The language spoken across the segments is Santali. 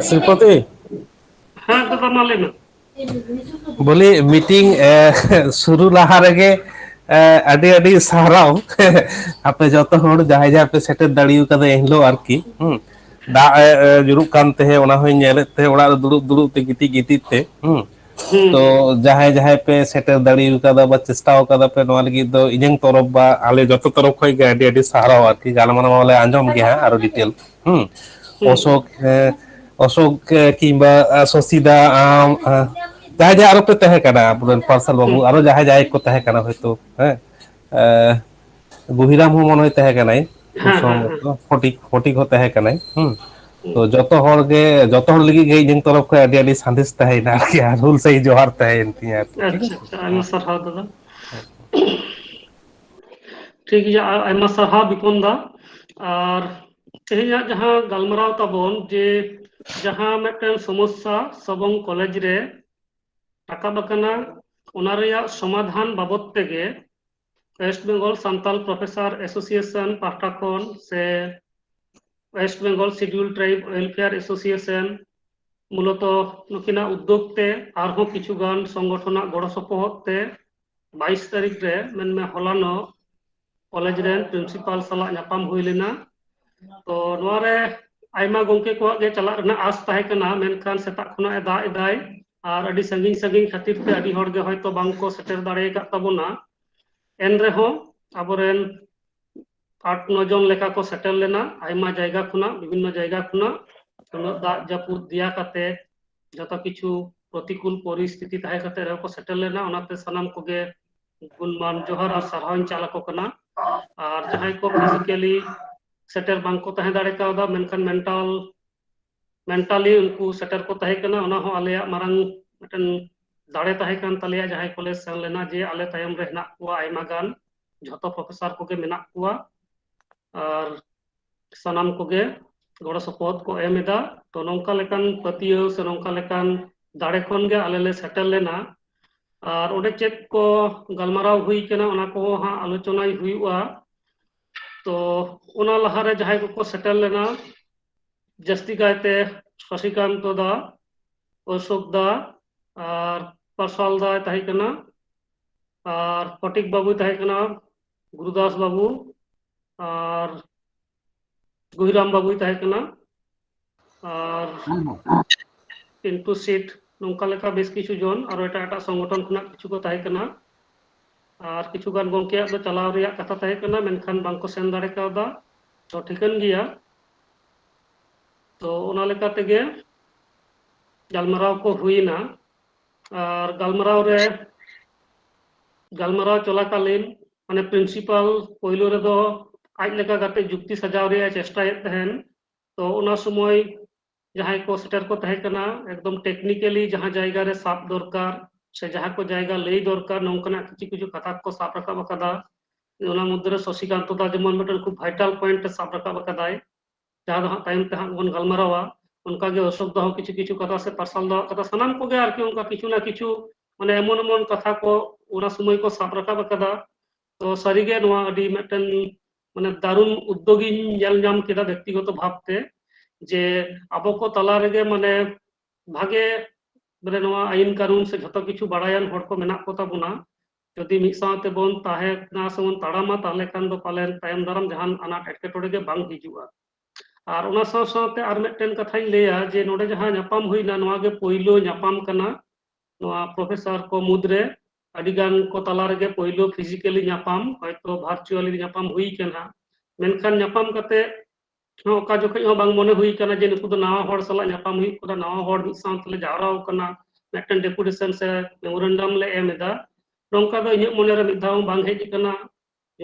श्रीपति हाँ दादा मा लैमे बोली मीटिंग शुरू लहा रेगे ᱟᱹᱰᱤ ᱟᱹᱰᱤ ᱥᱟᱨᱦᱟᱣ ᱟᱯᱮ ᱡᱚᱛᱚ ᱦᱚᱲ ᱡᱟᱦᱟᱸᱭ ᱡᱟᱦᱟᱸ ᱯᱮ ᱥᱮᱴᱮᱨ ᱫᱟᱲᱮ ᱠᱟᱫᱟ ᱮᱱᱦᱤᱞᱳᱜ ᱟᱨᱠᱤ ᱫᱟᱜ ᱧᱩᱨᱩᱜ ᱠᱟᱱ ᱛᱟᱦᱮᱸ ᱚᱱᱟ ᱦᱚᱸᱧ ᱧᱮᱞᱮᱫ ᱛᱟᱦᱮᱸ ᱚᱲᱟᱜ ᱨᱮ ᱫᱩᱲᱩᱵ ᱫᱩᱲᱩᱵ ᱛᱮ ᱜᱤᱛᱤᱡ ᱜᱤᱛᱤᱡ ᱛᱮ ᱛᱚ ᱡᱟᱦᱟᱸᱭ ᱡᱟᱦᱟᱸᱭ ᱯᱮ ᱥᱮᱴᱮᱨ ᱫᱟᱲᱮ ᱠᱟᱫᱟ ᱵᱟ ᱪᱮᱥᱴᱟ ᱠᱟᱫᱟ ᱯᱮ ᱱᱚᱣᱟ ᱞᱟᱹᱜᱤᱫ ᱫᱚ ᱤᱧᱟᱹᱝ ᱛᱚᱨᱚᱯ ᱵᱟ ᱟᱞᱮ ᱡᱚᱛᱚ ᱛᱚᱨᱚᱯ ᱠᱷᱚᱡ ᱜᱮ ᱟᱹᱰᱤ ᱟᱹᱰᱤ ᱥᱟᱨᱦᱟᱣ ᱟᱨᱠᱤ ᱜᱟᱞᱢᱟᱨᱟᱣ ᱢᱟᱞᱮ ᱟᱸᱡᱚᱢ ᱜᱮᱭᱟ ᱟᱨᱚ ᱰᱤᱴᱮᱞ ᱚᱥᱳᱠ ᱚᱥᱳᱠ ᱠᱤᱝᱵᱟ ᱥᱚᱥᱤᱫᱟ ᱟᱢ ᱡᱟᱦᱟᱸᱭ ᱡᱟᱦᱟᱸ ᱟᱨᱚ ᱯᱮ ᱛᱟᱦᱮᱸ ᱠᱟᱱᱟ ᱟᱵᱚᱨᱮᱱ ᱯᱟᱨᱥᱟᱞ ᱵᱟᱹᱵᱩ ᱟᱨᱚ ᱡᱟᱦᱟᱸᱭ ᱡᱟᱦᱟᱸᱭ ᱠᱚ ᱛᱟᱦᱮᱸ ᱠᱟᱱᱟ ᱦᱚᱭᱛᱳ ᱦᱮᱸ ᱜᱩᱦᱤᱨᱟᱢ ᱦᱚᱸ ᱢᱚᱱᱮ ᱦᱚᱭ ᱛᱟᱦᱮᱸ ᱠᱟᱱᱟᱭ ᱠᱷᱩᱵ ᱦᱮᱸ ᱦᱮᱸ ᱦᱮᱸ ᱥᱚᱢᱵᱷᱚᱵᱚᱛᱚ ᱯᱷᱚᱴᱤᱠ ᱦᱚᱸ ᱛᱟᱦᱮᱸ ᱠᱟᱱᱟᱭ ᱛᱚ ᱡᱚᱛᱚ ᱦᱚᱲ ᱜᱮ ᱡᱚᱛᱚ ᱦᱚᱲ ᱞᱟᱹᱜᱤᱫ ᱜᱮ ᱤᱧᱟᱹᱜ ᱛᱚᱨᱚᱯ ᱠᱷᱚᱱ ᱟᱹᱰᱤ ᱟᱹᱰᱤ ᱥᱟᱸᱫᱮᱥ ᱛᱟᱦᱮᱸᱭᱮᱱᱟ ᱟᱨᱠᱤ ᱦᱩᱞ ᱥᱟᱹᱦᱤ ᱡᱚᱦᱟᱨ ᱛᱟᱦᱮᱸᱭᱮᱱ ᱛᱤᱧᱟᱹ ᱟᱨᱠᱤ ᱴᱷᱤᱠ ᱟᱪᱪᱷᱟ ᱟᱪᱷᱮ ᱟᱪᱪᱷᱟ ᱟᱭᱢᱟ ᱥᱟᱨᱦᱟᱣ ᱫᱟᱫᱟ ᱴᱷᱤᱠ ᱜᱮᱭᱟ ᱟᱭᱢᱟ ᱥᱟᱨᱦᱟᱣ ᱵᱤᱯᱚᱱ ᱫᱟ ᱟᱨ ᱛᱮᱦᱮᱧᱟᱜ ᱡᱟᱦᱟᱸ ᱜᱟᱞᱢᱟᱨᱟᱣ ᱛᱟᱵᱚᱱ ᱡᱮ ᱡᱟᱦᱟᱸ ᱢᱤᱫᱴᱮᱱ ᱥᱚᱢᱚᱥᱥᱟ ᱥᱚᱵᱚᱝ ᱠᱚᱞᱮᱡᱽ ᱨᱮ ᱨᱟᱠᱟᱵ ᱟᱠᱟᱱᱟ ᱚᱱᱟ ᱨᱮᱭᱟᱜ ᱥᱚᱢᱟᱫᱷᱟᱱ ᱵᱟᱵᱚᱫ ᱛᱮᱜᱮ west Bengal Santal professor association ᱯᱟᱦᱴᱟ ᱠᱷᱚᱱ ᱥᱮ west Bengal scheduled tribe welfare association ᱢূᱞᱚᱛᱚ ᱱᱩᱠᱤᱱᱟᱜ ᱩᱫᱽᱫᱳᱜᱽ ᱛᱮ ᱟᱨᱦᱚᱸ ᱠᱤᱪᱷᱩᱜᱟᱱ ᱥᱚᱝᱜᱚᱴᱷᱚᱱᱟᱜ ᱜᱚᱲᱚ ᱥᱚᱯᱚᱦᱚᱫ ᱛᱮ 22 ᱛᱟᱹᱨᱤᱠᱷ ᱨᱮ ᱢᱮᱱᱢᱮ ᱦᱚᱞᱟᱱᱚᱜ ᱠᱚᱞᱮᱡᱽ ᱨᱮᱱ ᱯᱨᱤᱱᱥᱤᱯᱟᱞ ᱥᱟᱞᱟᱜ ᱧᱟᱯᱟᱢ ᱦᱩᱭ ᱞᱮᱱᱟ ᱛᱚ ᱱᱚᱣᱟᱨᱮ ᱟᱭᱢᱟ ᱜᱚᱝᱠᱮ ᱠᱚᱣᱟᱜ ᱜᱮ ᱪᱟᱞᱟᱜ ᱨᱮᱱᱟᱜ ᱟᱸᱥ ᱛᱟᱦᱮᱸ ᱠᱟᱱᱟ ᱢᱮᱱᱠᱷᱟᱱ ᱥᱮᱛᱟᱜ ᱠᱷᱚᱱᱟᱜ ᱮ ᱫᱟᱜ ᱮᱫᱟᱭ ᱟᱨ ᱟᱹᱰᱤ ᱥᱟᱺᱜᱤᱧ ᱥᱟᱺᱜᱤᱧ ᱠᱷᱟᱹᱛᱤᱨ ᱛᱮ ᱟᱹᱰᱤ ᱦᱚᱲᱜᱮ ᱦᱚᱭᱛᱳ ᱵᱟᱝᱠᱚ ᱥᱮᱴᱮᱨ ᱫᱟᱲᱮ ᱟᱠᱟᱫ ᱛᱟᱵᱚᱱᱟ ᱮᱱᱨᱮᱦᱚᱸ ᱟᱵᱚᱨᱮᱱ 8-9 ᱡᱚᱱ ᱞᱮᱠᱟ ᱠᱚ ᱥᱮᱴᱮᱨ ᱞᱮᱱᱟ ᱟᱭᱢᱟ ᱡᱟᱭᱜᱟ ᱠᱷᱚᱱᱟᱜ ᱵᱤᱵᱷᱤᱱᱱᱚ ᱡᱟᱭᱜᱟ ᱠᱷᱚᱱᱟᱜ ᱩᱱᱟᱹᱜ ᱫᱟᱜ ᱡᱟᱹᱯᱩᱫ ᱫᱮᱭᱟ ᱠᱟᱛᱮ ᱡᱚᱛᱚ ᱠᱤᱪᱷᱩ ᱯᱨᱚᱛᱤᱠᱩᱞ ᱯᱚᱨᱤᱥᱛᱷᱤᱛᱤ ᱛᱟᱦᱮᱸ ᱠᱟᱛᱮ ᱨᱮᱦᱚᱸ ᱠᱚ ᱥᱮᱴᱮᱨ ᱞᱮᱱᱟ ᱚᱱᱟᱛᱮ ᱥᱟᱱᱟᱢ ᱠᱚᱜᱮ ᱜᱩᱱᱢᱟᱱ ᱡᱚᱦᱟᱨ ᱟᱨ ᱥᱟᱨᱦᱟᱣᱤᱧ ᱪᱟᱞ ᱟᱠᱚ ᱠᱟᱱᱟ ᱟᱨ ᱡᱟᱦᱟᱸᱭ ᱠᱚ ᱯᱷᱤᱡᱤᱠᱮᱞᱤ ᱥᱮᱴᱮᱨ ᱵᱟᱝᱠᱚ ᱛᱟᱦᱮᱸ ᱫᱟᱲᱮ ᱠᱟᱣᱫᱟ ᱢᱮᱱᱠᱷᱟᱱ ᱢᱮᱱᱴᱟᱞᱤ ᱩᱱᱠᱩ ᱥᱮᱴᱮᱨ ᱠᱚ ᱛᱟᱦᱮᱸ ᱠᱟᱱᱟ ᱚᱱᱟ ᱦᱚᱸ ᱟᱞᱮᱭᱟᱜ ᱢᱟᱨᱟᱝ ᱢᱤᱫᱴᱮᱱ ᱫᱟᱲᱮ ᱛᱟᱦᱮᱸ ᱠᱟᱱ ᱛᱟᱞᱮᱭᱟ ᱡᱟᱦᱟᱸᱭ ᱠᱚᱞᱮ ᱥᱮᱱ ᱞᱮᱱᱟ ᱡᱮ ᱟᱞᱮ ᱛᱟᱭᱚᱢ ᱨᱮ ᱦᱮᱱᱟᱜ ᱠᱚᱣᱟ ᱟᱭᱢᱟ ᱜᱟᱱ ᱡᱷᱚᱛᱚ ᱯᱨᱚᱯᱷᱮᱥᱟᱨ ᱠᱚᱜᱮ ᱢᱮᱱᱟᱜ ᱠᱚᱣᱟ ᱟᱨ ᱥᱟᱱᱟᱢ ᱠᱚᱜᱮ ᱜᱚᱲᱚ ᱥᱚᱯᱚᱦᱚᱫ ᱠᱚ ᱮᱢ ᱮᱫᱟ ᱛᱚ ᱱᱚᱝᱠᱟ ᱞᱮᱠᱟᱱ ᱯᱟᱹᱛᱭᱟᱹᱣ ᱥᱮ ᱱᱚᱝᱠᱟ ᱞᱮᱠᱟᱱ ᱫᱟᱲᱮ ᱠᱷᱚᱱ ᱜᱮ ᱟᱞᱮ ᱞᱮ ᱥᱮᱴᱮᱨ ᱞᱮᱱᱟ ᱟᱨ ᱚᱸᱰᱮ ᱪᱮᱫ ᱠᱚ ᱜᱟᱞᱢᱟᱨᱟᱣ ᱦᱩᱭ ᱠᱟᱱᱟ ᱚᱱᱟ ᱠᱚᱦᱚᱸ ᱦᱟᱸᱜ ᱟᱞᱳᱪᱚᱱᱟᱭ ᱦᱩᱭᱩᱜᱼᱟ ᱛᱚ ᱚᱱᱟ ᱞᱟᱦᱟᱨᱮ ᱡᱟᱦᱟᱸᱭ ᱠᱚᱠᱚ ᱥᱮᱴᱮᱨ ᱞᱮᱱᱟ ᱡᱟᱹᱥᱛᱤ ᱠᱟᱭᱛᱮ ᱥᱚᱥᱤᱠᱟᱱᱛᱚ ᱫᱟ ᱚᱥᱳᱠ ᱫᱟ ᱟᱨ ᱯᱟᱨᱥᱟᱞ ᱫᱟᱭ ᱛᱟᱦᱮᱸ ᱠᱟᱱᱟ ᱟᱨ ᱯᱷᱚᱴᱤᱠ ᱵᱟᱵᱩᱭ ᱛᱟᱦᱮᱸ ᱠᱟᱱᱟ ᱜᱩᱨᱩᱫᱟᱥ ᱵᱟᱵᱩ ᱟᱨ ᱜᱩᱦᱤᱨᱟᱢ ᱵᱟᱵᱩᱭ ᱛᱟᱦᱮᱸ ᱠᱟᱱᱟ ᱟᱨ ᱯᱤᱱᱴᱩ ᱥᱤᱴ ᱱᱚᱝᱠᱟ ᱞᱮᱠᱟ ᱵᱮᱥ ᱠᱤᱪᱷᱩ ᱡᱚᱱ ᱟᱨᱚ ᱮᱴᱟᱜ ᱮᱴᱟᱜ ᱥᱚᱝᱜᱚᱴᱷᱚᱱ ᱠᱷᱚᱱᱟᱜ ᱠᱤᱪᱷᱩ ᱠᱚ ᱛᱟᱦᱮᱸ ᱠᱟᱱᱟ ᱟᱨ ᱠᱤᱪᱷᱩᱜᱟᱱ ᱜᱚᱝᱠᱮᱭᱟᱜ ᱫᱚ ᱪᱟᱞᱟᱣ ᱨᱮᱭᱟᱜ ᱠᱟᱛᱷᱟ ᱛᱟᱦᱮᱸ ᱠᱟᱱᱟ ᱢᱮᱱᱠᱷᱟᱱ ᱵᱟᱝᱠᱚ ᱥᱮᱱ ᱫᱟᱲᱮ ᱠᱟᱣᱫᱟ ᱛᱚ ᱴᱷᱤᱠᱟᱹᱱ ᱜᱮᱭᱟ ᱛᱚ ᱚᱱᱟ ᱞᱮᱠᱟ ᱛᱮᱜᱮ ᱜᱟᱞᱢᱟᱨᱟᱣ ᱠᱚ ᱦᱩᱭᱱᱟ ᱟᱨ ᱜᱟᱞᱢᱟᱨᱟᱣ ᱪᱚᱞᱟᱠᱟলীᱱ ᱢᱟᱱᱮ ᱯᱨᱤᱱᱥᱤᱯᱟᱞ ᱯᱳᱭᱞᱳ ᱨᱮᱫᱚ ᱟᱡ ᱞᱮᱠᱟ ᱠᱟᱛᱮ ᱡᱩᱠᱛᱤ ᱥᱟᱡᱟᱣ ᱨᱮᱭᱟᱜ ᱮ ᱪᱮᱥᱴᱟᱭᱮᱫ ᱛᱟᱦᱮᱱ ᱛᱚ ᱚᱱᱟ ᱥᱚᱢᱚᱭ ᱡᱟᱦᱟᱸᱭ ᱠᱚ ᱥᱮᱴᱮᱨ ᱠᱚ ᱛᱟᱦᱮᱸ ᱠᱟᱱᱟ ᱮᱠᱫᱚᱢ ᱴᱮᱠᱱᱤᱠᱮᱞᱤ ᱡᱟᱦᱟᱸ ᱡᱟᱭᱜᱟ ᱨᱮ ᱥᱟᱵ ᱫᱚᱨᱠᱟর ᱥᱮ ᱡᱟᱦᱟᱸ ᱠᱚ ᱡᱟᱭᱜᱟ ᱞᱟᱹᱭ ᱫᱚᱨᱠᱟর ᱱᱚᱝᱠᱟᱱᱟᱜ ᱠᱤᱪᱷᱩ ᱠᱤᱪᱷᱩ ᱠᱟᱛᱷᱟ ᱠᱚ ᱥᱟᱵ ᱨᱟᱠᱟᱵ ᱟᱠᱟᱫᱟ ᱚᱱᱟ ᱢᱚᱫᱽᱫᱷᱮᱨᱮ ᱥᱚᱥᱤᱠᱟᱱᱛᱚ ᱫᱟ ᱡᱮᱢᱚᱱ ᱢᱤᱫᱴᱮᱱ ᱠᱷᱩᱵ ᱵᱷᱟইᱴᱟᱞ ᱯᱚᱭᱮंᱴ ᱮ ᱥᱟᱵ ᱨᱟᱠᱟᱵ ᱟᱠᱟᱫᱟᱭ ᱡᱟᱦᱟᱸ ᱫᱚ ᱦᱟᱸᱜ ᱛᱟᱭᱚᱢ ᱛᱮ ᱦᱟᱸᱜ ᱵᱚᱱ ᱜᱟᱞᱢᱟᱨᱟᱣᱟ ᱚᱱᱠᱟᱜᱮ ᱚᱥᱳᱠ ᱫᱟ ᱦᱚᱸ ᱠᱤᱪᱷᱩ ᱠᱤᱪᱷᱩ ᱠᱟᱛᱷᱟ ᱥᱮ ᱯᱟᱨᱥᱟᱞ ᱫᱟ ᱠᱟᱛᱷᱟ ᱥᱟᱱᱟᱢ ᱠᱚᱜᱮ ᱟᱨᱠᱤ ᱚᱱᱠᱟ ᱠᱤᱪᱷᱩ ᱱᱟ ᱠᱤᱪᱷᱩ ᱢᱟᱱᱮ ᱮᱢᱚᱱ ᱮᱢᱚᱱ ᱠᱟᱛᱷᱟ ᱠᱚ ᱚᱱᱟ ᱥᱚᱢᱚᱭ ᱠᱚ ᱥᱟᱵ ᱨᱟᱠᱟᱵ ᱟᱠᱟᱫᱟ ᱛᱚ ᱥᱟᱹᱨᱤᱜᱮ ᱱᱚᱣᱟ ᱟᱹᱰᱤ ᱢᱤᱫᱴᱮᱱ ᱢᱟᱱᱮ ᱫᱟᱨᱩᱱ ᱩᱫᱽᱫᱳᱜᱤᱧ ᱧᱮᱞ ᱧᱟᱢ ᱠᱮᱫᱟ ᱵᱮᱠᱛᱤᱜᱚᱛᱚ ᱵᱷᱟᱵᱛᱮ ᱡᱮ ᱟᱵᱚ ᱠᱚ ᱛᱟᱞᱟ ᱨᱮᱜᱮ ᱢᱟᱱᱮ ᱵᱷᱟᱜᱮ ᱢᱟᱱᱮ ᱱᱚᱣᱟ ᱟᱭᱤᱱ ᱠᱟᱹᱱᱩᱱ ᱥᱮ ᱡᱷᱚᱛᱚ ᱠᱤᱪᱷᱩ ᱵᱟᱲᱟᱭᱟᱱ ᱦᱚᱲ ᱠᱚ ᱢᱮᱱᱟᱜ ᱠᱚ ᱛᱟᱵᱚᱱᱟ ᱡᱩᱫᱤ ᱢᱤᱫ ᱥᱟᱶᱛᱮᱵᱚᱱ ᱛᱟᱦᱮᱸᱱᱟ ᱥᱮᱵᱚᱱ ᱛᱟᱲᱟᱢᱟ ᱛᱟᱦᱚᱞᱮ ᱠᱷᱟᱱ ᱫᱚ ᱯᱟᱞᱮᱱ ᱛᱟᱭᱚᱢ ᱫᱟᱨᱟᱢ ᱡᱟᱦᱟᱱ ᱟᱱᱟᱴ ᱮᱴᱠᱮᱴᱚᱬᱮ ᱜᱮ ᱵᱟᱝ ᱦᱤᱡᱩᱜᱼᱟ ᱟᱨ ᱚᱱᱟ ᱥᱟᱶ ᱥᱟᱶᱛᱮ ᱟᱨ ᱢᱤᱫᱴᱮᱱ ᱠᱟᱛᱷᱟᱧ ᱞᱟᱹᱭᱟ ᱡᱮ ᱱᱚᱰᱮ ᱡᱟᱦᱟᱸ ᱧᱟᱯᱟᱢ ᱦᱩᱭᱱᱟ ᱱᱚᱣᱟ ᱜᱮ ᱯᱳᱭᱞᱳ ᱧᱟᱯᱟᱢ ᱠᱟᱱᱟ ᱱᱚᱣᱟ ᱯᱨᱚᱯᱷᱮᱥᱟᱨ ᱠᱚ ᱢᱩᱫᱽᱨᱮ ᱟᱹᱰᱤᱜᱟᱱ ᱠᱚ ᱛᱟᱞᱟ ᱨᱮᱜᱮ ᱯᱳᱭᱞᱳ ᱯᱷᱤᱡᱤᱠᱮᱞᱤ ᱧᱟᱯᱟᱢ ᱦᱚᱭᱛᱳ ᱵᱷᱟᱨᱪᱩᱣᱟᱞᱤ ᱧᱟᱯᱟᱢ ᱦᱩᱭ ᱠᱟᱱᱟ ᱢᱮᱱᱠᱷᱟᱱ ᱧᱟᱯᱟᱢ ᱠᱟᱛᱮ ᱚᱠᱟ ᱡᱚᱠᱷᱚᱡ ᱦᱚᱸ ᱵᱟᱝ ᱢᱚᱱᱮ ᱦᱩᱭ ᱠᱟᱱᱟ ᱡᱮ ᱱᱩᱠᱩ ᱫᱚ ᱱᱟᱣᱟ ᱦᱚᱲ ᱥᱟᱞᱟᱜ ᱧᱟᱯᱟᱢ ᱦᱩᱭᱩᱜ ᱠᱟᱱᱟ ᱱᱟᱣᱟ ᱦᱚᱲ ᱢᱤᱫ ᱥᱟᱶ ᱛᱮᱞᱮ ᱡᱟᱣᱨᱟ ᱟᱠᱟᱱᱟ ᱢᱤᱫᱴᱮᱱ ᱰᱮᱯᱩᱴᱮᱥᱚᱱ ᱥᱮ ᱢᱮᱢᱳᱨᱮᱱᱰᱟᱢ ᱞᱮ ᱮᱢ ᱮᱫᱟ ᱱᱚᱝᱠᱟ ᱫᱚ ᱤᱧᱟᱹᱜ ᱢᱚᱱᱮᱨᱮ ᱢᱤᱫ ᱫᱷᱟᱣ ᱵᱟᱝ ᱦᱮᱡ ᱟᱠᱟᱱᱟ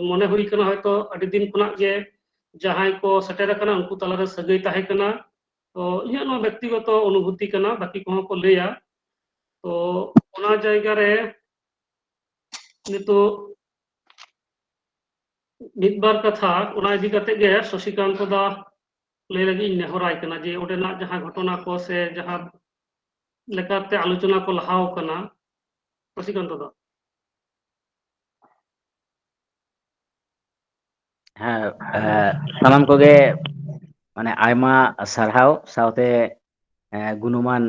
ᱢᱚᱱᱮ ᱦᱩᱭ ᱠᱟᱱᱟ ᱦᱚᱭᱛᱳ ᱟᱹᱰᱤ ᱫᱤᱱ ᱠᱷᱚᱱᱟᱜ ᱜᱮ ᱡᱟᱦᱟᱸᱭ ᱠᱚ ᱥᱮᱴᱮᱨ ᱟᱠᱟᱱᱟ ᱩᱱᱠᱩ ᱛᱟᱞᱟᱨᱮ ᱥᱟᱹᱜᱟᱹᱭ ᱛᱟᱦᱮᱸ ᱠᱟᱱᱟ ᱛᱚ ᱤᱧᱟᱹᱜ ᱱᱚᱣᱟ ᱵᱮᱠᱛᱤᱜᱚᱛᱚ ᱚᱱᱩᱵᱷᱩᱛᱤ ᱠᱟᱱᱟ ᱵᱟᱹᱠᱤ ᱠᱚᱦᱚᱸ ᱠᱚ ᱞᱟᱹᱭᱟ ᱛᱚ ᱚᱱᱟ ᱡᱟᱭᱜᱟ ᱨᱮ ᱱᱤᱛᱚᱜ ᱢᱤᱫ ᱵᱟᱨ ᱠᱟᱛᱷᱟ ᱚᱱᱟ ᱤᱫᱤ ᱠᱟᱛᱮ ᱜᱮ ᱥᱚᱥᱤᱠᱟᱱᱛᱚ ᱫᱟ ᱞᱟᱹᱭ ᱞᱟᱹᱜᱤᱫ ᱤᱧ ᱱᱮᱦᱚᱨᱟᱭ ᱠᱟᱱᱟ ᱡᱮ ᱚᱸᱰᱮᱱᱟᱜ ᱡᱟᱦᱟᱸ ᱜᱷᱚᱴᱚᱱᱟ ᱠᱚ ᱥᱮ ᱡᱟᱦᱟᱸ ᱞᱮᱠᱟᱛᱮ ᱟᱞᱳᱪᱚᱱᱟ ᱠᱚ ᱞᱟᱦᱟᱣ ᱠᱟᱱᱟ ᱥᱚᱥᱤᱠᱟᱱᱛᱚ ᱫᱟ ᱦᱮᱸ ᱥᱟᱱᱟᱢ ᱠᱚᱜᱮ ᱢᱟᱱᱮ ᱟᱭᱢᱟ ᱥᱟᱨᱦᱟᱣ ᱥᱟᱶᱛᱮ ᱜᱩᱱᱚᱢᱟᱱ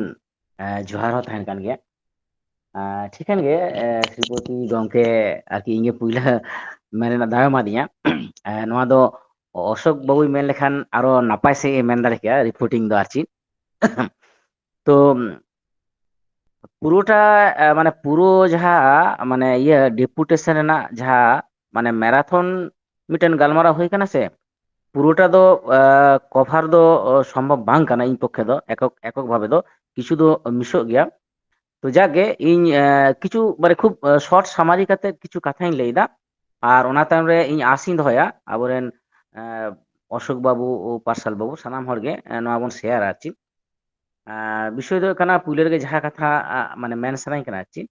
ᱡᱚᱦᱟᱨ ᱦᱚᱸ ᱛᱟᱦᱮᱱ ᱠᱟᱱ ᱜᱮᱭᱟ᱾ ᱴᱷᱤᱠᱟᱹᱱ ᱜᱮ ᱥᱨᱤᱯᱚᱛᱤ ᱜᱚᱝᱠᱮ ᱟᱨᱠᱤ ᱤᱧ ᱜᱮ ᱯᱩᱭᱞᱟᱹ ᱢᱮᱱ ᱨᱮᱱᱟᱜ ᱫᱟᱣ ᱮᱢᱟᱫᱤᱧᱟ᱾ ᱱᱚᱣᱟ ᱫᱚ ᱚᱥᱳᱠ ᱵᱟᱵᱩᱭ ᱢᱮᱱ ᱞᱮᱠᱷᱟᱱ ᱟᱨᱚ ᱱᱟᱯᱟᱭ ᱥᱟᱺᱦᱤᱡ ᱮ ᱢᱮᱱ ᱫᱟᱲᱮ ᱠᱮᱭᱟ ᱨᱤᱯᱳর্টিং ᱫᱚ ᱟᱨ ᱪᱮᱫ ᱛᱚ পুরোটা মানে পুরো যাহা মানে ইয়ে ডেপুটেশন রেনাᱜ যাহা মানে ম্যারাথন মিটেন গালমারাও হই কানা সে পুরোটা ᱫᱚ কভার ᱫᱚ সম্ভব ᱵᱟᱝ ᱠᱟᱱᱟ ᱤᱧ ᱯᱚᱠᱠᱷᱮ ᱫᱚ ᱮকক ᱵᱷᱟবে ᱫᱚ ᱠᱤᱪᱷᱩ ᱫᱚ ᱢᱤᱥᱚᱜ ᱜᱮᱭᱟ᱾ তো যাকে ᱤᱧ কিছু মানে খুব শর্ট সামারি কাতে কিছু কথাᱧ ᱞᱟᱹᱭᱫᱟ ᱟᱨ ᱚᱱᱟ ᱛᱟᱭᱚᱢ ᱨᱮ ᱤᱧ ᱟᱥᱤᱧ ᱫᱚᱦᱚᱭᱟ ᱟᱵᱚᱨᱮᱱ ᱚᱥᱳᱠ ᱵᱟᱵᱩ ও পার্সাল বাবু সানাম হᱲ ᱜᱮ ᱱᱚᱣᱟ ᱵᱚᱱ শেয়ার আর ᱪᱮᱫ বিষয় ᱫᱚ ᱦᱩᱭᱩᱜ ᱠᱟᱱᱟ ᱯᱩᱭᱞᱳ ᱨᱮᱜᱮ ᱡᱟᱦᱟᱸ ᱠᱟᱛᱷᱟ মানে ᱢᱮᱱ ᱥᱟᱱᱟᱧ ᱠᱟᱱᱟ ᱟᱨ ᱪᱮᱫ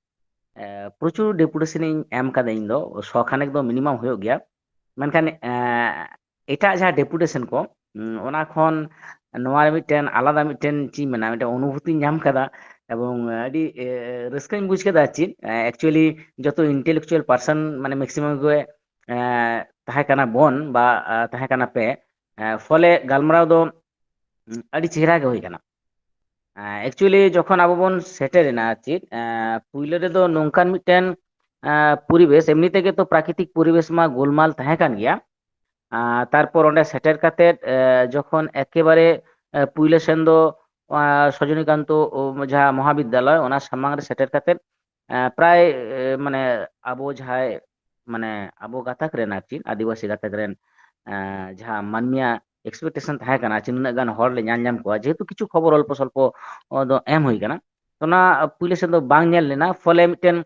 প্রচুর ডেপুটেশন ᱤᱧ ᱮᱢ ᱠᱟᱫᱟ ᱤᱧ ᱫᱚ ᱥᱚᱠᱷᱟᱱᱮᱠ ᱫᱚ ᱢᱤᱱᱤᱢᱟᱢ ᱦᱩᱭᱩᱜ ᱜᱮᱭᱟ ᱢᱮᱱᱠᱷᱟᱱ ᱮᱴᱟᱜ ᱡᱟᱦᱟᱸ ᱰᱮপুটেশন ᱠᱚ ᱚᱱᱟ ᱠᱷᱚᱱ ᱱᱚᱣᱟ ᱨᱮ ᱢᱤᱫᱴᱮᱱ ᱟᱞᱟᱫᱟ ᱢᱤᱫᱴᱮᱱ ᱪᱮᱫ ᱢᱮᱱᱟ ᱢᱤᱫᱴᱮᱱ ᱚᱱᱩᱵᱷᱩᱛᱤᱧ ᱧᱟᱢ ᱠᱟᱫᱟ এবং আᱹᱰᱤ ᱨᱟᱹᱥᱠᱟᱹᱧ ᱵᱩᱡ ᱠᱮᱫᱟ ᱪᱮᱫ ᱮᱠᱪᱩয়ালি যত ইন্টেলেকচুয়াল পার্সন মানে ম্যাক্সিমাম ᱜᱮ তাহে কানা বন বা তাহে কানা পে ফলে গালমারাও ᱫᱚ ᱟᱹᱰᱤ ᱪᱮᱦᱨᱟ ᱜᱮ ᱦᱩᱭ ᱠᱟᱱᱟ ᱮᱠᱪᱩয়ালি ᱡᱚᱠᱷᱚᱱ ᱟᱵᱚ ᱵᱚᱱ ᱥᱮᱴᱮᱨᱮᱱᱟ ᱪᱮᱫ ᱯᱩᱭᱞᱳ ᱨᱮᱫᱚ ᱱᱚᱝᱠᱟᱱ ᱢᱤᱫᱴᱮᱱ পরিবেশ এমনি থেকে তো প্রাকৃতিক পরিবেশ মা গোলমাল তাহে কান গিয়া তারপর অঁডে সেটের কাতেদ যখন একেবারে পুইলে সেন দো সজনীকান্ত যাহা মহাবিদ্যালয় ওনা সামাং রে সেটের কাতেদ প্রায় মানে আবো যাহাই মানে আবো গাতাক রেন আর চিন আদিবাসী গাতাক রেন যাহা মানমিয়া এক্সপেকটেশন তাহে কানা চিন উনাগ গান হড় লে ᱧᱟᱢ ᱧᱟᱢ ᱠᱚᱣᱟ যেহেতু কিছু খবর অল্প স্বল্প ᱫᱚ ᱮᱢ ᱦᱩᱭ ᱠᱟᱱᱟ ᱚᱱᱟ ᱯᱩᱭᱞᱳ ᱥᱮᱫ ᱫᱚ ᱵᱟᱝ ᱧᱮᱞ ᱞᱮᱱᱟ ᱯᱷᱚᱞᱮ ᱢᱤᱫᱴᱮᱱ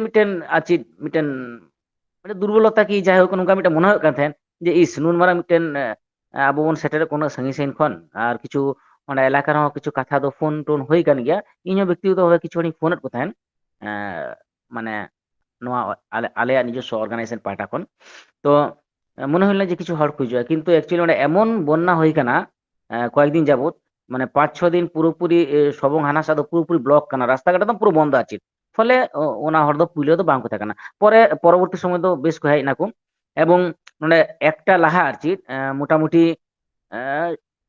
ᱢᱤᱫᱴᱮᱱ ᱟᱨ ᱪᱮᱫ ᱢᱤᱫᱴᱮᱱ দুর্বলতা কি যাই হোক নঙ্কা মিটা মনে হয় কান থাকেন যে ইস নুন মারা মিটেন আবো বন সেটেরে কোনো সাঙ্গি সাইন খন আর কিছু মানে এলাকার হও কিছু কথা দো ফোন টোন হই কান গিয়া ইᱧ হো ব্যক্তিগত ভাবে কিছু হনি ফোন কো থাকেন মানে নোয়া আলেয়া নিজস্ব অর্গানাইজেশন পার্টা খন তো মনে হইল যে কিছু হড় খুঁজে কিন্তু অ্যাকচুয়ালি ওটা এমন বন্যা হই কানা কয়েকদিন যাবত মানে 5-6 দিন পুরোপুরি সবং হানাসা দো পুরোপুরি ব্লক কানা রাস্তাঘাট একদম পুরো বন্ধ আছে ফলে ওনা হড় দো পুইলো দো বাং কো থাকানা পরে পরবর্তী সময় দো বেশ কো হেজ নাকো এবং মানে একটা লাহা আর চিত মোটামুটি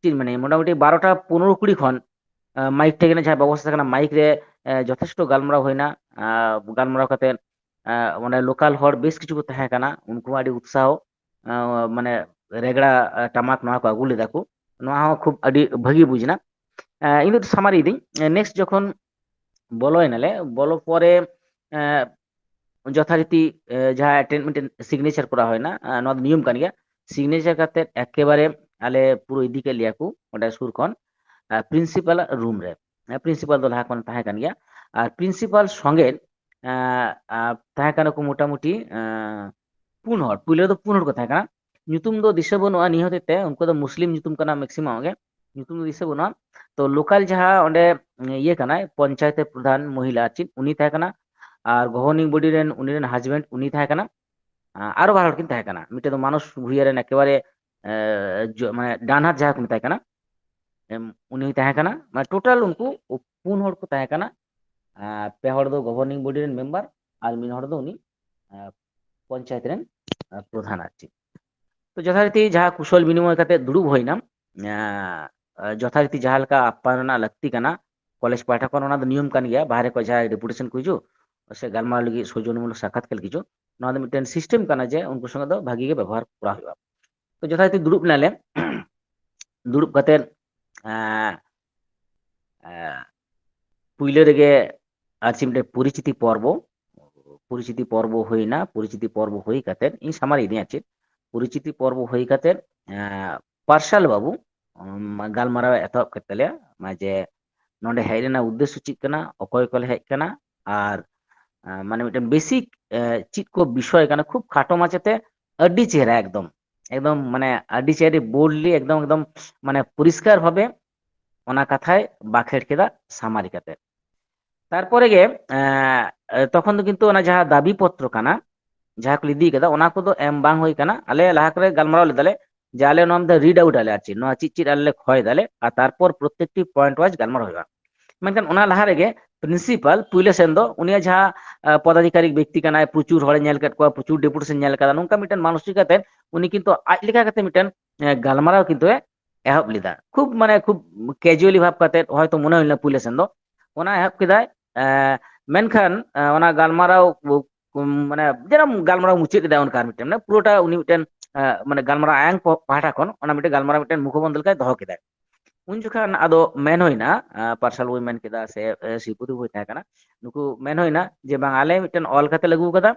চিন মানে মোটামুটি 12টা 15-20 খন মাইক থেকে যাহা ব্যবস্থা থাকানা মাইক রে যথেষ্ট গালমারাও হইনা গালমারাও কাতে মানে লোকাল হড় বেশ কিছু কো তাহে কানা উনকু আᱹᱰᱤ উৎসাহ মানে রেগড়া টামাক নোয়া কো আগু লেদা কো নোয়া হᱚᱸ খুব আᱹᱰᱤ ভাগি বুঝনা ᱤᱧ ᱫᱚ সামারি দিই নেক্সট যখন বলো এনালে বলো পরে যথারীতি যাহা অ্যাটেন্ডমেন্ট সিগনেচার করা হয় না নোয়া নিয়ম কান গিয়া সিগনেচার কাতে একেবারে আলে পুরো ইদিকে লিয়াকু ওটা সুর খন প্রিন্সিপাল রুম রে প্রিন্সিপাল দো লাহা খন তাহে কান গিয়া আর প্রিন্সিপাল সঙ্গে তাহে কানা কো মোটামুটি 4 hor puylo do 4 hor ko tahe kana nyutum do dise bonua ni hotete unko do muslim nyutum kana maximum ge nyutum do dise bonua তো লোকাল যাহা অঁডে ইয়ে কানায় পঞ্চায়েতের প্রধান মহিলা আছেন উনি তাহে কানা আর গভর্নিং বডি রেন উনি রেন হাজবেন্ড উনি তাহে কানা আরো ভালো কিন তাহে কানা মিটে তো মানুষ ভুইয়া রেন একেবারে মানে ডান হাত যাহা কোন তাহে কানা উনি তাহে কানা মানে টোটাল উনকু 4 hor ko tahe kana pe hor do governing body রেন মেম্বার আর মিন hor do উনি পঞ্চায়েত রেন প্রধান আছে তো যথারীতি যাহা কুশল বিনিময় কাতে দুড়ুব হইনাম যথারীতি যাহা লেকা আপ্যায়ন লাক্তি কানা কলেজ পাঠা কোন ওনা নিয়ম কান গিয়া বাহারে কো যাহা ডেপুটেশন কুইজু সে গালমার লাগি সৌজন্যমূলক সাক্ষাৎকার কিছু নোয়া দো মিটেন সিস্টেম কানা যে উনকু সঙ্গে দো ভাগি গে ব্যবহার করা হইবা তো যথারীতি দুড়ুব নালে দুড়ুব কাতে পুইলে রেগে আছে মিটেন পরিচিতি পর্ব হই না পরিচিতি পর্ব হই কাতে ই সামারি দি আছে পরিচিতি পর্ব হই কাতে পার্সাল বাবু গালমারাও এতহব কেতেলে যে নডে হেজ রেনা উদ্দেশ্য চিত কানা অকয় কলে হেজ কানা আর মানে মিটেন বেসিক চিত কো বিষয় কানা খুব খাটো মাচেতে আডি চেহারা একদম একদম মানে আডি চেহারা বোল্ডলি একদম একদম মানে পরিষ্কার ভাবে ওনা কথায় বাখেড় কেদা সামারি কাতে তারপরে গে তখন তো কিন্তু ওনা যাহা দাবি পত্র কানা যাহা কো ইদি কেদা ওনা কোদো এম বাং হই কানা আলে লাহা করে গালমারাও লেদালে যে আলে নোম দা রিড আউট আলে আছে নোয়া চিট চিট আলে খয় দালে আর তারপর প্রত্যেকটি পয়েন্ট ওয়াইজ গালমারাও হইবা মেনখান ওনা লাহা রেগে প্রিন্সিপাল পুইলে সেন দো উনি যাহা পদাধিকারিক ব্যক্তি কানায় প্রচুর হড়ে নেল কাট কোয়া প্রচুর ডেপুটেশন নেল কাদা নঙ্কা মিটেন মানসিকতাতে উনি কিন্তু আজ লেখা কাতে মিটেন ᱜᱟᱞᱢᱟᱨᱟᱣ ᱠᱤᱱᱛᱩ ᱮᱦᱚᱵ ᱞᱮᱫᱟ ᱠᱷᱩᱵ ᱢᱟᱱᱮ ᱠᱷᱩᱵ ᱠᱮᱡᱩয়ালি ᱵᱷᱟᱵ ᱠᱟᱛᱮ ᱦᱚᱭᱛᱚ ᱢᱚᱱᱮ ᱦᱩᱭ ᱞᱮᱱᱟ ᱯᱩᱭᱞᱳ ᱥᱮᱱ ᱫᱚ ᱚᱱᱟ ᱮᱦᱚᱵ ᱠᱮᱫᱟᱭ ᱢᱮᱱᱠᱷᱟन ᱚᱱᱟ ᱜᱟᱞᱢᱟᱨᱟw মানে যেরকম গালমারাও মুᱪᱟᱹᱫ ᱮᱫᱟ ᱚᱱᱠᱟ ᱢᱤᱫᱴᱮᱱ মানে পুরোটা উনি মিটটেন মানে গালমারাও আয়াং পাহাটা ᱠᱷᱚᱱ ᱚᱱᱟ ᱢᱤᱫᱴᱮᱱ ᱜᱟᱞᱢᱟᱨᱟᱣ ᱢᱤᱫᱴᱮᱱ ᱢᱩᱠᱷᱚᱵᱚᱱᱫᱚ ᱞᱮᱠᱟᱭ ᱫᱚᱦᱚ ᱠᱮᱫᱟᱭ ᱩᱱ ᱡᱚᱠᱷᱚᱱ ᱟᱫᱚ ᱢᱮᱱ ᱦᱩᱭᱱᱟ ᱯᱟᱨᱥᱟᱞ ᱵᱚᱭ ᱢᱮᱱ ᱠᱮᱫᱟ ᱥᱮ ᱥᱤᱯᱩᱫᱩ ᱵᱚᱭ ᱛᱟᱦᱮᱸ ᱠᱟᱱᱟ ᱱᱩᱠᱩ ᱢᱮᱱ ᱦᱩᱭᱱᱟ ᱡᱮ ᱵᱟᱝ ᱟᱞᱮ ᱢᱤᱫᱴᱮᱱ ᱚᱞ ᱠᱟᱛᱮ ᱞᱮ ᱟᱹᱜᱩ ᱠᱟᱫᱟ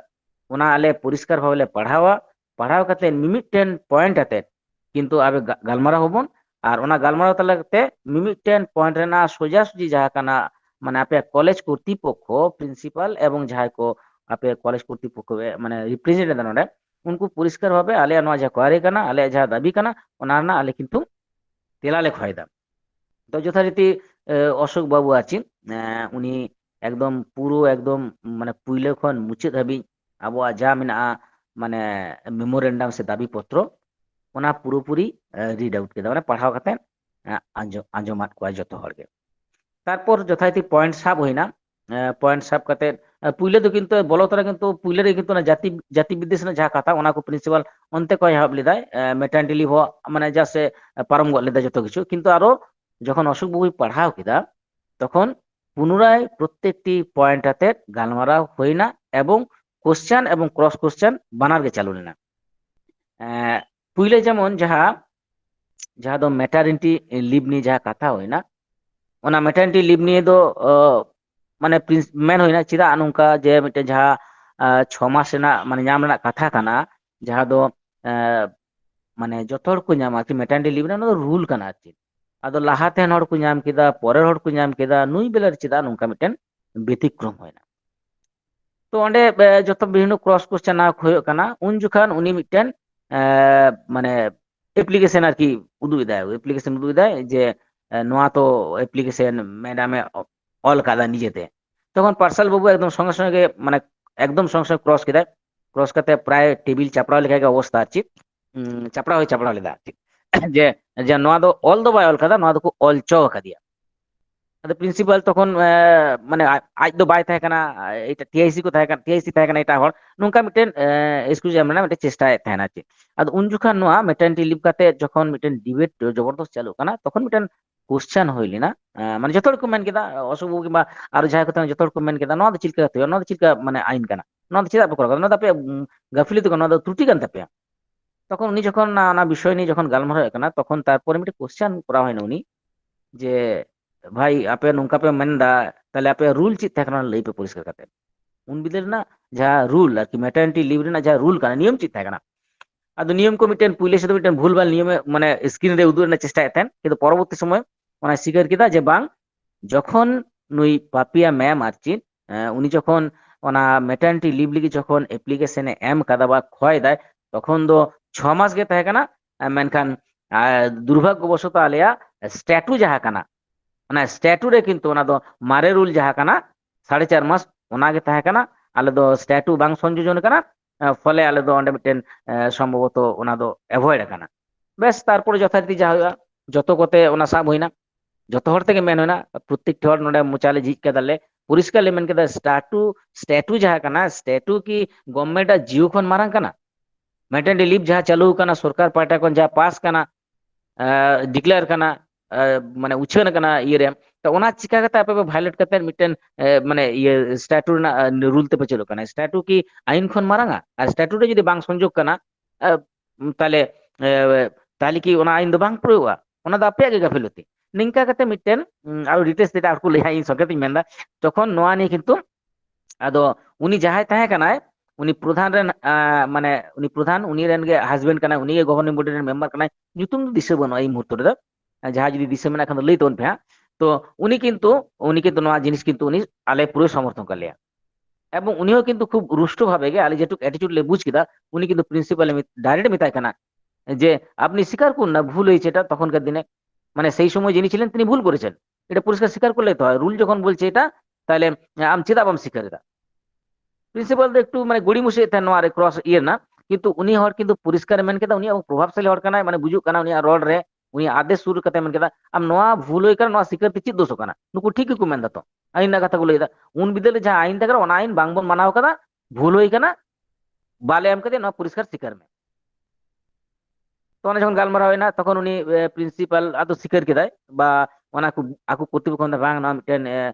ᱚᱱᱟ ᱟᱞᱮ ᱯᱚᱨᱤষ্কার ভাবে ᱞᱮ ᱯᱟᱲᱦᱟᱣᱟ ᱯᱟᱲᱦᱟᱣ ᱠᱟᱛᱮ ᱢᱤᱢᱤᱫᱴᱮᱱ পয়েন্ট ᱟᱛᱮ কিন্তু আবে গালমারাও হবন আর ওনা গালমারাও তালাতে মিমিটেন পয়েন্ট রেনা সোজাসুজি যাহা কানা মানে আপে কলেজ কর্তৃপক্ষ প্রিন্সিপাল এবং যাহাই কো আপে কলেজ কর্তৃপক্ষ মানে রিপ্রেজেন্টেটিভ নডে उनको পরিষ্কার ভাবে আলে নয়া যা কোয়ারি কানা আলে যা দাবি কানা ওনা না আলে কিন্তু তেলালে খয়দা তো যথারীতি অশোক বাবু আছেন উনি একদম পুরো একদম মানে পুইলে খন মুচাᱹᱫ ধাবি আবওয়া যা মেনাগᱼᱟ মানে মেমোরেন্ডাম সে দাবি পত্র ᱚᱱᱟ ᱯᱩᱨᱟᱹᱯᱩᱨᱤ রিড আউট কেদা মানে পাড়াও কাতে আঞ্জমাত কোয়া যত হড়গে তারপর যথারীতি পয়েন্ট সাব হইনা পয়েন্ট সাব কাতে পুইলে তো কিন্তু বলো তারা কিন্তু পুইলে রে কিন্তু না জাতি বিদ্বেষ না যা কথা ওনা কো প্রিন্সিপাল অন্তে কয় হাব লিদায় মেটার্নিটি লিভ মানে জাসে পারম গল লিদা যত কিছু কিন্তু আরো যখন অশোক বাবু পড়াও কেদা তখন পুনরায় প্রত্যেকটি পয়েন্ট আতে গালমারাও হইনা এবং কোশ্চেন এবং ক্রস কোশ্চেন বানার গে চালু না পুইলে যেমন যাহা যাহা দো ম্যাটারনিটি লিভ নিয়ে যাহা কথা হয় না ওনা ম্যাটারনিটি লিভ নিয়ে দো মানে মেন হয় না চিদা নংকা যে মিটে যাহা 6 মাস রেনা মানে ᱧᱟᱢ রেনা কথা কানা যাহা দো মানে যত হড় কো ᱧᱟᱢᱟ কি ম্যাটারনিটি লিভ না রুল কানা আছে আদো লাহাতে হড় কো ᱧᱟᱢ কেদা পরের হড় কো ᱧাম কেদা নুই বেলার চিদা নংকা মিটেন ব্যতিক্রম হয় না তো অঁডে যত বিভিন্ন ক্রস কোশ্চেন না হয়ে কানা উন যখন উনি মিটেন মানে অ্যাপ্লিকেশন আর কি উদুই দেয় অ্যাপ্লিকেশন উদুই দেয় যে নোয়া তো অ্যাপ্লিকেশন ম্যাডামে অল কাদা নিজেতে তখন পার্সাল বাবু একদম সঙ্গে সঙ্গে মানে একদম সঙ্গে সঙ্গে ক্রস কাতে প্রায় টেবিল চাপড়া লেখা অবস্থা আছে চাপড়া লেদা আছে যে যে নোয়া দো অল দো বাই অল কাদা নোয়া দো অল চ কাদিয়া আদো প্রিন্সিপাল তখন মানে আজ দো বাই থাকে না এটা টিআইসি কো থাকে টিআইসি থাকে না এটা হল নংকা মিটেন এক্সকিউজ আমরা মিটেন চেষ্টা থাকে আছে আদো উন যখন নোয়া মেটারনিটি লিভ কাতে যখন মিটেন ডিবেট জবরদস্ত চালু কানা তখন মিটেন কোশ্চেন হইলি না মানে যত রকম মেন কেদা অশোক বাবু কিংবা আর যাই কথা যত রকম মেন কেদা নোয়া দো চিলকা কাতে নোয়া দো চিলকা মানে আইন কানা নোয়া দো চিদা পে করা নোয়া দো আপে গাফিলি তো নোয়া দো ত্রুটি কান তাপে তখন উনি যখন না বিষয় নিয়ে যখন গালমারা হয় কানা তখন তারপরে মিটে কোশ্চেন করা হয় না উনি যে ভাই আপে নংকা পে মেনদা তাহলে আপে রুল চিত থাকনা লই পে পরিষ্কার কাতে উন বিদের না যা রুল আর কি ম্যাটারনিটি লিভ রে না যা রুল কানা নিয়ম চিত থাকনা আদো নিয়ম কো মিটেন পুইলে সাথে মিটেন ভুলভাল নিয়মে মানে স্ক্রিন রে উদুর না চেষ্টা এতেন কিন্তু পরবর্তী সময় ওনা স্বীকার কেদা যে বাং যখন নুই পাপিয়া ম্যাম আরচিন উনি যখন ওনা ম্যাটারনিটি লিভ লিগি যখন অ্যাপ্লিকেশনে এম কাদা বা খয় দেয় তখন দো 6 মাস গে থাকে না মেনখান দুর্ভাগ্যবশত আলিয়া স্ট্যাটু যাহা কানা ওনা স্ট্যাটু রে কিন্তু ওনা দো মারে রুল যাহা কানা 4.5 মাস ওনা গে থাকে কানা আলে দো স্ট্যাটু বাং সংযোজন কানা ফলে আলে দো অন্ডে মিটেন সম্ভবত ওনা দো অ্যাভয়েড কানা বেশ তারপরে যথারীতি যা হইয়া যত কতে ওনা সাব হইনা যত হড় থেকে মেন হইনা প্রত্যেকটি হড় নোডে মুচালে ঝিজ কেদালে পরিষ্কার লে মেন কেদা স্ট্যাটু যাহা কানা স্ট্যাটু কি গভর্নমেন্ট জিও খন মারাং কানা ম্যাটারনিটি লিভ যাহা চালু কানা সরকার পাটা খন যা পাস কানা ডিক্লেয়ার কানা মানে উচ্ছেন কানা ইয়ে তো ওনা চিকা কাতে আপে ভায়োলেট কাতে মিটেন মানে ইয়ে স্ট্যাটু না রুল তে পেছলো কানা স্ট্যাটু কি আইন খন মারাঙ্গা আর স্ট্যাটু রে যদি বাং সংযোগ কানা তাহলে তাহলে কি ওনা আইন দো বাং প্রয়োগা ওনা দো আপে আগে গাফিলতি নিংকা কাতে মিটেন আর ডিটেলস যেটা আর কো লেহা ইন সঙ্গে তিন মেন্দা তখন নোয়া নিয়ে কিন্তু আদো উনি যাহাই তাহে কানায় উনি প্রধান রেন মানে উনি প্রধান উনি রেন গে হাজবেন্ড কানায় উনি গে গভর্নিং বডি রেন মেম্বার কানায় nyutum do dise bano ei muhurto re যাহা যদি দিশে মেনা এখন লই তোন ভ্যা তো উনি কিন্তু নোয়া জিনিস কিন্তু উনি আলে পুরো সমর্থন করলিয়া এবং উনিও কিন্তু খুব রুষ্ট ভাবে গে আলে যেটুক অ্যাটিটিউড লে বুঝ কিদা উনি কিন্তু প্রিন্সিপাল ডাইরেক্ট মিতাই কানা যে আপনি স্বীকার করুন না ভুল হয়েছে এটা তখনকার দিনে মানে সেই সময় যিনি ছিলেন তিনি ভুল করেছেন এটা পরিষ্কার স্বীকার করলেই তো হয় রুল যখন বলছে এটা তাহলে আম চিদা বাম স্বীকার এটা প্রিন্সিপাল একটু মানে গড়িমুসে তেন আর ক্রস ইয়ে না কিন্তু উনি হর কিন্তু পরিষ্কার মেন কেদা উনি প্রভাবশালী হর কানা মানে বুঝুক কানা উনি রড রে উনি আদেশ শুরু কাতে মেন কেদা আম নোয়া ভুল হই কানা নোয়া স্বীকার তে চিত দোষ কানা নুকু ঠিক কু মেন দাতো আইন না কথা গুলো ইদা উন বিদলে যা আইন থাকার ওনা আইন বাংবন মানাও কাদা ভুল হই কানা বালে এম কাদে নোয়া পরিষ্কার স্বীকার মে তো ᱚᱱᱟ ᱡᱚᱠᱷᱚᱱ ᱜᱟᱞᱢᱟᱨᱟᱣ ᱦᱩᱭᱱᱟ ᱛᱚᱠᱷᱚᱱ ᱩᱱᱤ ᱯᱨᱤᱱᱥᱤᱯᱟᱞ ᱟᱫᱚ ᱥᱤᱠᱟᱹᱨ ᱠᱮᱫᱟᱭ ᱵᱟ ᱚᱱᱟ ᱠᱚ ᱟᱠᱚ ᱠᱚর্তৃপক্ষ ᱵᱟᱝ ᱱᱚᱣᱟ ᱢᱤᱫᱴᱮᱱ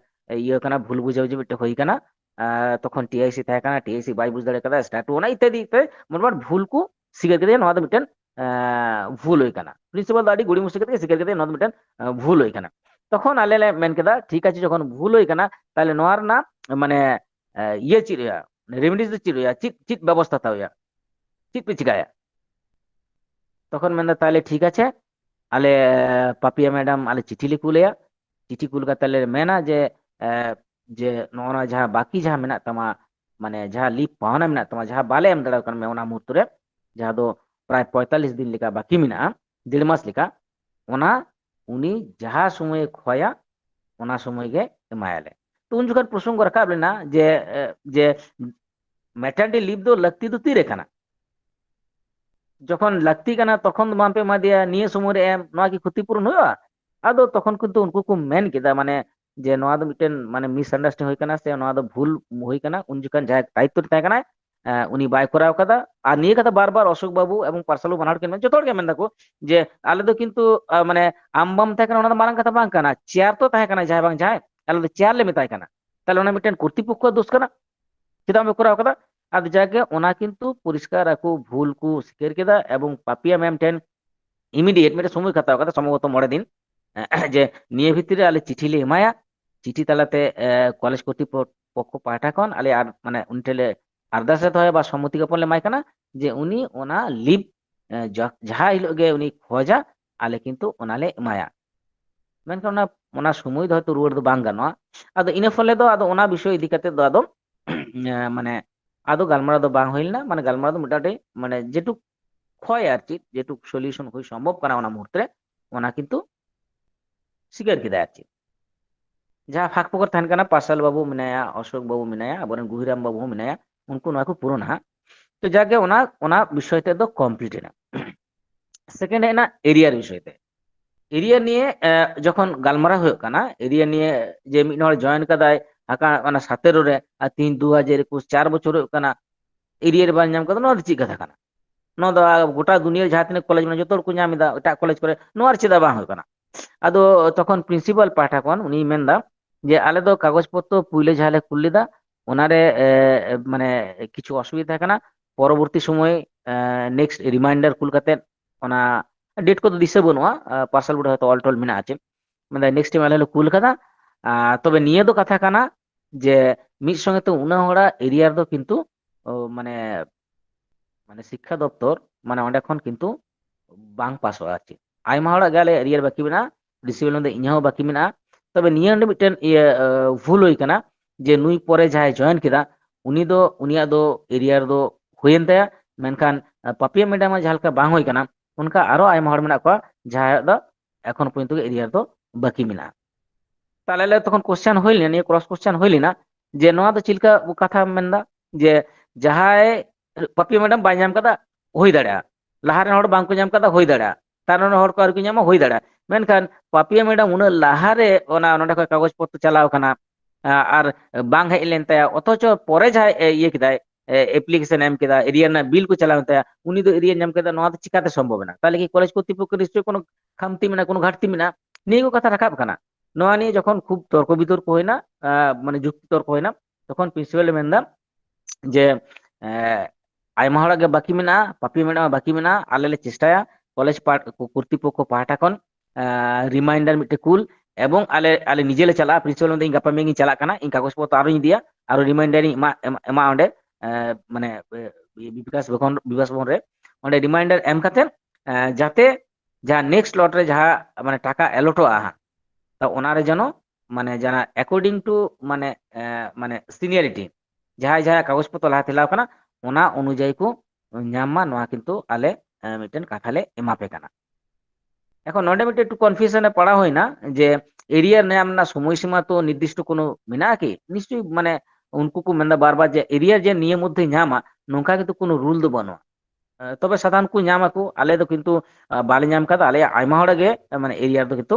ᱤᱭᱟᱹ ᱠᱟᱱᱟ ᱵᱷᱩᱞ ᱵᱩঝাবুঝি ᱢᱤᱫᱴᱮᱱ ᱦᱩᱭ ᱠᱟᱱᱟ তখন টিআইসি ᱛᱟᱦᱮᱸ ᱠᱟᱱᱟ টিআইসি ᱵᱟᱭ ᱵᱩঝ ᱫᱟᱲᱮ ᱠᱟᱫᱟ ᱥᱴᱟᱴᱩ ᱚᱱᱟ ᱤত্যাদি ᱤত্যাদি ᱢᱳᱴᱢᱟᱴ ᱵᱷᱩᱞ ᱠᱚ স্বীকার ᱠᱮᱫᱟ ᱱᱚᱣᱟ ᱫᱚ ᱢᱤᱫᱴᱮᱱ ভুল হই কানা প্রিন্সিপাল ᱫᱚ ᱟᱹᱰᱤ ᱜᱩᱲᱤ ᱢᱩᱥᱴᱤ ᱠᱟᱛᱮ স্বীকার ᱠᱮᱫᱟ ᱱᱚᱣᱟ ᱫᱚ ᱢᱤᱫᱴᱮᱱ ভুল হই কানা তখন ᱟᱞᱮ ᱞᱮ ᱢᱮᱱ ᱠᱮᱫᱟ ᱴᱷᱤᱠ আছে যখন ভুল হই কানা তাহলে ᱱᱚᱣᱟ ᱨᱮᱱᱟᱜ ᱢᱟᱱᱮ ᱤᱭᱟᱹ ᱪᱮᱫ ᱦᱩᱭᱩᱜᱼᱟ রেমিডিস ᱫᱚ ᱪᱮᱫ ᱦᱩᱭᱩᱜᱼᱟ ᱪᱮᱫ ব্যবস্থা ᱦᱟᱛᱟᱣ ᱦᱩᱭᱩᱜᱼᱟ ᱪᱮᱫ ᱯᱮ ᱪᱤᱠᱟᱭᱟ তখন ᱢᱮᱱᱫᱟ তাহলে ঠিক আছে ᱟᱞᱮ ᱯᱟᱯᱤᱭᱟ ম্যাডাম ᱟᱞᱮ চিঠি ᱞᱮ ᱠᱩᱞᱮᱭᱟ চিঠি ᱠᱩᱞ ᱠᱟᱛᱮ ᱞᱮ ᱢᱮᱱᱟ ᱡᱮ ᱱᱚᱜᱼᱚ ᱱᱚᱣᱟ ᱡᱟᱦᱟᱸ ᱵᱟᱹᱠᱤ ᱡᱟᱦᱟᱸ ᱢᱮᱱᱟᱜ ᱛᱟᱢᱟ ᱢᱟᱱᱮ ᱡᱟᱦᱟᱸ ᱞᱤᱯ ᱯᱟᱣᱱᱟ ᱢᱮᱱᱟᱜ ᱛᱟᱢᱟ ᱡᱟᱦᱟᱸ ᱵᱟᱞᱮ ᱮᱢ ᱫᱟᱲᱮᱣᱟᱠᱟᱱ ᱢᱮ ᱚᱱᱟ ᱢᱩᱦᱩᱨᱛᱚ ᱨᱮ ᱡᱟᱦᱟᱸ ᱫᱚ ᱯᱨᱟᱭ 45 ᱫᱤᱱ ᱞᱮᱠᱟ ᱵᱟᱹᱠᱤ ᱢᱮᱱᱟᱜᱼᱟ 1.5 ᱢᱟᱥ ᱞᱮᱠᱟ ᱚᱱᱟ ᱩᱱᱤ ᱡᱟᱦᱟᱸ ᱥᱚᱢᱚᱭ ᱠᱷᱚᱭᱟ ᱚᱱᱟ ᱥᱚᱢᱚᱭ ᱜᱮ ᱮᱢᱟᱭᱟᱞᱮ ᱛᱚ ᱩᱱ ᱡᱚᱠᱷᱚᱱ ᱯᱨᱚᱥᱚᱝᱜᱚ ᱨᱟᱠᱟᱵ ᱞᱮᱱᱟ ᱡᱮ ᱢᱮᱴᱟᱨনিᱴᱤ ᱞᱤভ ᱫᱚ ᱞᱟᱹᱠᱛᱤ ᱫᱚ ᱛᱤᱨᱮ ᱠᱟᱱᱟ ᱡᱚᱠᱷᱚᱱ ᱞᱟᱹᱠᱛᱤ ᱠᱟᱱᱟ ᱛᱚᱠᱷᱚᱱ ᱫᱚ ᱵᱟᱝᱯᱮ ᱮᱢᱟ ᱫᱮᱭᱟ ᱱᱤᱭᱟᱹ ᱥᱚᱢᱚᱭ ᱨᱮ ᱮᱢ ᱱᱚᱣᱟ ᱠᱤ ᱠᱷᱚᱛᱤᱯᱩᱨᱚᱱ ᱦᱩᱭᱩᱜᱼᱟ ᱟᱫᱚ ᱛᱚᱠᱷᱚᱱ ᱠᱤᱱᱛᱩ ᱩᱱᱠᱩ ᱠᱚ ᱢᱮᱱ ᱠᱮᱫᱟ ᱢᱟᱱᱮ ᱡᱮ ᱱᱚᱣᱟ ᱫᱚ ᱢᱤᱫᱴᱮᱱ ᱢᱟᱱᱮ ᱢᱤᱥᱟᱱᱰᱟᱨᱥᱴᱮন্ডিং ᱦᱩᱭ ᱠᱟᱱᱟ ᱥᱮ ᱱᱚᱣᱟ ᱫᱚ ᱵᱷᱩᱞ ᱦᱩᱭ ᱠᱟᱱᱟ ᱩᱱ ᱡᱚᱠᱷᱚᱱ ᱡᱟᱦᱟᱸᱭ দায়িত্ব ᱨᱮ ᱛᱟᱦᱮᱸ ᱠᱟᱱᱟᱭ ᱩᱱᱤ ᱵᱟᱭ ᱠᱚᱨᱟᱣ ᱠᱟᱫᱟ ᱟᱨ ᱱᱤᱭᱟᱹ ᱠᱟᱛᱷᱟ ᱵᱟᱨ ᱵᱟᱨ অশোক বাবু এবং পার্সালু বানার কেন যত হড় গে মেন দাকো যে আলে দো কিন্তু মানে আম বাম তাই কারণ ওনা দো মারাং কথা বাং কানা চেয়ার তো তাই কানা যাই বাং যাই আলে দো চেয়ার লে মেতাই কানা তাহলে ওনা মিটেন কর্তৃপক্ষ দোষ কানা চিদা আমি করাও কাদা আর জায়গায় ওনা কিন্তু পরিষ্কার আকু ভুল কু স্বীকার কেদা এবং পাপিয়া ম্যাম টেন ইমিডিয়েট মেটে সময় খাতাও কাদা সম্ভবত 9 দিন যে নিয়ে ভিতরে আলে চিঠি লে এমায়া চিঠি তালাতে কলেজ কর্তৃপক্ষ পাঠাকন আলে আর মানে উনটেলে আর্দাসে হয় বা সম্মতি জ্ঞাপন লে এমাই কানা যে উনি ওনা লিভ যাহা হিলো গে উনি খোঁজা আলে কিন্তু ওনালে এমায়া ᱢᱮᱱᱠᱷᱟᱱ ᱚᱱᱟ ᱥᱚᱢᱚᱭ ᱫᱚ ᱦᱚᱭᱛᱚ ᱨᱩᱣᱟᱹᱲ ᱫᱚ ᱵᱟᱝ ᱜᱟᱱᱚᱜᱼᱟ ᱟᱫᱚ ᱤᱱᱟᱹ ᱯᱷᱚᱞᱮ ᱫᱚ ᱟᱫᱚ ᱚᱱᱟ ᱵᱤᱥᱚᱭ ᱤᱫᱤ ᱠᱟᱛᱮ ᱫᱚ ᱟᱫᱚ মানে আদৌ গালমারা তো বাং হইল না মানে গালমারা তো মোটামুটি মানে যেটুক ক্ষয় আর কি যেটুক সলিউশন হই সম্ভব কানা ওনা মুহূর্তে ওনা কিন্তু স্বীকার কেদা আর কি ᱡᱟᱦᱟᱸ ᱯᱷᱟᱸᱠ ᱯᱷᱳᱠᱚᱨ ᱛᱟᱦᱮᱱ ᱠᱟᱱᱟ ᱯᱟᱨᱥᱟᱞ ᱵᱟᱵᱩ ᱢᱮᱱᱟᱭᱟ ᱚশᱳক ᱵᱟᱵᱩ ᱢᱮᱱᱟᱭᱟ ᱟᱵᱚᱨᱮᱱ ᱜᱩᱦᱤᱨᱟᱢ ᱵᱟᱵᱩ ᱦᱚᱸ ᱢᱮᱱᱟᱭᱟ ᱩᱱᱠᱩ ᱱᱚᱣᱟ ᱠᱚ ᱯᱩᱨᱚᱱᱟ ᱦᱟᱸᱜ ᱛᱚ ᱡᱟᱜᱮ ᱚᱱᱟ ᱵᱤᱥᱚᱭ ᱛᱮ ᱫᱚ ᱠᱚᱢᱯᱞᱤᱴ ᱮᱱᱟ সেকেন্ড ᱦᱮᱡ ᱮᱱᱟ এরিয়ার বিষয় তে এরিয়া নিয়ে যখন গালমারা হয়ে কানা এরিয়া নিয়ে যে মিদ হড় জয়েন কাদায় আকা মানে 17 রে আর 3 2021 4 বছর হয়ে কানা এরিয়া রে বাং ᱧᱟᱢ ᱠᱟᱫᱟ ᱱᱚᱣᱟ ᱫᱚ ᱪᱮᱫ ᱠᱟᱛᱷᱟ ᱠᱟᱱᱟ ᱱᱚᱣᱟ ᱫᱚ ᱜᱚᱴᱟ ᱫᱩᱱᱤᱭᱟᱹ ᱡᱟᱦᱟᱸ ᱛᱤᱱᱟᱹᱜ ᱠᱚᱞᱮᱡᱽ ᱢᱮᱱᱟᱜᱼᱟ ᱡᱚᱛᱚ ᱦᱚᱲ ᱠᱚ ᱧᱟᱢ ᱮᱫᱟ ᱮᱴᱟᱜ ᱠᱚᱞᱮᱡᱽ ᱠᱚᱨᱮ ᱱᱚᱣᱟ ᱪᱮᱫᱟᱜ ᱵᱟᱝ ᱦᱩᱭᱩᱜ ᱠᱟᱱᱟ ᱟᱫᱚ তখন প্রিন্সিপাল পাঠা কোন উনি মেনদা যে আলে দো কাগজ পত্র পুইলে ঝালে খুল লিদা ওনারে মানে কিছু অসুবিধা থাকে না পরবর্তী সময় নেক্সট রিমাইন্ডার কুল কাতে ওনা ডেট কত দিছে বনুয়া পার্সেল বুড়া হয়তো অল টল মেনা আছে মানে নেক্সট টাইম আলে কুল কাদা তবে নিয়ে দো কথা কানা যে মিড সঙ্গে তো উনা হড়া এরিয়ার দো কিন্তু মানে মানে শিক্ষা দপ্তর মানে অনেক খন কিন্তু বাং পাস হওয়া আছে আইমা হড়া গেলে এরিয়ার বাকি মেনা প্রিন্সিপাল মধ্যে ইኛও বাকি মেনা তবে নিয়ে মিটেন ভুল হই কানা যে নুই পরে যাই জয়েন কেদা উনিয়া দো এরিয়ার দো হুয়েন তায়া মেনখান পাপিয়া ম্যাডাম যাহা লেকা বাং হই কানা উনকা আরো আইমা হড় মেনা কোয়া যাহা দো এখন পর্যন্ত এরিয়ার দো বাকি মেনা তাহলে তখন কোশ্চেন হইল না নিয়ে ক্রস কোশ্চেন হইল না যে নোয়া দো চিলকা কথা মেনদা যে যাহাই পাপিয়া ম্যাডাম বাই ᱧᱟᱢ ᱠᱟᱫᱟ ᱦᱩᱭ ᱫᱟᱲᱮᱭᱟᱜᱼᱟ ᱞᱟᱦᱟ ᱨᱮᱱ ᱦᱚᱲ ᱵᱟᱝᱠᱚ ᱧᱟᱢ ᱠᱟᱫᱟ ᱦᱩᱭ ᱫᱟᱲᱮᱭᱟᱜᱼᱟ ᱛᱟᱨ ᱦᱚᱲ ᱠᱚ ᱟᱨᱠᱚ ᱧᱟᱢᱟ ᱦᱩᱭ ᱫᱟᱲᱮᱭᱟᱜᱼᱟ ᱢᱮᱱᱠᱷᱟन ᱯᱟপিয়া ম্যাডাম ᱩᱱᱟᱹᱜ ᱞᱟᱦᱟᱨᱮ ᱚᱱᱟ ᱱᱚᱰᱮ ᱠᱷᱚᱱ ᱠᱟᱜᱚᱡᱽ ᱯᱚত্র ᱪᱟᱞᱟᱣ ᱠᱟᱱᱟ আর বাং হেজ লেন তায়া অথচ পরে যাই ইয়ে কেদায় অ্যাপ্লিকেশন এম কেদা এরিয়া না বিল কো চালাও তায়া উনি তো এরিয়া নাম কেদা নোয়া তো চিকাতে সম্ভব না তাহলে কি কলেজ কর্তৃপক্ষ নিশ্চয়ই কোনো খামতি মেনা কোনো ঘাটতি মেনা নিয়ে কো কথা রাখাব কানা নোয়া নিয়ে যখন খুব তর্ক বিতর্ক হয় না মানে যুক্তি তর্ক হয় না তখন প্রিন্সিপাল মেনদা যে আইমা হড়া গে বাকি মেনা পাপি ম্যাডাম বাকি মেনা আলে লে চেষ্টায়া কলেজ কর্তৃপক্ষ পাহাটা খন রিমাইন্ডার মিটে কুল এবং আলে আলে নিজে লে চালা প্রিন্সিপাল মধ্যে গাপা মেঙ্গি চালা কানা ইন কাগজ পত্র আরো দিয়া আরো রিমাইন্ডার এমা অঁডে মানে বিকাশ ভবন রে অঁডে রিমাইন্ডার এম কাতে যাতে যা নেক্সট লট রে যাহা মানে টাকা এলট আহা তা ওনারে যেন মানে যারা অ্যাকর্ডিং টু মানে মানে সিনিয়রিটি যাহাই যাহা কাগজ পত্র লাহা তেলাও কানা ওনা অনুযায়ী কো ᱧᱟᱢ ᱱᱚᱣᱟ কিন্তু আলে মিটেন কাথালে এমাপে কানা এখন নডে মিটে একটু কনফিউশনে পড়া হয় না যে এরিয়ার নাম না সময়সীমা তো নির্দিষ্ট কোনো মেনা কি নিশ্চয়ই মানে উনকু কো মেন্দা বারবার যে এরিয়ার যে নিয়ম মধ্যে ᱧᱟᱢᱟ নঙ্কা কিন্তু কোনো রুল দো বানুয়া তবে সাধারণ কো ᱧᱟᱢ আকো আলে দো কিন্তু বালে ᱧᱟᱢ কাদা আলে আইমা হড়া গে মানে এরিয়ার দো কিন্তু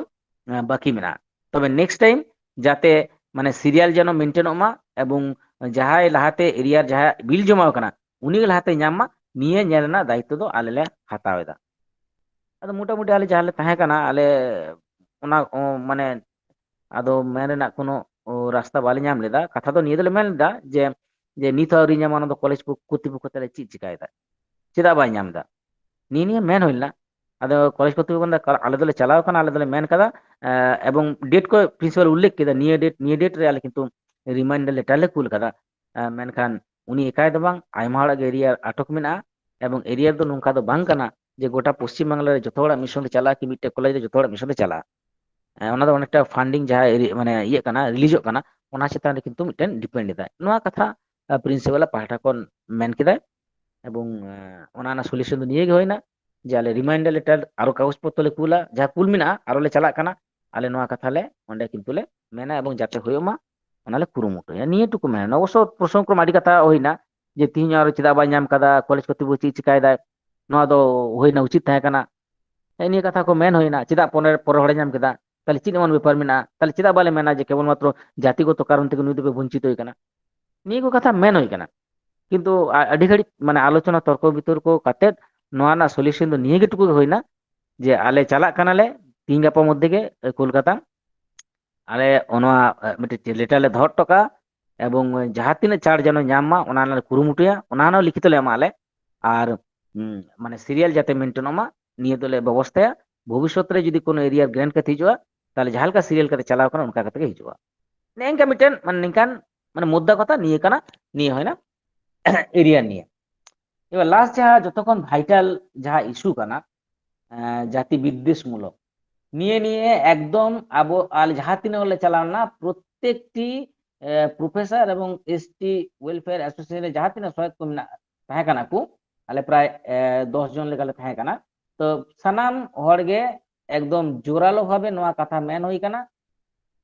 বাকি মেনা তবে নেক্সট টাইম যাতে মানে সিরিয়াল যেন মেনটেন মা এবং যাহাই লাহাতে এরিয়ার যাহা বিল জমাও কানা উনি লাহাতে ᱧᱟᱢ ᱢᱟ নিয়ে ᱧᱮᱞ ᱨᱮᱱᱟᱜ দায়িত্ব ᱫᱚ ᱟᱞᱮ ᱞᱮ ᱦᱟᱛᱟᱣ ᱮᱫᱟ ᱟᱫᱚ ᱢᱚᱴᱟᱢᱩᱴᱤ ᱟᱞᱮ ᱡᱟᱦᱟᱸ ᱞᱮ ᱛᱟᱦᱮᱸ ᱠᱟᱱᱟ ᱟᱞᱮ ᱚᱱᱟ ᱢᱟᱱᱮ ᱟᱫᱚ ᱢᱮᱱ ᱨᱮᱱᱟᱜ কোনো রাস্তা বালে ᱧᱟᱢ ᱞᱮᱫᱟ ᱠᱟᱛᱷᱟ ᱫᱚ ᱱᱤᱭᱟᱹ ᱫᱚᱞᱮ ᱢᱮᱱ ᱞᱮᱫᱟ ᱡᱮ ᱡᱮ ᱱᱤᱛ ᱦᱚᱸ ᱟᱹᱣᱨᱤ ᱧᱟᱢᱟ ᱚᱱᱟ ᱫᱚ ᱠᱚᱞᱮᱡᱽ ᱠᱚর্তৃপক্ষ তাহলে ᱪᱮᱫ ᱪᱤᱠᱟᱭᱮᱫᱟ ᱪᱮᱫᱟᱜ ᱵᱟᱭ ᱧᱟᱢ ᱮᱫᱟ ᱱᱤᱭᱟᱹ ᱱᱤᱭᱟᱹ ᱢᱮᱱ ᱦᱩᱭ ᱞᱮᱱᱟ ᱟᱫᱚ ᱠᱚᱞᱮᱡᱽ ᱠᱚর্তৃপক্ষ ᱟᱞᱮ ᱫᱚᱞᱮ ᱪᱟᱞᱟᱣ ᱠᱟᱱᱟ ᱟᱞᱮ ᱫᱚᱞᱮ ᱢᱮᱱ ᱠᱟᱫᱟ এবং ᱰᱮᱴ ᱠᱚ প্রিন্সিপাল ᱩল্লেᱠᱷ ᱠᱮᱫᱟ ᱱᱤᱭᱟᱹ ᱰᱮᱴ ᱨᱮ ᱟᱞᱮ ᱠᱤᱱᱛᱩ রিমাইন্ডার লেটার লে কুল ᱠᱟᱫᱟ ᱢᱮᱱᱠᱷᱟᱱ ᱩᱱᱤ ᱮᱠᱟᱭ ᱫᱚ ᱵᱟᱝ ᱟᱭᱢᱟ ᱦᱚᱲᱟᱜ ᱜᱮ ᱮᱨᱤᱭᱟ ᱟᱴᱚᱠ ᱢᱮᱱᱟᱜᱼᱟ এবং এরিয়ার ᱫᱚ ᱱᱚᱝᱠᱟ ᱫᱚ ᱵᱟᱝ ᱠᱟᱱᱟ ᱡᱮ ᱜᱚᱴᱟ ᱯᱚশ্চিᱢ ᱵᱟᱝᱞᱟ ᱨᱮ ᱡᱚᱛᱚ ᱦᱚᱲᱟᱜ ᱢᱤᱥᱚᱱ ᱛᱮ ᱪᱟᱞᱟᱜᱼᱟ ᱠᱤ ᱢᱤᱫᱴᱮᱡ ᱠᱚᱞᱮᱡᱽ ᱨᱮ ᱡᱚᱛᱚ ᱦᱚᱲᱟᱜ ᱢᱤᱥᱚᱱ ᱛᱮ ᱪᱟᱞᱟᱜᱼᱟ ᱚᱱᱟ ᱫᱚ ᱚনেকটা ফান্ডিং ᱡᱟᱦᱟᱸ ᱢᱟᱱᱮ ᱤᱭᱟᱹ ᱠᱟᱱᱟ রিলিজᱚᱜ ᱠᱟᱱᱟ ᱚᱱᱟ ᱪᱮᱛᱟᱱ ᱨᱮ ᱠᱤᱱᱛᱩ ᱢᱤᱫᱴᱮᱱ ᱰᱤᱯᱮন্ড ᱮᱫᱟᱭ ᱱᱚᱣᱟ ᱠᱟᱛᱷᱟ প্রিন্সিপাᱞᱟᱜ ᱯᱟᱦᱴᱟ ᱠᱷᱚᱱ ᱢᱮᱱ ᱠᱮᱫᱟᱭ এবং ᱚᱱᱟ ᱨᱮᱱᱟᱜ ᱥᱚᱞᱤউশন ᱫᱚ ᱱᱤᱭᱟᱹ ᱜᱮ ᱦᱩᱭᱱᱟ ᱡᱮ ᱟᱞᱮ রিমাইন্ডার লেটার ᱟᱨᱚ ᱠᱟᱜᱚᱡᱽ ᱯᱚত্ᱨᱚ ᱞᱮ ᱠᱩᱞᱟ ᱡᱟᱦᱟᱸ ᱠᱩᱞ ᱢᱮᱱᱟᱜᱼᱟ ᱟᱨᱚ ᱞᱮ ᱪᱟᱞᱟᱜ ᱠᱟᱱᱟ ᱟᱞᱮ ᱱᱚᱣᱟ ᱠᱟᱛᱷᱟ ᱞᱮ ᱚᱸᱰᱮ ᱠᱤᱱᱛᱩ ᱞᱮ ᱢᱮᱱᱟ এবং যাতে ᱦᱩᱭᱩᱜ ᱢᱟ ᱚᱱᱟ ᱞᱮ ᱠᱩᱨᱩᱢᱩᱴᱩᱭᱟ ᱱᱤᱭᱟᱹ ᱴᱩᱠᱩ ᱢᱮᱱᱟ ᱚᱵᱚᱥᱥᱚ ᱯᱨᱚᱥᱚᱝ ᱠᱨᱚᱢ ᱟᱹᱰᱤ ᱠᱟᱛᱷᱟ ᱦᱩᱭᱱᱟ ᱡᱮ ᱛᱤᱦᱤᱧ ᱟᱨᱚ ᱪᱮᱫᱟᱜ ᱵᱟᱭ ᱧᱟᱢ ᱠᱟᱫᱟ ᱠᱚᱞᱮᱡᱽ ᱠᱚর্তৃপক্ষ ᱪᱮᱫ ᱪᱤᱠᱟᱭᱮᱫᱟᱭ ᱱᱚᱣᱟ ᱫᱚ ᱦᱩᱭᱱᱟ ᱩᱪᱤᱛ ᱛᱟᱦᱮᱸ ᱠᱟᱱᱟ ᱱᱤᱭᱟᱹ ᱠᱟᱛᱷᱟ ᱠᱚ ᱢᱮᱱ ᱦᱩᱭᱱᱟ ᱪᱮᱫᱟᱜ ᱯᱚᱨᱮ ᱦᱚᱲᱮ ᱧᱟᱢ ᱠᱮᱫᱟ তাহলে ᱪᱮᱫ এমন ব্যাপার ᱢᱮᱱᱟᱜᱼᱟ তাহলে ᱪᱮᱫᱟᱜ ᱵᱟᱞᱮ ᱢᱮᱱᱟ ᱡᱮ কেবল মাত্র জাতিগত কারণ থেকে নুই দᱚᱯᱮ বঞ্চিত হয়ে ᱠᱟᱱᱟ ᱱᱤᱭᱟᱹ ᱠᱚ ᱠᱟᱛᱷᱟ ᱢᱮᱱ ᱦᱩᱭ ᱠᱟᱱᱟ ᱠᱤᱱᱛᱩ ᱟᱹᱰᱤ ᱜᱷᱟᱹᱲᱤᱡ ᱢᱟᱱᱮ ᱟᱞᱳᱪᱚᱱᱟ ᱛᱚᱨᱠᱚ ᱵᱤᱛᱚᱨᱠᱚ ᱠᱟᱛᱮᱫ ᱱᱚᱣᱟ ᱨᱮᱱᱟᱜ ᱥᱚᱞᱤউশন ᱫᱚ ᱱᱤᱭᱟᱹ ᱜᱮ ᱴᱩᱠᱩ ᱦᱩᱭᱱᱟ ᱡᱮ ᱟᱞᱮ ᱪᱟᱞᱟᱜ ᱠᱟᱱᱟᱞᱮ ᱛᱤᱦᱤᱧ ᱜᱟᱯᱟ ᱢᱚধ্যে ᱜᱮ ᱠᱳᱞᱠᱟতা ᱟᱞᱮ ᱚᱱᱟ ᱢᱤᱫᱴᱮᱡ ᱞᱮᱴᱟᱨ ᱞᱮ ᱫᱚᱦᱚ ᱦᱚᱴᱚ ᱠᱟᱜᱼᱟ এবং ᱡᱟᱦᱟᱸ ᱛᱤᱱᱟᱹᱜ ᱪᱟᱬ যেন ᱧᱟᱢ ᱢᱟ ᱚᱱᱟ ᱨᱮᱱᱟᱜ ᱠᱩᱨᱩᱢᱩᱴᱩᱭᱟ ᱚᱱᱟ ᱦᱚᱸ ᱞᱤখিত ᱞᱮ ᱮᱢᱟ ᱟᱞᱮ আর মানে সিরিয়াল যাতে মেনটেনᱚᱜ ᱢᱟ নিয়ে দলে ব্যবস্থায়া ভবিষ্যৎ রে যদি কোনো এরিয়া গ্র্যান্ড কাতে হিজুᱜᱼᱟ তাহলে ᱡᱟᱦᱟᱸ ᱞᱮᱠᱟ ᱥᱤরিয়াᱞ ᱠᱟᱛᱮ ᱪᱟᱞᱟᱣ ᱠᱟᱱᱟ ᱚᱱᱠᱟ ᱠᱟᱛᱮ ᱜᱮ ᱦᱤᱡᱩᱜᱼᱟ ᱱᱮᱝᱠᱟ ᱢᱤᱫᱴᱮᱱ ᱢᱟᱱᱮ ᱱᱤᱝᱠᱟᱱ ᱢᱟᱱᱮ ᱢᱩদ্দা কথা নিয়ে কানা নিয়ে হয় না এরিয়া নিয়ে এবার লাস্ট যাহা যতক্ষণ ভাইটাল যাহা ইস্যু কানা জাতি বিদ্বেষমূলক নিয়ে নিয়ে একদম আবো আল যাহা তিনা বলে চালানা প্রত্যেকটি প্রফেসর এবং এসটি ওয়েলফেয়ার অ্যাসোসিয়েশনের যাহা তিনা সহায়ক কো তাহে কানা কো আলে প্রায় 10 জন লেগালে তাহে কানা তো সানাম হড়গে একদম জোরালো ভাবে নোয়া কথা মেন হই কানা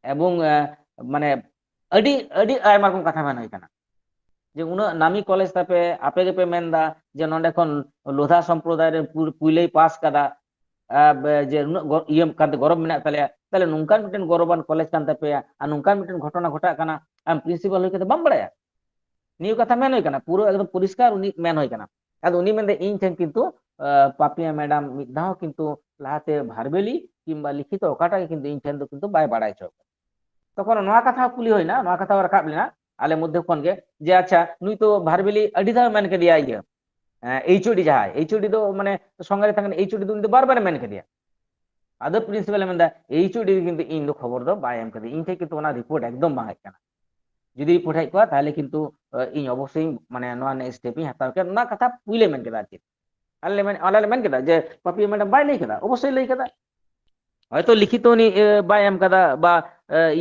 এবং মানে আডি আডি আয়মা রকম কথা মেন হই কানা যে উনা নামি কলেজ তাপে আপে গেপে মেনদা যে নন্ডে খন লোধা সম্প্রদায়ের পুইলেই পাস কাদা যে ইয়ে কান্তে গরব মেনা তাহলে নুনকান মিটেন গরবান কলেজ কান তাপেয়া আর নুনকান মিটেন ঘটনা ঘটা কানা আম প্রিন্সিপাল হই কাতে বাম বাড়ায়া নিউ কথা মেন হই কানা পুরো একদম পরিষ্কার উনি মেন হই কানা আদো উনি মেনদে ইন ঠেন কিন্তু পাপিয়া ম্যাডাম মিদ ধাও কিন্তু লাহাতে ভারবেলি কিংবা লিখিত ওকাটাকে কিন্তু ইন ঠেন দো কিন্তু বাই বাড়াই চক তখন নোয়া কথা কুলি হই না নোয়া কথা রাখাব লেনা আলে মধ্যে কোন গে যে আচ্ছা নুই তো ভারবেলি আডি ধাও মেন কে দিয়া ইয়া এইচওডি যাহাই এইচওডি দো মানে সঙ্গে থাকেন এইচওডি দো উনি তো বারবার মেন কে দিয়া আদো প্রিন্সিপাল মেনদা এইচওডি কিন্তু ইন দো খবর দো বাই এম কে দি ইন থেকে কিন্তু ওনা রিপোর্ট একদম বাং হাই কানা যদি রিপোর্ট হাই কোয়া তাহলে কিন্তু ইন অবশ্যই মানে নোয়া নে স্টেপ ই হাতাও কে না কথা পুইলে মেন কে দা আলে মেন কে দা যে পাপি ম্যাডাম বাই লই কেদা অবশ্যই লই কেদা হয়তো লিখিত উনি বাই এম কাদা বা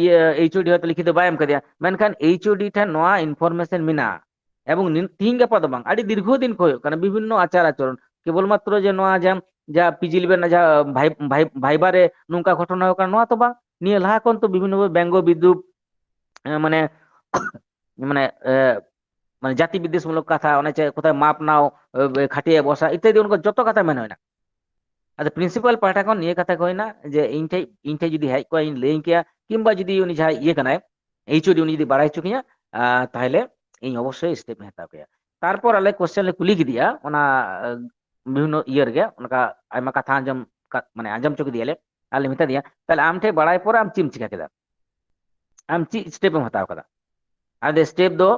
ইয়ে এইচওডি হয়তো লিখিত বাই এম কাদিয়া মেনখান এইচওডি ঠেন নোয়া ইনফরমেশন মিনা এবং তিহিং গাপা দো বাং আডি দীর্ঘদিন কো কারণ বিভিন্ন আচার আচরণ কেবলমাত্র যে নোয়া যা যা পিজি লিবেন না যা ভাইবারে নুনকা ঘটনা হোক নোয়া তো বাং নিয়ে লাহা কোন তো বিভিন্ন ব্যঙ্গ বিদ্রুপ মানে মানে মানে জাতি বিদ্বেষমূলক কথা অনেক কোথায় মাপ নাও খাটিয়ে বসা ইত্যাদি উনকো যত কথা মেন হয় না আচ্ছা প্রিন্সিপাল পাহটা খন নিয়ে কথা কই না যে ইনঠে যদি হাই কয় ইন লেইং কিয়া কিংবা যদি উনি যাই ইয়ে কানায় এইচওডি উনি যদি বাড়াই চুকিয়া তাহলে ইন অবশ্যই স্টেপ হাতাও কেয়া তারপর আলে কোশ্চেন লে কুলি গিদিয়া ওনা বিভিন্ন ইয়ার গে ওনকা আইমা কথা আঞ্জম মানে আঞ্জম চুকি দিয়ালে আলে মিতা দিয়া তাহলে আমঠে বাড়াই পরে আম চিম চিকা কেদা আম চি স্টেপ হাতাও কাদা আদে স্টেপ দো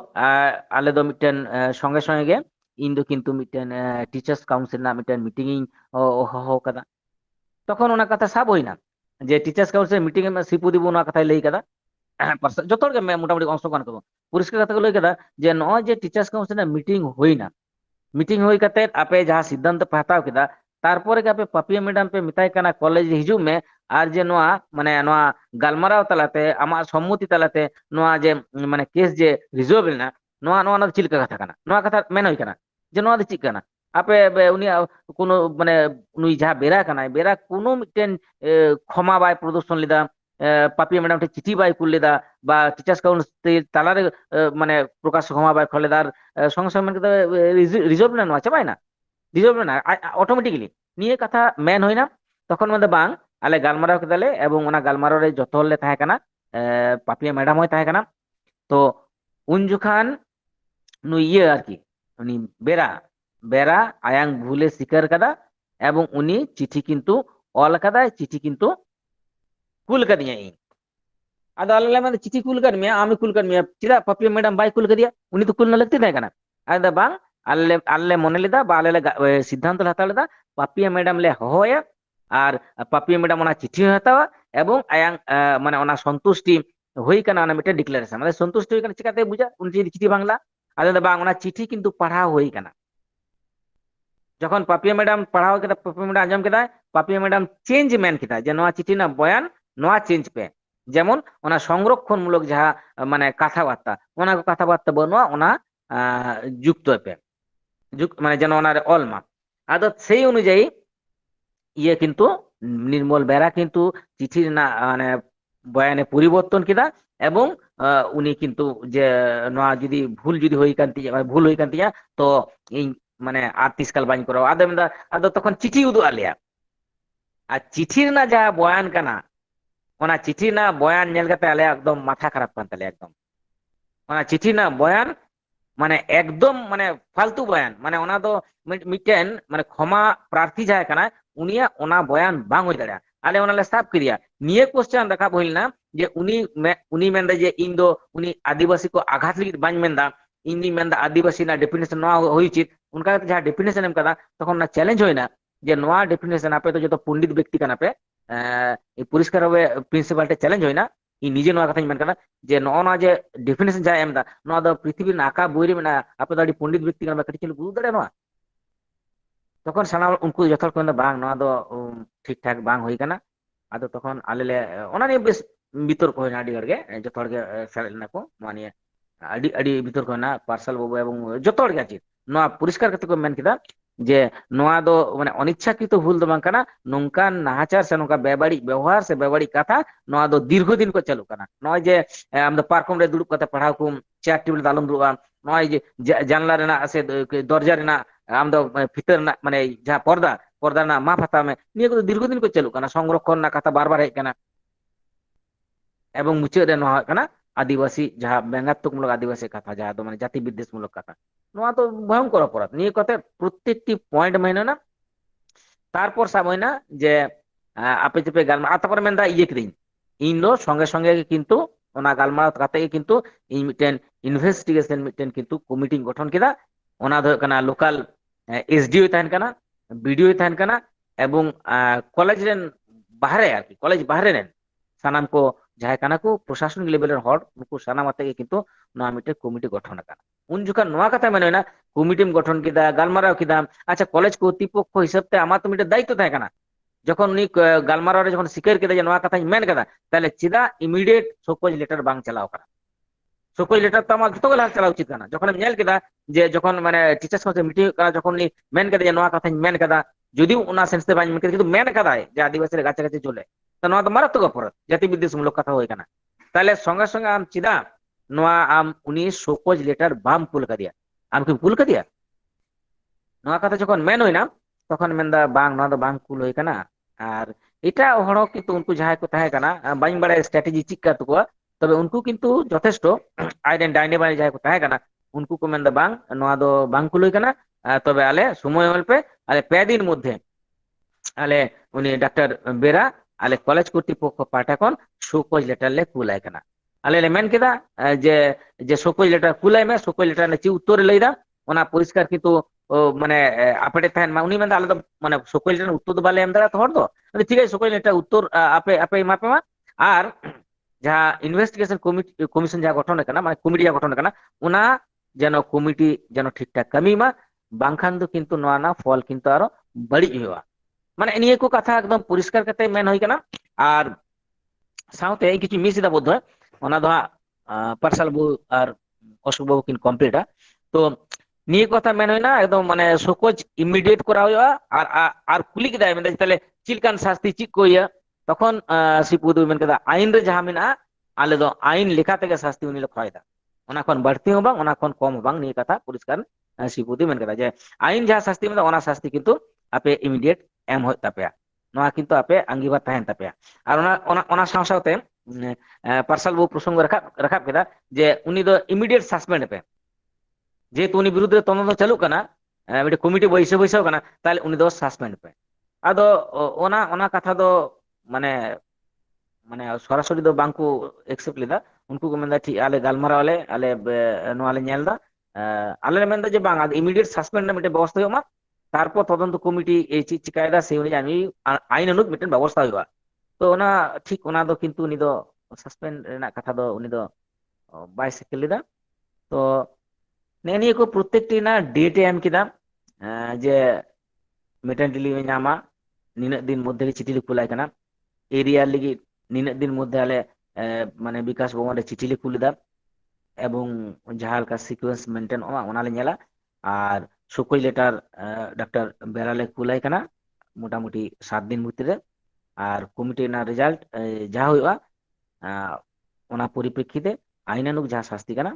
আলে দো মিটেন সঙ্গে সঙ্গে গে ইন দো কিন্তু মিটেন টিচার্স কাউন্সিল না মিটেন মিটিং ইং হো কাদা তখন ওনা কথা সাব হই না যে টিচার্স কাউন্সিল মিটিং এ সিপু দিব ওনা কথাই লই কাদা যত গে মোটামুটি অংশগ্রহণ করবো পরিষ্কার কথা লই কাদা যে নয় যে টিচার্স কাউন্সিল মিটিং হই না মিটিং হই কাতে আপে যাহা সিদ্ধান্ত পে হাতাও কেদা তারপরে কে আপে পাপিয়া ম্যাডাম পে মিতাই কানা কলেজ হিজুগ মে আর যে নোয়া মানে নোয়া গালমারাও তালাতে আমার সম্মতি তালাতে নোয়া যে মানে কেস যে রিজলভ না নোয়া নোয়া না চিলকা কথা কানা নোয়া কথা মেন হই কানা যে নোয়া চিক কানা আপে উনি কোনো মানে নুই যাহা বেরা কানায় বেরা কোনো মিটেন ক্ষমা বাই প্রদর্শন লিদা পাপিয়া ম্যাডাম চিঠি বাই কুললেদা বা টিচার্স কাউন্সিল তালারে মানে প্রকাশ ক্ষমা বাই খলেদার সঙ্গে সঙ্গে মানে রিজলভ না নোয়া চাবাই না রিজলভ না অটোমেটিক্যালি নিয়ে কথা মেন হই না তখন মানে বাং আলে গালমারাও কেদালে এবং ওনা গালমারাও রে যত হলে তাহে কানা পাপিয়া ম্যাডাম হই তাহে কানা তো উন জুখান নুই ইয়ে আর কি উনি বেরা বেরা আয়াং ভুলে স্বীকার কাদা এবং উনি চিঠি কিন্তু অল কাদায়, চিঠি কিন্তু কুল কাদিয়া ᱤᱧ ᱟᱫᱚ ᱟᱞᱮ ᱞᱮ ᱢᱮᱱᱫᱟ ᱪᱤᱴᱷᱤ ᱠᱩᱞ ᱠᱟᱫ ᱢᱮᱭᱟ, ᱟᱢᱮ ᱠᱩᱞ ᱠᱟᱫ ᱢᱮᱭᱟ, ᱪᱮᱫᱟᱜ ᱯᱟᱯᱤᱭᱟ ᱢᱮᱰᱟᱢ ᱵᱟᱭ ᱠᱩᱞ ᱠᱟᱫᱮᱭᱟ? ᱩᱱᱤ ᱫᱚ ᱠᱩᱞ ᱨᱮᱱᱟᱜ ᱞᱟᱹᱠᱛᱤ ᱛᱟᱦᱮᱸ ᱠᱟᱱᱟ᱾ ᱟᱫᱚ ᱵᱟᱝ, ᱟᱞᱮ ᱢᱚᱱᱮ ᱞᱮᱫᱟ ᱵᱟ ᱟᱞᱮ ᱞᱮ ᱥᱤᱫᱽᱫᱷᱟᱱᱛᱚ ᱞᱮ ᱦᱟᱛᱟᱣ ᱞᱮᱫᱟ ᱯᱟᱯᱤᱭᱟ ᱢᱮᱰᱟᱢ ᱞᱮ ᱦᱚᱦᱚᱭᱟ ᱟᱨ ᱯᱟᱯᱤᱭᱟ ᱢᱮᱰᱟᱢ ᱚᱱᱟ চিঠি ᱦᱚᱸ ᱦᱟᱛᱟᱣᱟ এবং আয়াং মানে ওনা সন্তুষ্টি হই কানা ওনা মিটে ডিক্লারেশন মানে সন্তুষ্টি হই কানা চিকাতে বুঝা উনি যদি চিঠি বাংলা আদা বাং ওনা চিঠি কিন্তু পড়াও হই কানা। যখন পাপিয়া ম্যাডাম পড়াও কেদা পাপিয়া ম্যাডাম আঞ্জম কেদা পাপিয়া ম্যাডাম চেঞ্জ মেন কেদা যে নোয়া চিঠি না বয়ান নোয়া চেঞ্জ পে যেমন ওনা সংরক্ষণমূলক যাহা মানে কথাবার্তা ওনা কথাবার্তা বনোয়া ওনা যুক্ত পে মানে যেন ওনার অলমা আদত সেই অনুযায়ী ইয়ে কিন্তু নির্মল বেরা কিন্তু চিঠির না মানে বয়ানে পরিবর্তন কেদা এবং উনি কিন্তু যে নোয়া যদি ভুল যদি হই কান্তি ভুল হই কান্তি তো এই মানে আর তিসকাল বাñ করা আদে মেদা আদো তখন চিঠি উদু আলিয়া আর চিঠির না যা বয়ান কানা ওনা চিঠি না বয়ান নেল কাতে আলে একদম মাথা খারাপ কান তালে একদম ওনা চিঠি না বয়ান মানে একদম মানে ফালতু বয়ান মানে ওনা তো মিটেন মানে ক্ষমা প্রার্থী যায় কানা উনিয়া ওনা বয়ান বাং হই দাঁড়া আলে ওনালে সাফ করিয়া নিয়ে কোশ্চেন রাখা হইল না যে উনি মেন্দা যে ইন দো উনি আদিবাসী को আঘাত লিগিত বাñ মেন্দা ইনি মেন্দা আদিবাসী না ডেফিনেশন নোয়া হই উচিত উনকা যাহা ডেফিনেশন এম কাদা তখন না চ্যালেঞ্জ হয় না যে নোয়া ডেফিনেশন আপে তো যত পণ্ডিত ব্যক্তি কানা পে এই পরিষ্কার ভাবে প্রিন্সিপালটা চ্যালেঞ্জ হয় না ই নিজে নোয়া কথা মেন কাদা যে নোনা যে ডেফিনেশন যা এমদা নোয়া দ পৃথিবীর নাকা বইরে মেনা আপে তো আদি পণ্ডিত ব্যক্তি কানা কাটি চল বুঝ দাড়ে নোয়া তখন সানা উনকু যথার্থ মেন্দা বাং নোয়া দ ঠিক ঠাক বাং হই কানা আদো তখন আলেলে ওনা নিয়ে বেশ বিতর্ক হয় না আডি গড়গে যত হড়গে সেলেল না ko নোয়া নিয়ে আডি আডি বিতর্ক হয় না পার্সাল বাবু এবং যত হড়গে আছে নোয়া পরিষ্কার করতে কো মেন কিদা যে নোয়া দো মানে অনিচ্ছাকৃত ভুল দো বাং কানা নংকান নাহাচার সে নংকা বেবাড়ি ব্যবহার সে বেবাড়ি কথা নোয়া দো দীর্ঘদিন কো চালু কানা নয় যে আমরা পার্কম রে দুড়ুব কাতে পড়াও কুম চেয়ার টেবিল দালম দুড়ুবা নয় যে জানলা রেনা আছে দরজা রেনা আমরা ভিতর না মানে যা পর্দা পর্দা না মা ফাতা মে নিয়ে কো দীর্ঘদিন কো চালু কানা সংরক্ষণ না কথা বারবার হেজ কানা এবং মুচাদ রে নোয়া কানা আদিবাসী যাহা ব্যঙ্গাত্মকমূলক আদিবাসী কথা যাহা তো মানে জাতি বিদ্বেষমূলক কথা নোয়া তো ভয়ঙ্কর অপরাধ নিয়ে কথা প্রত্যেকটি পয়েন্ট মাইনে না তারপর সাময় না যে আপে চেপে গালমারা তারপরে মেন্দা ইয়ে কিদিন ইন দো সঙ্গে সঙ্গে কিন্তু ওনা গালমারা কাতে কিন্তু ই মিটেন ইনভেস্টিগেশন মিটেন কিন্তু কমিটি গঠন কেদা ওনা দো কানা লোকাল এসডিও তাহেন কানা বিডিও তাহেন কানা এবং কলেজ রেন বাহারে আর কি কলেজ বাহারে রেন সানাম কো যাহাই কানা को প্রশাসনিক লেভেলের হড় উনকু সানাম আতে কিন্তু নোয়া মিটে কমিটি গঠন কানা উন জুকা নোয়া কথা মানে না কমিটি গঠন কিদা গালমারাও কিদা আচ্ছা কলেজ কর্তৃপক্ষ হিসাবতে আমার তো মিটে দায়িত্ব থাকে কানা যখন উনি গালমারাও যখন স্বীকার কেদা যে নোয়া কথা মেন কেদা তাহলে চিদা ইমিডিয়েট শোকজ লেটার বাং চালাও কানা শোকজ লেটার তো আমার যতগুলো চালা উচিত কানা যখন আমি নেল কেদা যে যখন মানে টিচার্স কাউন্সিল মিটিং কানা যখন উনি মেন কেদা যে নোয়া কথা মেন কেদা যদিও ওনা সেন্সতে বাং মেন কেদা কিন্তু মেন কেদা যে আদিবাসীর কাছে কাছে চলে তা নোয়া তো মারাত্মক অপরাধ জাতি বিদ্বেষমূলক কথা হই কানা তাহলে সঙ্গে সঙ্গে আম চিদা নোয়া আম উনি শোকজ লেটার বাম কুল কাদিয়া আম কি কুল কাদিয়া নোয়া কথা যখন মেন হই না তখন মেন্দা বাং নোয়া দো বাং কুল হই কানা আর এটা হড় কিন্তু উনকু যাহাই কো তাহে কানা বাñ বাড়া স্ট্র্যাটেজি চিক্কা তো তবে উনকু কিন্তু যথেষ্ট আইডেন ডাইনে বাড়ি যাহাই কো তাহে কানা উনকু কো মেন্দা বাং নোয়া দো বাং কুল হই কানা তবে আলে সময় অল্পে আলে পেদিন মধ্যে আলে উনি ডাক্তার বেরা আলে কলেজ কর্তৃপক্ষ পাঠাকন শোকজ লেটার লে কুলাই কানা আলে লে মেন কেদা যে যে শোকজ লেটার কুলাই মে শোকজ লেটার নে চি উত্তর লইদা ওনা পরিষ্কার কিন্তু মানে আপডেট থাকেন উনি মেন আলে তো মানে শোকজ লেটার উত্তর বালে এম দাঁড়া তো হর তো ঠিক আছে শোকজ লেটার উত্তর আপে আপে মাপে মা আর যাহা ইনভেস্টিগেশন কমিশন যা গঠন কানা মানে কমিটি যা গঠন কানা ওনা যেন কমিটি যেন ঠিকঠাক কামি মা বাংখান দো কিন্তু নোয়া না ফল কিন্তু আরো বাড়ি হওয়া মানে নিয়ে কো কথা একদম পরিষ্কার কাতে মেন হই কানা আর সাউতে এই কিছু মিস দা বোধ হয় ওনা দো পার্সাল বু আর অশোক বাবু কিন কমপ্লিট তো নিয়ে কথা মেন হই না একদম মানে শোকজ ইমিডিয়েট করা হইয়া আর আর কুলি কেদা মানে তাহলে চিলকান শাস্তি চিক কইয়া তখন শ্রীপুদু মেন কেদা আইন রে যাহা মেনা আলে দো আইন লেখা থেকে শাস্তি উনি লে খয়দা ওনা কোন বাড়তি হো বাং ওনা কোন কম হো বাং নিয়ে কথা পরিষ্কার শ্রীপুদু মেন কেদা যে আইন যাহা শাস্তি মেনা ওনা শাস্তি কিন্তু আপে ইমিডিয়েট এম হয় তাপেয়া নোয়া কিন্তু আপে আঙ্গিবার তাহেন তাপেয়া আর ওনা ওনা ওনা সাথে পার্সাল বউ প্রসঙ্গ রাখাব কেদা যে উনি দো ইমিডিয়েট সাসপেন্ড পে যেহেতু উনি বিরুদ্ধে তদন্ত চালু কানা মিটে কমিটি বৈশে বৈশাও কানা তাহলে উনি দো সাসপেন্ড পে ᱟᱫᱚ ᱚᱱᱟ ᱠᱟᱛᱷᱟ ᱫᱚ ᱢᱟᱱᱮ ᱢᱟᱱᱮ ᱥᱚরাসরি ᱫᱚ ᱵᱟᱝᱠᱚ ᱮᱠᱥᱮᱯᱴ ᱞᱮᱫᱟ, ᱩᱱᱠᱩ ᱠᱚ ᱢᱮᱱᱫᱟ ᱴᱷᱤᱠ ᱟᱞᱮ ᱜᱟᱞᱢᱟᱨᱟᱣ ᱟᱞᱮ ᱱᱚᱣᱟ ᱞᱮ ᱧᱮᱞ ᱫᱟ, ᱟᱞᱮ ᱞᱮ ᱢᱮᱱᱫᱟ ᱡᱮ ᱵᱟᱝ ইমিডিয়েট সাসপেন্ড ᱨᱮᱱᱟᱜ ᱢᱤᱫᱴᱮᱱ ᱵᱮᱵᱚস্থᱟ ᱦᱩᱭᱩᱜ ᱢᱟ, ᱛᱟᱨᱯᱚর তদন্ত কমিটি এই চीज চিকায়দা সেই অনুযায়ী আইনানুগ মিটেন ব্যবস্থা হইবা। তো ওনা ঠিক ওনা দো কিন্তু উনি দো সাসপেন্ড রেনাক কথা দো উনি দো বাই সেকেল লেদা। তো নিয়ে কো প্রত্যেকটি না ডেটে এম কিদা যে মিটেন ডিলি ᱧᱟᱢᱟ ᱱᱤᱱᱟᱹᱜ ᱫᱤᱱ ᱢᱚধ্যে চিঠি ᱞᱮ ᱠᱩᱞᱟᱭ ᱠᱟᱱᱟ, এরিয়া ᱞᱟᱹᱜᱤᱫ ᱱᱤᱱᱟᱹᱜ ᱫᱤᱱ ᱢᱚধ্যে আলে মানে বিকাশ ভবন রে চিঠি লে কুলেদা এবং যাহা লেকা সিকোয়েন্স মেনটেন ওনা লে ñela আর সকই লেটার ডাক্তার বেরালে কুলাই কানা মোটামুটি 7 দিন ভিতরে আর কমিটি না রেজাল্ট যা হইবা ওনা পরিপ্রেক্ষিতে আইনানুগ যা শাস্তি কানা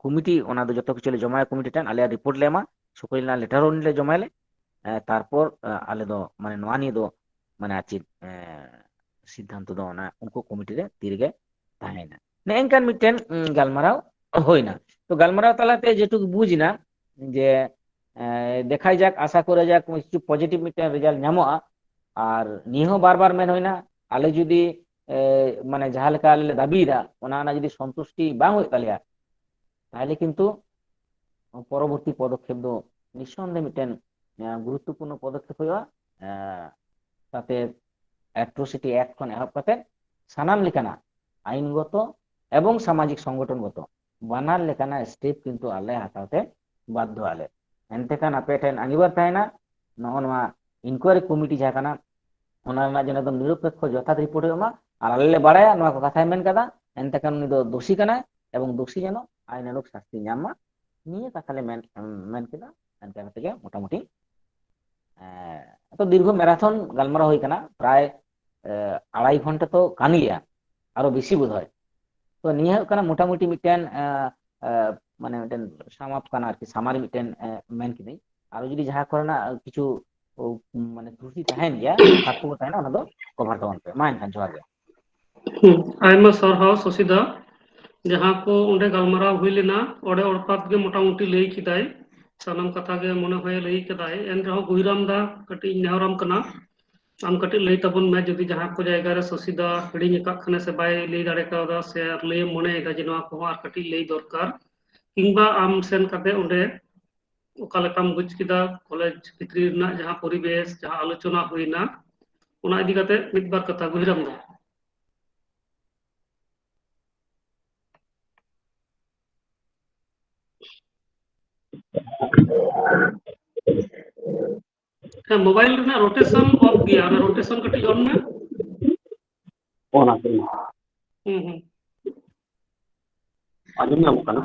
কমিটি ওনা দো যত কিছু লে জমায় কমিটি টান আলে রিপোর্ট লে এমা সকই না লেটার নিলে জমাইলে তারপর আলে দো মানে নোয়া নিয়ে দো মানে আছি সিদ্ধান্ত দো না উনকো কমিটি রে তিরগে তাহেনা নেনকান মিটেন গালমারাও হইনা। তো গালমারাও তালাতে যেটুকু বুঝিনা যে দেখাই যাক, আশা করে যাক কিছু পজিটিভ মিটেন রেজাল্ট ñamoa। আর নিহ বারবার মেন হইনা আলে যদি মানে যাহা লেকা আলে দাবিদা ওনা না যদি সন্তুষ্টি বাং হই তালিয়া তাহলে কিন্তু পরবর্তী পদক্ষেপ দো নিঃসন্দেহে মিটেন গুরুত্বপূর্ণ পদক্ষেপ হইবা। তাতে অ্যাট্রোসিটি অ্যাক্ট খন এহব কাতে সানাম লেকানা আইনগত এবং সামাজিক সংগঠনগত বানার লেকানা স্টেপ কিন্তু আলে হাতাতে বাধ্য আলে। এনতে কান আপে ঠেন আঙ্গিবার তাইনা নওয়া ইনকোয়ারি কমিটি যা কানা ওনা না যেন একদম নিরপেক্ষ যথার্থ রিপোর্ট হইমা আর আলে বাড়ায়া নওয়া কথাই মেন কাদা এনতে কান উনি দো দোষী কানা এবং দোষী যেন আইনানুগ শাস্তি ñamma নিয়ে কথালে মেন কেদা এনতে থেকে মোটামুটি এত দীর্ঘ ম্যারাথন গালমারা হই কানা প্রায় 2.5 ঘন্টা তো কানিয়া আরো বেশি বোধ হয়। তো নিয়ে কানা মোটামুটি মিটেন মানে মিটেন সামাপ কানা আর কি সামারি মিটেন মেন কিনি আর যদি যাহা করে না কিছু মানে ত্রুটি তাহেন গিয়া পার্থক্য তাহেনা ওনা দো কভার তখন পে মাইন কান জোহার গে। আইমা সরহাও সসিদা ᱡᱟᱦᱟᱸ ᱠᱚ ᱚᱸᱰᱮ ᱜᱟᱞᱢᱟᱨᱟᱣ ᱦᱩᱭ ᱞᱮᱱᱟ ᱚᱸᱰᱮ ᱚᱲᱯᱟᱛ ᱜᱮ ᱢᱚᱴᱟᱢᱩᱴᱤ ᱞᱟᱹᱭ ᱠᱮᱫᱟᱭ, ᱥᱟᱱᱟᱢ ᱠᱟᱛᱷᱟ ᱜᱮ ᱢᱚᱱᱮ ᱦᱚᱭ ᱞᱟᱹᱭ ᱠᱮᱫᱟᱭ, ᱮᱱ ᱨᱮᱦᱚᱸ ᱜᱩᱭᱨᱟᱢ ᱫᱟ ᱠᱟᱹᱴᱤᱡ ᱤᱧ ᱱᱮᱦᱚᱨᱟᱢ ᱠᱟᱱᱟ ᱟᱢ ᱠᱟᱹᱴᱤᱡ ᱞᱟᱹᱭ ᱛᱟᱵᱚᱱ ᱢᱮ ᱡᱩᱫᱤ ᱡᱟᱦᱟᱸ ᱠᱚ ᱡᱟᱭᱜᱟ ᱨᱮ ᱥᱚᱥᱤᱫᱟ ᱦᱤᱲᱤᱧ ᱟᱠᱟᱫ ᱠᱷᱟᱱᱮ ᱥᱮ ᱵᱟᱭ ᱞᱟᱹᱭ ᱫᱟᱲᱮ ᱠᱟᱣᱫᱟ ᱥᱮ ᱞᱟᱹᱭᱮᱢ ᱢᱚᱱᱮᱭᱮᱫᱟ ᱡᱮ ᱱᱚᱣᱟ ᱠᱚᱦᱚᱸ ᱟᱨ ᱠᱟᱹᱴᱤᱡ ᱞᱟᱹᱭ ᱫᱚᱨᱠᱟর, কিংবা ᱟᱢ ᱥᱮᱱ ᱠᱟᱛᱮ ᱚᱸᱰᱮ ᱚᱠᱟ ᱞᱮᱠᱟᱢ ᱵᱩᱡ ᱠᱮᱫᱟ ᱠᱚᱞᱮᱡᱽ ᱵᱷᱤᱛᱨᱤ ᱨᱮᱱᱟᱜ ᱡᱟᱦᱟᱸ ᱯᱚরিবেশ ᱡᱟᱦᱟᱸ ᱟᱞᱳᱪᱚᱱᱟ ᱦᱩᱭᱱᱟ ᱚᱱᱟ ᱤᱫᱤ ᱠᱟᱛᱮ ᱢᱤᱫ ᱵᱟᱨ ᱠᱟᱛᱷᱟ ᱜᱩᱭᱨᱟᱢ ᱫᱟ। হ্যাঁ মোবাইল রেনার রোটেশন অফ গিয়া অনা রোটেশন কাটিজ অন মে ᱚᱱᱟ ᱛᱮ হুম ᱟᱸᱡᱚᱢ ᱧᱟᱢᱚᱜ ᱠᱟᱱᱟ?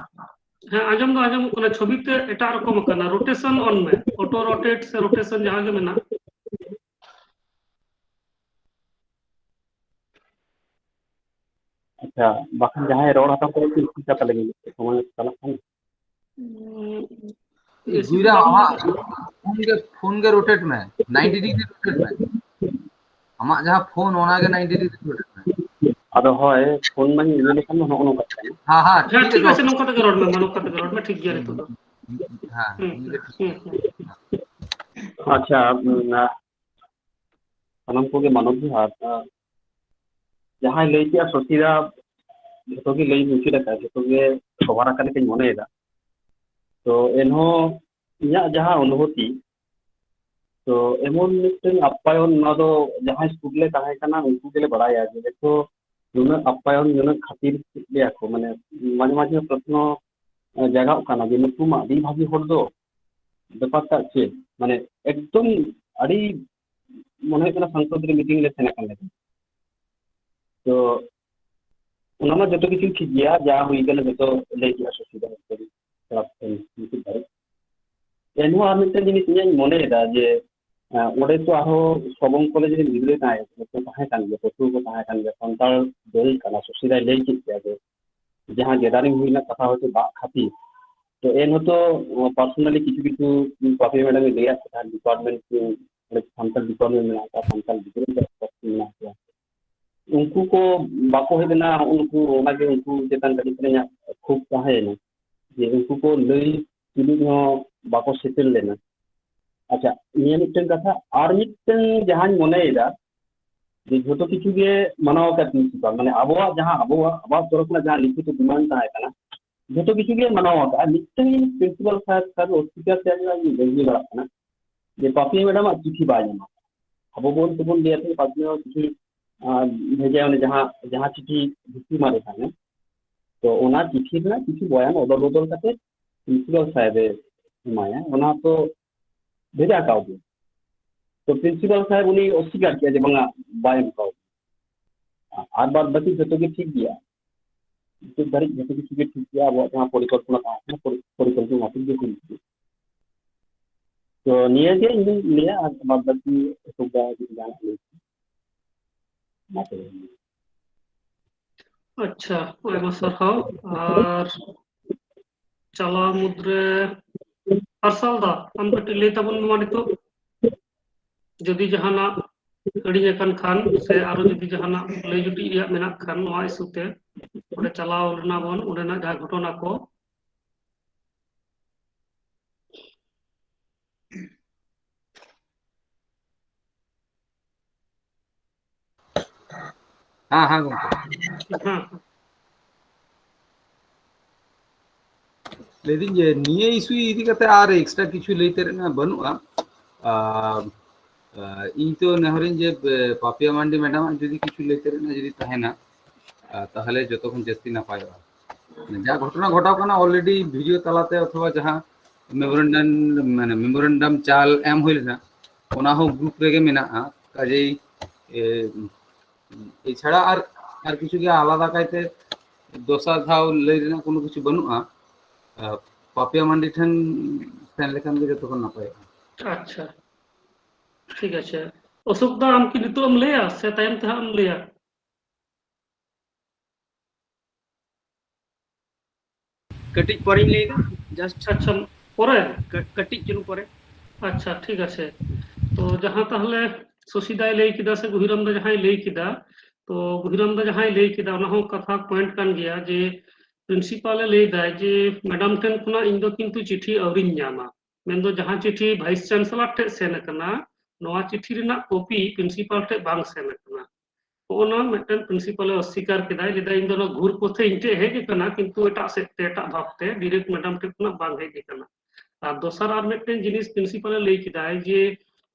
হ্যাঁ আজম দো আজম কোনা ছবিতে এটা রকম কানা rotation on May auto rotate say rotation যাহা গে মেনা ᱟᱪᱪᱷᱟ, ᱵᱟᱠᱷᱟᱱ ᱡᱟᱦᱟᱸᱭ ᱨᱚᱲ ᱦᱟᱛᱟᱣ ᱠᱚᱨᱮ ᱪᱮᱫ ᱠᱟᱛᱷᱟ ᱞᱟᱹᱜᱤᱫ ᱥᱚᱢᱚᱭ ᱪᱟᱞᱟᱜ ᱠᱟᱱᱟ? বেশি তো गुइरा বাংলা फोन के रोटेट में 90 डिग्री रोटेट में आमा जहां फोन ओना के 90 डिग्री रोटेट में ᱟᱫᱚ ᱦᱳᱭ ᱯᱷᱳᱱ ᱢᱟᱧ ᱤᱭᱟᱹ ᱞᱮᱠᱷᱟᱱ ᱫᱚ ᱱᱚᱜᱼᱚ ᱱᱚᱝᱠᱟ ᱠᱟᱱᱟ। हाँ हाँ হ্যাঁ ठीक ঠিক है আছে নৌকা থেকে রড মে নৌকা থেকে রড মে ঠিক গিয়া রিতু দো हाँ হুম ये ठीक হুম है। হুম ᱟᱪᱪᱷᱟ, ᱥᱟᱱᱟᱢ ᱠᱚᱜᱮ ᱢᱟᱱᱚᱛ ᱡᱚᱦᱟᱨ। ᱡᱟᱦᱟᱸᱭ ᱞᱟᱹᱭ ᱠᱮᱜᱼᱟ ᱥᱚᱥᱤᱫᱟ ᱡᱷᱚᱛᱚ ᱜᱮ ᱞᱟᱹᱭ ᱢᱩᱪᱟᱹᱫ ᱟᱠᱟᱫ ᱡᱷᱚᱛᱚ ᱜᱮ ᱠᱷᱚᱵᱚᱨ ᱟᱠᱟᱫ ᱞᱮᱠᱟᱧ ᱢᱚᱱᱮᱭᱮᱫᱟ। ᱛᱚ ᱮᱱᱦᱚᱸ ᱤᱧᱟᱹᱜ ᱡᱟᱦᱟᱸ ᱚᱱᱩᱵᱷᱩᱛᱤ ᱛᱚ ᱮᱢᱚᱱ ᱢᱤᱫᱴᱮᱱ ᱟপ্যায়ন ᱱᱚᱣᱟ ᱫᱚ ᱡᱟᱦᱟᱸᱭ ᱥᱴᱩᱰ ᱞᱮ ᱛᱟᱦᱮᱸ ᱠᱟᱱᱟ ᱩᱱᱠᱩ ᱜᱮᱞᱮ ᱵᱟᱲᱟᱭᱟ ᱡᱮ ᱡᱚᱛᱚ ᱱᱩᱱᱟᱹᱜ আপ্যায়ন ᱱᱩᱱᱟᱹᱜ ᱠᱷᱟᱹᱛᱤᱨ ᱞᱮᱭᱟ ᱠᱚ মানে মাঝে মাঝে প্রশ্ন জাগাও কানা যে ᱱᱩᱠᱩ ᱢᱟ ᱟᱹᱰᱤ ᱵᱷᱟᱜᱤ ᱦᱚᱲ ᱫᱚ ব্যাপারটা ᱪᱮᱫ মানে একদম আᱹᱰᱤ মনে হয় ᱠᱟᱱᱟ সংসদ ᱨᱮ মিটিং লে ᱥᱮᱱ ᱟᱠᱟᱱ ᱞᱮᱠᱟ। তো ᱚᱱᱟ ᱢᱟ ᱡᱚᱛᱚ ᱠᱤᱪᱷᱩ ᱴᱷᱤᱠ ᱜᱮᱭᱟ ᱡᱟ ᱦᱩᱭ ᱠᱟᱱᱟ ᱡᱚᱛᱚ ᱞᱟᱹᱭ ᱠᱮᱜᱼᱟ ᱥᱚᱥᱤᱫᱟ ᱢᱩᱪᱟᱹᱫ ᱫᱷᱟᱹᱨᱤᱡ। ᱮᱱᱦᱚᱸ ᱟᱨ ᱢᱤᱫᱴᱮᱱ ᱡᱤᱱᱤস ᱤᱧᱟᱹᱧ ᱢᱚᱱᱮᱭᱮᱫᱟ ᱡᱮ ᱚᱸᱰᱮ ᱛᱚ ᱟᱨᱦᱚᱸ ᱥᱚᱵᱚᱝ ᱠᱚᱞᱮᱡᱽ ᱨᱮᱱ ᱜᱤᱫᱽᱨᱟᱹ ᱛᱟᱦᱮᱸ ᱠᱟᱱ ᱜᱮᱭᱟ ᱯᱟᱹᱴᱷᱩᱣᱟᱹ ᱠᱚ ᱛᱟᱦᱮᱸ ᱠᱟᱱ ᱜᱮᱭᱟ ᱥᱟᱱᱛᱟᱲ ᱫᱟᱹᱭ ᱠᱟᱱᱟ ᱥᱚᱥᱤᱫᱟᱭ ᱞᱟᱹᱭ ᱠᱮᱫ ᱜᱮᱭᱟ ᱡᱮ ᱡᱟᱦᱟᱸ ᱜᱮᱫᱟরিং ᱦᱩᱭᱱᱟ ᱠᱟᱛᱷᱟ ᱦᱚᱭতো ᱫᱟᱜ ᱠᱷᱟᱹᱛᱤᱨ তো এনহতো পার্সোনালি কিছু কিছু পাপি ম্যাডামে ᱞᱟᱹᱭᱟᱫ ᱠᱚ ডিপার্টমেন্ট ᱥᱟᱱᱛᱟᱲ ᱰᱤᱯᱟর্টমেন্ট ᱢᱮᱱᱟᱜ ᱠᱚᱣᱟ ᱥᱟᱱᱛᱟᱲ ᱜᱤᱫᱽᱨᱟᱹ ᱢᱮᱱᱟᱜ ᱠᱚᱣᱟ ᱩᱱᱠᱩ ᱠᱚ ᱵᱟᱠᱚ ᱦᱮᱡ ᱞᱮᱱᱟ ᱩᱱᱠᱩ ᱚᱱᱟᱜᱮ ᱩᱱᱠᱩ ᱪᱮᱛᱟᱱ ᱠᱟᱹᱴᱤᱡ ᱤᱧᱟᱹᱜ ᱠᱷᱩᱵ ᱛᱟᱦᱮᱸᱭᱮᱱᱟ ᱡᱮ ᱩᱱᱠᱩ ᱠᱚ ᱞᱟᱹᱭ ᱛᱩᱞᱩᱡ ᱦᱚᱸ ᱵᱟᱠᱚ ᱥᱮᱴᱮᱨ ᱞᱮᱱᱟ। ᱟᱪᱪᱷᱟ ᱱᱤᱭᱟᱹ ᱢᱤᱫᱴᱮᱱ ᱠᱟᱛᱷᱟ ᱟᱨ ᱢᱤᱫᱴᱮᱱ ᱡᱟᱦᱟᱸᱧ ᱢᱚᱱᱮᱭᱮᱫᱟ যে ᱡᱷᱚᱛᱚ ᱠᱤᱪᱷᱩ ᱜᱮ ᱢᱟᱱᱟᱣ ᱟᱠᱟᱫ প্রিন্সিপাল মানে আবহাওয়া তরফ ᱨᱮᱱᱟᱜ ᱡᱟᱦᱟᱸ লিখিত ডিমান্ড ᱛᱟᱦᱮᱸ ᱠᱟᱱᱟ ᱡᱷᱚᱛᱚ ᱠᱤᱪᱷᱩ ᱜᱮ ᱢᱟᱱᱟᱣ ᱟᱠᱟᱫᱼᱟ ᱢᱤᱫᱴᱮᱱ প্রিন্সিপাল সাহেব অস্বীকার ᱛᱮ ᱵᱟᱹᱜᱤ ᱵᱟᱲᱟᱜ ᱠᱟᱱᱟ যে পাপিয়া ম্যাডাᱢᱟᱜ চিঠি ᱵᱟᱭ ᱧᱟᱢᱟ ᱟᱵᱚ ᱵᱚᱱ ᱞᱟᱹᱭᱟ ᱛᱮ পাপিয়া চিঠি ভেজে ᱡᱟᱦᱟᱸ চিঠি ভিত্তি মারে থাকে তো ওনার চিঠি ᱨᱮᱱᱟᱜ কিছু বয়ান অদল বদল ᱠᱟᱛᱮ প্রিন্সিপাল সাহেবে এমায়া ওনা তো ভেজা কাউকে তো প্রিন্সিপাল সাহেব উনি অস্বীকার কিয়া যে বাংলা বাই এমকাও আর বাদ বাকি যত কি ঠিক গিয়া নিশ্চিত ধারিক যত কিছু কি ঠিক গিয়া আবহাওয়া जहाँ পরিকল্পনা আছে পরিকল্পনা মাফিক যে করছি তো নিয়ে যে নিয়ে আর বাদ বাকি সুবিধা যদি জানা হয়েছে মাত্র আচ্ছা আয়মা সারহাও আর চালা মুদ্রে আরসাল দা আম কটি ᱞᱟᱹᱭ ᱛᱟᱵᱚᱱ ᱢᱟ ᱱᱤᱛᱚᱜ যদি জাহানাᱜ ᱦᱤᱲᱤᱧ ᱟᱠᱟᱱ ᱠᱷᱟᱱ ᱥᱮ ᱟᱨᱚ ᱡᱩᱫᱤ ᱡᱟᱦᱟᱱᱟᱜ ᱞᱟᱹᱭ ᱡᱩᱴᱤᱡ ᱨᱮᱭᱟᱜ ᱢᱮᱱᱟᱜ ᱠᱷᱟᱱ ᱱᱚᱣᱟ ᱤᱥᱩᱛᱮ ᱚᱸᱰᱮ ᱪᱟᱞᱟᱣ ᱞᱮᱱᱟ ᱵᱚᱱ ᱚᱸᱰᱮᱱᱟᱜ ᱡᱟᱦᱟᱸ ᱜᱷᱚᱴᱚᱱᱟ ᱠᱚ हाँ हाँ गंके হ্যাঁ लेकिन ये निये इशू इदी कते आर एक्स्ट्रा किछु लेते रहना बनुआ इन तो नेहरिन जे पापिया मांडी मैडम যদি কিছু लेते रहना যদি তাহেনা তাহলে যতক্ষণ জাস্তি না পায় যা ঘটনা ঘটাও কানা অলরেডি ভিডিও তালাতে অথবা যাহা মেমোরেন্ডাম চাল এম হইল না ওনা হো গ্রুপ রেগে মেনাআ কাজেই এছাড়া আর কিছু কি আলাদা কাইতে দোসার ধাও লই রেনা কোনো কিছু বনুआ পাপিয়া মান্ডি ঠেন সেন লেখান গে যতক্ষণ না পায় আচ্ছা ঠিক আছে অশোক দা আম কি নিতোগ এম ᱞᱟᱹᱭᱟ ᱥᱮ ᱛᱟᱭᱚᱢ ᱛᱮ ᱦᱟᱸᱜ ᱮᱢ ᱞᱟᱹᱭᱟ कटिज परेᱧ लैदा जस्ट আচ্ছা পরে कटिज चलू परे আচ্ছা ঠিক আছে তো যাহা তাহলে সুশীদাই লই কিদা সে গহিরাম দা যাহাই লই কিদা তো গহিরাম দা যাহাই লই কিদা ওনা হো কথা পয়েন্ট কান গিয়া যে প্রিন্সিপালে লই দাই যে ম্যাডাম টেন খুনা ইন দো কিন্তু চিঠি আউরিñ ᱧᱟᱢᱟ মেন দো যাহা চিঠি ভাইস চ্যান্সেলর ঠে সেন কানা নোয়া চিঠি রিনা কপি প্রিন্সিপাল ঠে বাং সেন কানা ওনা মিদটেন প্রিন্সিপালে অস্বীকার কিদাই লেদা ইন দো ঘুর পথে ইনটে হেজ কানা কিন্তু এটা সেতে এটা ভাবতে ডিরেক্ট ম্যাডাম ঠে খুনা বাং হেজ কানা আর দোসার আর মিদটেন জিনিস প্রিন্সিপালে লই কিদাই যে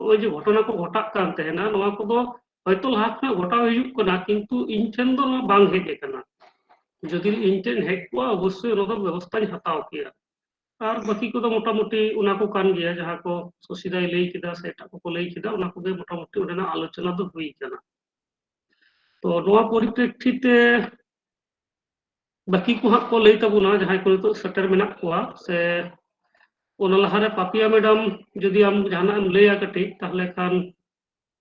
ওই যে ঘটনা কো ঘটাক কান তেহেনা নোয়া কো দো হয়তো লাহা খনা ঘটাও হিজুক কানা কিন্তু ইন ঠেন দো নোয়া বাং হেজ কানা যদি ইন ঠেন হেজ কোয়া অবশ্যই ওনা দো ব্যবস্থাই হাতাও কিয়া আর বাকি কো দো মোটামুটি ওনা কো কান গিয়া যাহা কো সুশীদাই লই কিদা সে এটা কো লই কিদা ওনা কো মোটামুটি ওনা আলোচনা দো হুই কানা তো নোয়া পরিপ্রেক্ষিতে বাকি কো হাক কো লই তাবুনা যাহাই কো তো সেটার মেনা কোয়া সে ওনা লাহারে পাপিয়া ম্যাডাম যদি আম জাহানা এম লইয়া কাটি তাহলে খান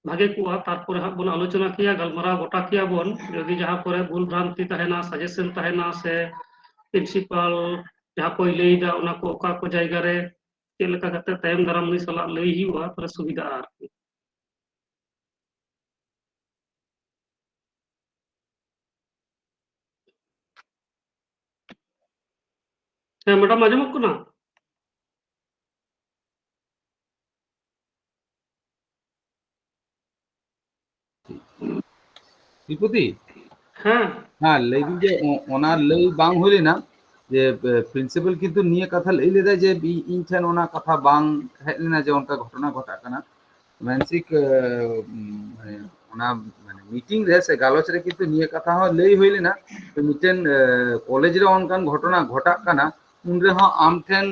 ভাগে কোয়া তারপরে হাক বন আলোচনা কিয়া গালমারাও গোটা কিয়া বন যদি যাহা করে ভুল ভ্রান্তি তাহেনা সাজেশন তাহেনা সে প্রিন্সিপাল যাহা কই লইদা ওনা কো ওকা কো জায়গা রে ᱪᱮᱫ ᱞᱮᱠᱟ ᱠᱟᱛᱮ ᱛᱟᱭᱚᱢ ᱫᱟᱨᱟᱢ ᱩᱱᱤ ᱥᱟᱞᱟᱜ ᱞᱟᱹᱭ ᱦᱩᱭᱩᱜᱼᱟ ᱛᱟᱦᱞᱮ ᱥᱩᱵᱤᱫᱷᱟᱜᱼᱟ ᱟᱨᱠᱤ ᱦᱮᱸ ᱢᱮᱰᱟᱢ ᱟᱸᱡᱚᱢᱚᱜ ᱠᱟᱱᱟ विपुति হ্যাঁ हाँ लेकिन जे ओना लई बांग होले ना जे प्रिंसिपल किंतु निये कथा लई लेदा जे इन ठेन ओना कथा बांग हेज लेना जे उनका घटना घटा कना मानसिक माने ओना माने मीटिंग रे से गालोच रे किंतु निये कथा हो लई होइले ना तो मिटेन कॉलेज रे ओनकान घटना घटा कना उन रे हो आम ठेन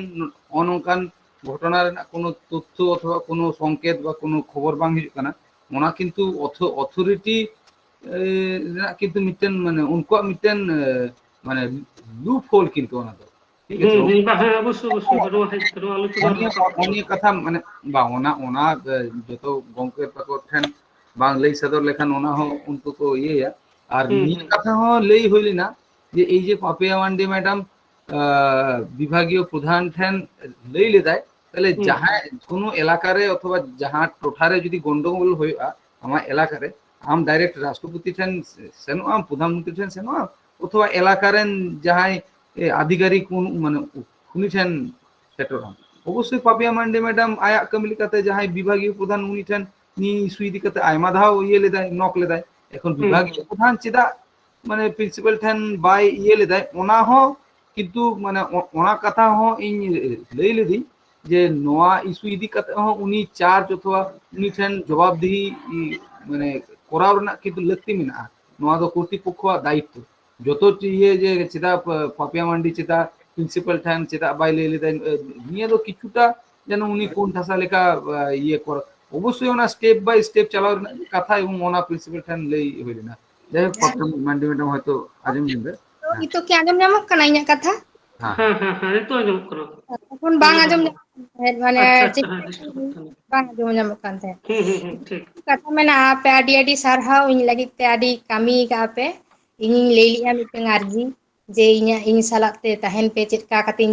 ओनकान घटना रे कोनो तथ्य अथवा कोनो संकेत बा कोनो खबर बांग हिजु कना ओना किंतु अथॉरिटी কিন্তু মিটেন মানে উনকো মিটেন মানে লুপ হোল কিন্তু ওনা তো ঠিক আছে হ্যাঁ অবশ্যই অবশ্যই আলোচনা অনেক কথা মানে বা ওনা যত গঙ্কের পাকো ঠেন বাং লই সদর লেখান ওনা হো উনকো তো ইয়ে আর নিয়ে কথা হো লই হইলি না যে এই যে পাপিয়া মান্ডি ম্যাডাম বিভাগীয় প্রধান ঠেন লই লেদায় তাহলে যাহা কোনো এলাকারে অথবা যাহা টোঠারে যদি গন্ডগোল হইয়া আমার এলাকারে आम डायरेक्ट राष्ट्रपति ठेन सेनो आम प्रधानमंत्री ठेन सेनो आम अथवा एलाकारेन जहाय आधिकारिक माने उनी ठेन सेटर आम অবশ্যই পাপিয়া মান্ডি ম্যাডাম আয়াক কামি লেকাতে যাহাই বিভাগীয় প্রধান উনি ঠেন নি ইস্যু ইদি কাতে আয়মা ধাও ইয়ে লেদায় নক লেদায় এখন বিভাগীয় প্রধান চেদা মানে প্রিন্সিপাল ঠেন বাই ইয়ে লেদায় ওনা হ কিন্তু মানে ওনা কথা হ ইন লই লেদি যে নোয়া ইস্যু ইদি কাতে হ উনি চার্জ অথবা উনি ঠেন জবাবদিহি মানে করার না কিন্তু লাগতি মেনা নোয়া দো কর্তৃপক্ষ দায়িত্ব যত ইয়ে যে চেদা পাপিয়া মান্ডি চেদা প্রিন্সিপাল ঠেন চেদা বাই লই লেদায় নিয়ে তো কিছুটা যেন উনি কোন ঠাসা লেখা ইয়ে কর অবশ্যই ওনা স্টেপ বাই স্টেপ চালাওয়ার কথা এবং ওনা প্রিন্সিপাল ঠেন লই হইলে না যাই হোক পাপিয়া মান্ডি ম্যাডাম হয়তো আজম নিবে itu ki anjom nyamuk kana inya katha হ্যাঁ হ্যাঁ হ্যাঁ itu আঁজᱚᱢᱚᱜ ᱠᱟᱱᱟ এখন বাং আজম মানে আচ্ছা হ্যাঁ disturb kan. bang aজম nyamuk kan teh ঠিক kata mena ape adi adi sarhau ing lagi te adi kami ka ape ingin lelia miteng arji je inya ing salak te tahen pe chet ka katin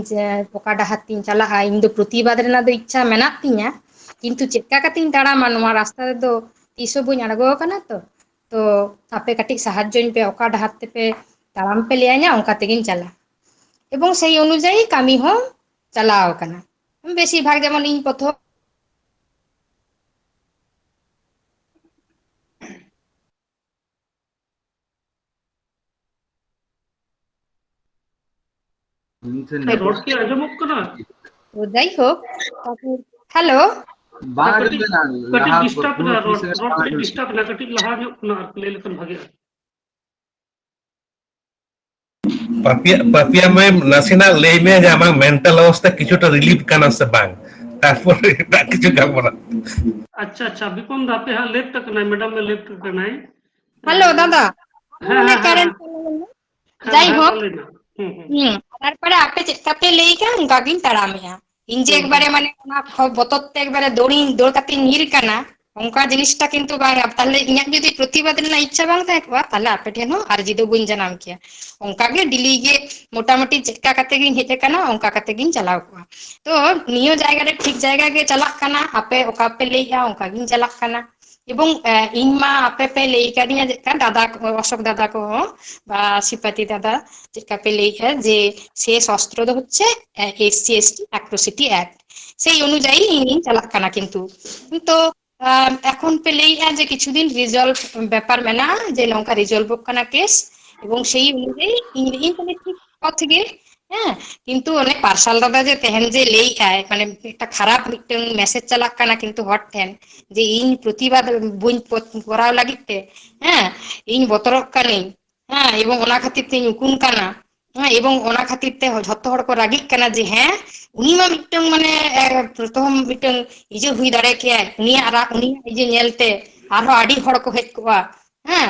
poka dahat tin chala ing do protibad rena do ichha menak tinya kintu chet ka katin tarama noa rasta do tiso buñ aড়গো kana to ape katik sahajjoñ pe oka dahat te pe taram pe leanya onka tegin chala এবং সেই অনুযায়ী কামি হো চালাও কানা বেশিরভাগ যেমন ইন প্রথম উনি ঠেন রড কি আঁজᱚমᱚᱜ ᱠᱟᱱᱟ তো যাই হোক হ্যালো বাং ᱠᱟᱹᱴᱤᱡ না ᱠᱟᱹᱴᱤᱡ লাহা ডিস্টার্ব না রড ᱠᱟᱹᱴᱤᱡ ডিস্টার্ব না ᱠᱟᱹᱴᱤᱡ ᱞᱟᱦᱟ ᱧᱚᱜ ᱠᱟᱱᱟ ᱟᱨ ᱞᱟᱹᱭ ᱞᱮᱠᱷᱟᱱ ᱵᱷᱟᱜᱮᱜᱼᱟ পাপিয়া ম্যাম নাসিনা লেই মে যে আমার মেন্টাল অবস্থা কিছুটা রিলিফ কানা সে বাং তারপরে এটা কিছু গাবনা আচ্ছা আচ্ছা বিপন দা আপে হ্যাঁ লেফট কানাই ম্যাডাম মে লেফট কানাই হ্যালো দাদা হ্যাঁ মানে হ্যাঁ কারেন্ট যাই হোক হুম তারপরে আপে চেষ্টাতে লেই কা উনকা গিন তাড়ামিয়া ইনজে একবারে মানে ওনা বততে একবারে দৌড় কাতে নির কানা অঙ্কা জিনিসটা কিন্তু বাং তাহলে ইঞাক যদি প্রতিবাদ না ইচ্ছা বাং থাকবা তাহলে আপে ঠেন আরজি দো বুñ জানাম কিয়া অঙ্কা গে ডিলি গে মোটামুটি চেষ্টা কাতে গিন হেতে কানা অঙ্কা কাতে গিন চালাও কোয়া তো নিয় জায়গারে ঠিক জায়গা গে চালাক কানা আপে ওকা পে লেইয়া অঙ্কা গিন চালাক কানা এবং ইন মা আপে পে লেই কানিয়া যেটা দাদা অশোক দাদা কো বা শিপাতি দাদা যেটা পে লেইয়া যে শেষ অস্ত্র হচ্ছে এসসি এসটি অ্যাট্রোসিটি অ্যাক্ট সেই অনুযায়ী ইনি চালাক কানা কিন্তু তো এখন পেলেই যে কিছুদিন রিজলভ ব্যাপার মেনা যে নৌকা রিজলভ কানা কেস এবং সেই অনুযায়ী ইনি ঠিক পথ গে হ্যাঁ কিন্তু অনেক পার্সাল দাদা যে তেহেন যে লেই মানে একটা খারাপ মিটং মেসেজ চালাক কানা কিন্তু হট ঠেন যে ইন প্রতিবাদ বুñ করাও লাগিতে হ্যাঁ ইন বতরক কানি হ্যাঁ এবং ওনা খাতির তে উকুন কানা হ্যাঁ এবং ওনা খাতির তে ঝত্ত হড় কো রাগিক কানা যে হ্যাঁ উনি মা মিটং মানে প্রথম মিটং ইজে হুই দাঁড়ে কে উনি ইজে নেলতে আরো আডি হড় কো হেজ কোয়া হ্যাঁ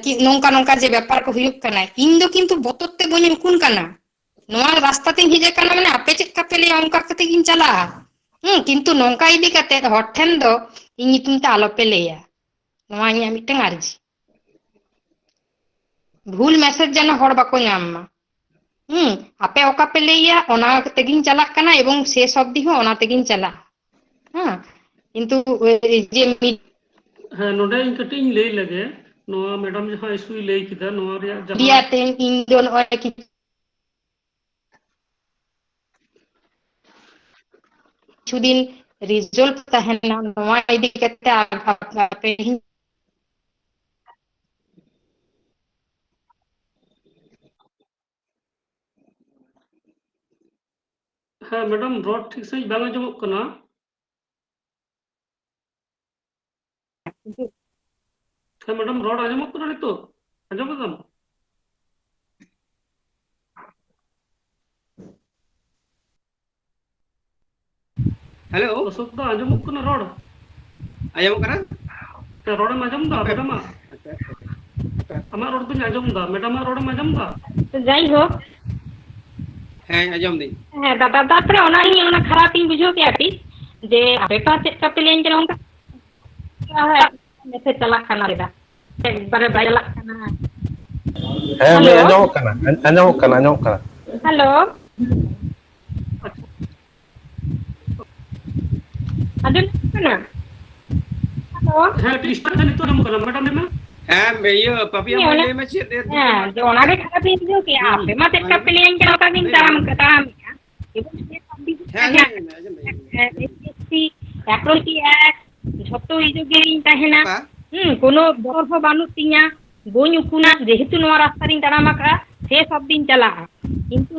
কি নৌকা নৌকা যে ব্যাপার কো হুয়ুক কানা ইন দো কিন্তু বতরতে বুñ উকুন কানা নোয়া রাস্তাতে হিজে কানা মানে আপে চেক কাপেলে অঙ্কা কাতে গিন চালা কিন্তু নৌকা ইদি কাতে হট ঠেন দো ইন নিতুম তে আলো পেলেয়া নোয়া ইᱧᱟᱜ মিটং আরজি ভুল মেসেজ যেন হড় বাকো ñam মা আপে ওকা পে লেইয়া ওনা তেগিন চালাক কানা এবং শেষ অবধি হো ওনা তেগিন চালা হ্যাঁ কিন্তু যে হ্যাঁ নোডে ইন ᱠᱟᱹᱴᱤᱡ ᱤᱧ ᱞᱟᱹᱭ ᱞᱮᱜᱮ ᱱᱚᱣᱟ ᱢᱮᱰᱟᱢ ᱡᱟᱦᱟᱸ ᱤᱥᱩᱭ ᱞᱟᱹᱭ ᱠᱮᱫᱟ ᱱᱚᱣᱟ ᱨᱮᱭᱟᱜ ᱡᱟᱦᱟᱸ মিডিয়াতে ইন দো কিছুদিন রিজলভ তাহেনা নোয়া ইদি কাতে আপে হ্যাঁ ম্যাডাম রড ঠিক সাইজ বাং আঁজᱚᱢᱚᱜ ᱠᱟᱱᱟ হ্যাঁ ম্যাডাম রড আঁজᱚᱢᱚᱜ ᱠᱟᱱᱟ ᱱᱤᱛᱚᱜ ᱟᱸᱡᱚᱢ ᱮᱫᱟᱢ हेलो অশোক দা আঁজᱚমᱚᱜ ᱠᱟᱱᱟ রড आयम करा হ্যাঁ রডেম আঁজᱚᱢ দা ম্যাডাᱢ আমার রড দুñ আঁজᱚᱢ দা ম্যাডাম রডেম আঁজᱚᱢ দা তো যাই হোক हैं आजम दी হ্যাঁ দাদা তারপরে ওনা খারাপ ইন বুঝো কি আটি যে আপে পা চেক কাপে লেন কেন অঙ্কা মেসেজ চালাক কানা রেদা একবারে বাইলাক কানা হ্যাঁ মে আঁজᱚᱢᱚᱜ কানা হ্যালো আজম না হ্যালো হ্যাঁ ডিস্টার্ব নিতো আঁজᱚᱢᱚᱜ ᱠᱟᱱᱟ ম্যাডাম নে हैं ये पपिया ये मंडे में छे হ্যাঁ যে ওনারে খারাপ ইন বুঝো কি আপে মা চেক কাপে লেন কেন অঙ্কা গিন তারাম এবং সে ᱟᱸᱡᱚᱢ ᱫᱟᱹᱧ এসএসসি এপ্রতি এক ঝত ইজোগেরিং তাহেনা ᱯᱟ কোনো বড় বানুক তিᱧᱟ বই উকুনা যেহেতু নোয়া রাস্তা রিং তাড়াম আকা সে সব দিন চালাগᱼᱟ কিন্তু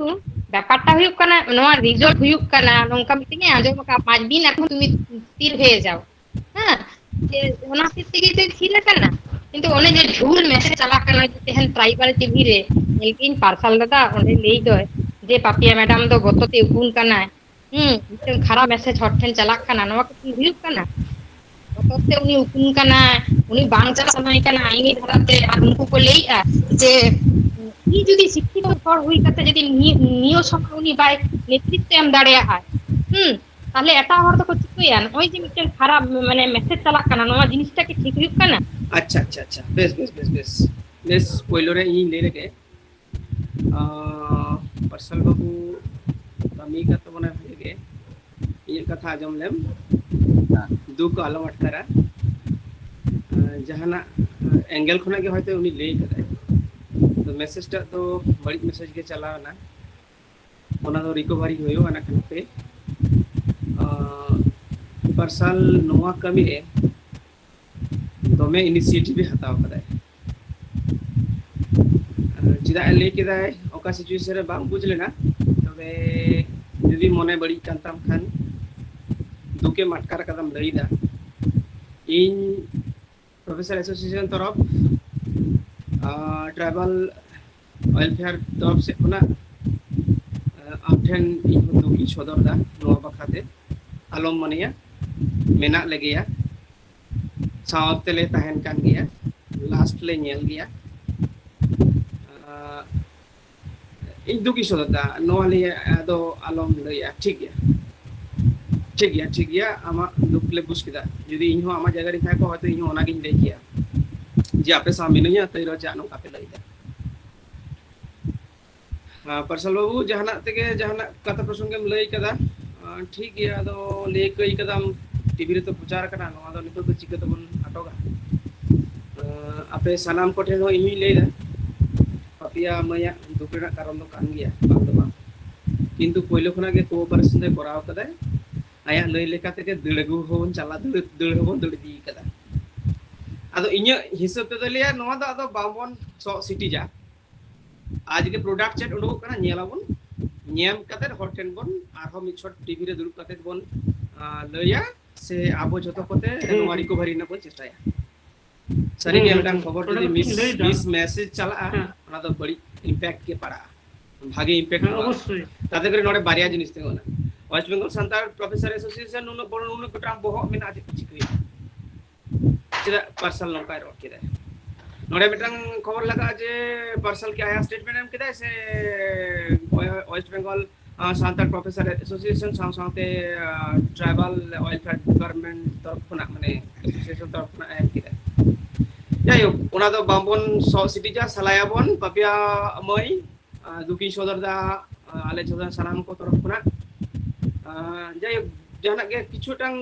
ব্যাপারটা হুয়ুগ কানা নোয়া রিজল্ট হুয়ুগ কানা নংকা মিটিংয়ে আঁজম আকা 5 দিন এখন তুমি স্থির হয়ে যাও হ্যাঁ যে ওনা থেকে তো স্থির কানা কিন্তু ওনে যে ঝুল মেসেজ চালা কানা যে তেহেন ট্রাইবাল টিভি রে এলকিন পার্সাল দাদা ওনে লেই দয় যে পাপিয়া ম্যাডাম ᱫᱚ গততে উকুন কানা মিটন খারাপ মেসেজ হটঠেন চালাক কানা নোয়া কি হুয়ুগ কানা গততে উনি উকুন কানা উনি বাং চালা সানাই কানা আইনি ধারাতে আর উনকু কো লেইয়া যে ই যদি শিক্ষিত হর হুই কাতে যদি নিয় সভা উনি বাই নেতৃত্ব এম দাঁড়ায় তাহলে এটা হর তো চিকুয়ান ওই যে মিটন খারাপ মানে মেসেজ চালাক কানা নোয়া জিনিসটা কি ঠিক হুয়ুগ কানা ᱟᱪᱪᱷᱟ ᱟᱪᱪᱷᱟ ᱟᱪᱪᱷᱟ ᱵᱮᱥ ᱯᱳᱭᱞᱳ ᱨᱮ ᱤᱧ ᱞᱟᱹᱭ ᱞᱮᱜᱮ ᱯᱟᱨᱥᱟᱞ ᱵᱟᱵᱩ ᱠᱟᱹᱢᱤ ᱠᱟᱛᱮ ᱢᱚᱱᱮ ᱵᱷᱟᱜᱮ ᱜᱮ ᱤᱧᱟᱹᱜ ᱠᱟᱛᱷᱟ ᱟᱸᱡᱚᱢ ᱞᱮᱢ ᱫᱩᱠ ᱟᱞᱚᱢ ᱟᱴᱠᱟᱨᱟ ᱡᱟᱦᱟᱱᱟᱜ ᱮᱸᱜᱮᱞ ᱠᱷᱚᱱᱟᱜ ᱜᱮ ᱦᱚᱭᱛᱳ ᱩᱱᱤ ᱞᱟᱹᱭ ᱠᱟᱫᱟᱭ ᱛᱚ ᱢᱮᱥᱮᱡ ᱴᱟᱜ ᱫᱚ ᱵᱟᱹᱲᱤᱡ ᱢᱮᱥᱮᱡ ᱜᱮ ᱪᱟᱞᱟᱣᱱᱟ ᱚᱱᱟ ᱫᱚ ᱨᱤᱠᱚᱵᱷᱟᱨᱤ ᱦᱩᱭᱩᱜᱼᱟ ᱚᱱᱟ ᱠᱷᱟᱹᱛᱤᱨ ᱯᱟᱨᱥᱟᱞ ᱱᱚᱣᱟ ᱠᱟᱹᱢᱤ ᱨᱮ ᱫᱚᱢᱮ ᱤᱱᱤᱥᱤᱭᱮᱴᱤভ ᱦᱟᱛᱟᱣ ᱠᱟᱫᱟᱭ ᱪᱮᱫᱟᱜ ᱞᱟᱹᱭ ᱠᱮᱫᱟᱭ ᱚᱠᱟ ᱥᱤᱪᱩᱭᱮᱥᱚᱱ ᱨᱮ ᱵᱟᱝ ᱵᱩᱡᱽ ᱞᱮᱱᱟ ᱛᱚᱵᱮ ᱡᱩᱫᱤ ᱢᱚᱱᱮ ᱵᱟᱹᱲᱤᱡ ᱠᱟᱱ ᱛᱟᱢ ᱠᱷᱟᱱ ᱫᱩᱠᱮᱢ ᱟᱴᱠᱟᱨ ᱠᱟᱫᱟᱢ ᱞᱟᱹᱭᱫᱟ ᱤᱧ ᱯᱨᱚফᱮᱥᱚᱨ ᱮᱥᱳᱥᱤᱭᱮᱥᱚᱱ ᱛᱚᱨᱚᱯ ᱴᱨᱟইᱵᱟল ওয়েলফেয়ার তরফ ᱥᱮᱫ ᱠᱷᱚᱱᱟᱜ ᱟᱢ ᱴᱷᱮᱱ ᱤᱧ ᱫᱩᱠ ᱤᱧ ᱥᱚᱫᱚᱨ ᱫᱟ ᱱᱚᱣᱟ ᱵᱟᱠᱷᱨᱟᱛᱮ ᱟᱞᱚᱢ ᱢᱚᱱᱮᱭᱟ ᱢᱮᱱᱟᱜ ᱞᱮᱜᱮᱭᱟ सावते ले तहन कान गया लास्ट ले नेल गया इन दुखी सोदा नो लिए दो आलम लया ठीक गया आमा दुख ले बुझ किदा जदी इन हो आमा जगह रे थाको हयतो इन ओना गिन लई गया जे आपे सामने नहीं तई रो जानो कापे लईदा पर्सल बाबू जहाना तेगे जहाना कथा प्रसंगम लई कदा ठीक गया दो ले कई कदम टीवी रे तो प्रचार करना नवा दो नितो चिका तबन अटोगा आपे सनाम को ठेन हो इही लेदा पापिया मया दुकरा कारण दो कान गया बांग दो बांग किंतु पहिलो खना के कोऑपरेशन दे कराव कदा आया लई लेका तेगे दड़गु होन चला दड़ होन दड़ दी कदा आदो इnya हिसाब ते दो लिया नवा दो आदो बामबन सो सिटी जा आज के प्रोडक्ट चेट उडो कना नेलाबन नियम कते हॉटेल बन आरो मि छोट टीवी रे दुरुप कते बन लया से आबो जतो कोते नोवा रिकवरी ना बन चेष्टाया सरी के मिटांग खबर जदी मिस मेसेज चला ओना दो बड़ी इंपैक्ट के पड़ा भागे इंपैक्ट অবশ্যই ताते करे नोडे बारिया जिनिस ते ओना वेस्ट बेंगल संतार प्रोफेसर एसोसिएशन नुनो बड़ नुनो गोटा बहो मेना जे चिकई चिदा पार्सल नोका रोड केदा नोडे मिटांग खबर लगा जे पार्सल के आया स्टेटमेंट एम केदा से वेस्ट बेंगल सान्ताल प्रोफेसर एसोसिएशन साथे ट्राइबल वेलफेयर डिपार्टमेंट तरफ खुना माने एसोसिएशन तरफ खुना एम केदा जायो ओना दो बामबन सो सिटी जा सलायाबन पापिया मई दुकी सोदरदा आले जोदा सानाम को तरफ खुना जायो जाना के किछुटांग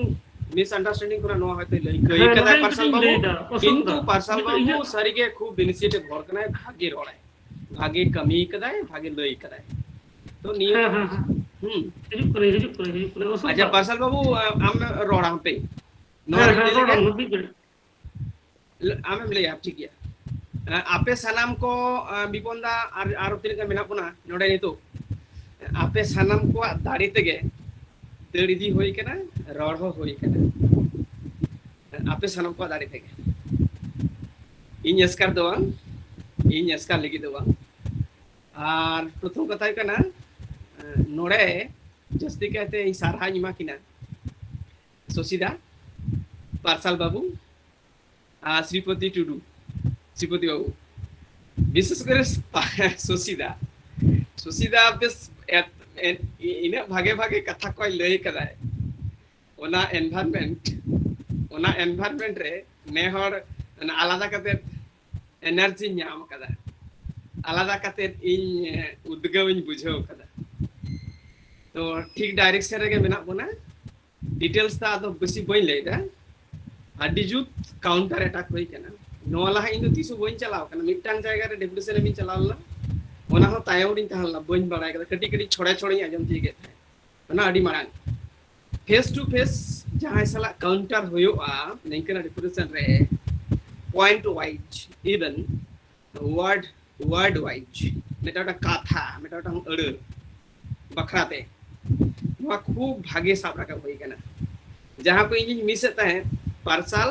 मिसअंडरस्टैंडिंग करा नो हयतो लई कई कदा पार्सल बाबू किंतु पार्सल बाबू सरीगे खूब इनिशिएटिव भर कनाय भागे रोड़ाय भागे कमी कदाय भागे लई कदाय तो नियम हिजुक करे अच्छा पार्सल बाबू आम रोड़ा पे नो आम ले आप ठीक है आपे सनाम को बिपंदा आरो तिनका मेना पुना नोडे नितो आपे सनाम को दाड़ी तेगे दड़ी होई कना रोड़ हो होई कना आपे सनाम को दाड़ी तेगे इन एस्कार दो इन एस्कार लगी दो और प्रथम कथा कना नोडे जस्ती कहते सारहा निमा किना सोसीदा पार्सल बाबू श्रीपति टुडू श्रीपति बाबू विशेष करे सोसीदा बेस इने भागे भागे कथा को लई कदाय ओना एनवायरनमेंट रे नेहर आलादा कते एनर्जी ᱧᱟᱢ कदा आलादा कते इन उद्गव इन बुझाव कदा तो ठीक डायरेक्शन रे मेना बना डिटेल्स ता तो बेसी बई लेदा आदि जुत काउंटर अटैक होई कना नोला इन तो तिसु बई चलाव कना मिटांग जायगा रे डेपुटेशन में चलावला ओना हो तायम दिन तहला बई बड़ाय कदा कटी कटी छोड़े छोड़े आजम जी के ᱚᱱᱟ ᱟᱹᱰᱤ ᱢᱟᱲᱟᱝ फेस टू फेस जहां साला काउंटर होयोगा निंकन रिप्रेजेंट रे point wise even word wise मेटाटा कथा मेटाटा अड़ बखराते नवा खूब भागे साब रखा होई कना जहां को इन मिस तहे पार्सल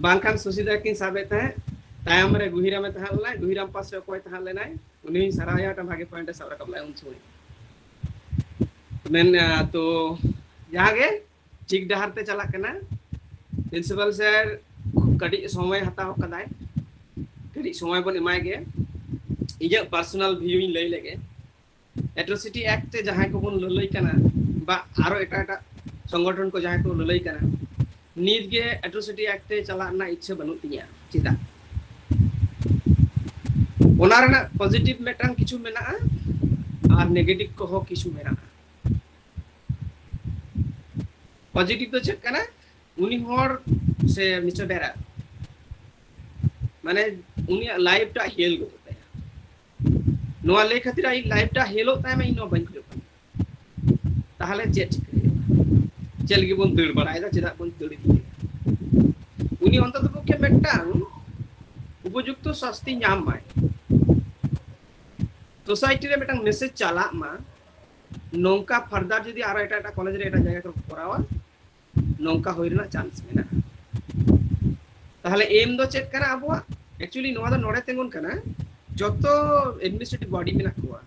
बांखान सुसीदा किन साबे तहे तायम रे गुहिरा में तहा लाई गुहिराम पास रे कोई तहा लेनाय उनी सराया टा भागे पॉइंट साब रखा लाई उन सुई मेन तो जागे ठीक डहार ते चला कना प्रिंसिपल सर कड़ी समय हताव कदाय कड़ी समय बन एमाय गे इजा पर्सनल व्यू इन लई लेगे एट्रोसिटी एक्ट ते जहां को बन ललई कना बा आरो एटा एटा संगठन को जहां को ललई कना नीत गे एट्रोसिटी एक्ट ते चला ना इच्छा बनु तिया चिता ओना रेना पॉजिटिव मेटांग किछु मेना और नेगेटिव को हो किछु मेना पॉजिटिव तो चेक करना उनी हर से मिस्टर बेरा माने उनी लाइफ टा हेल गो ताया नोआ ले खातिर आई लाइफ टा हेलो ताय मैं नो बन खजो ताहले चेक चल गे बन दड़ बड़ाय दा चेदा बन दड़ दी उनी अंत तो के मेटांग उपयुक्त शास्ति नाम माय सोसाइटी रे मेटांग मैसेज चला मा नोंका फर्दर जदी आरो एटा एटा कॉलेज रे एटा जगह को करावा नोंका होइरना चांस मेना ताहले एम दो चेक करा अबवा एक्चुअली नोवा दो नोडे तेंगुन कना जतो एडमिनिस्ट्रेटिव बॉडी मेना कोआ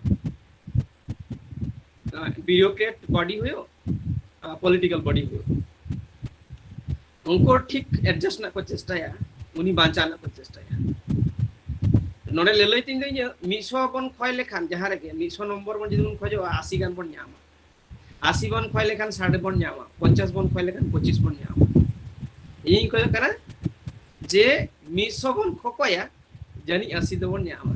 ब्यूरोक्रेट बॉडी होयो पॉलिटिकल बॉडी होयो उनको ठीक एडजस्ट ना को चेष्टाया उनी बांचा ना को चेष्टाया नोडे लेलई तिन दे मिसो बन खय लेखान जहां रे के मिसो नंबर बन जदि बन खजो 80 गान बन न्यामा 80 बन खय लेखान 60 बन न्यामा 50 बन खय लेखान 25 बन न्यामा इन खय करा जे मिसो बन खकोया जानी 80 दो बन न्यामा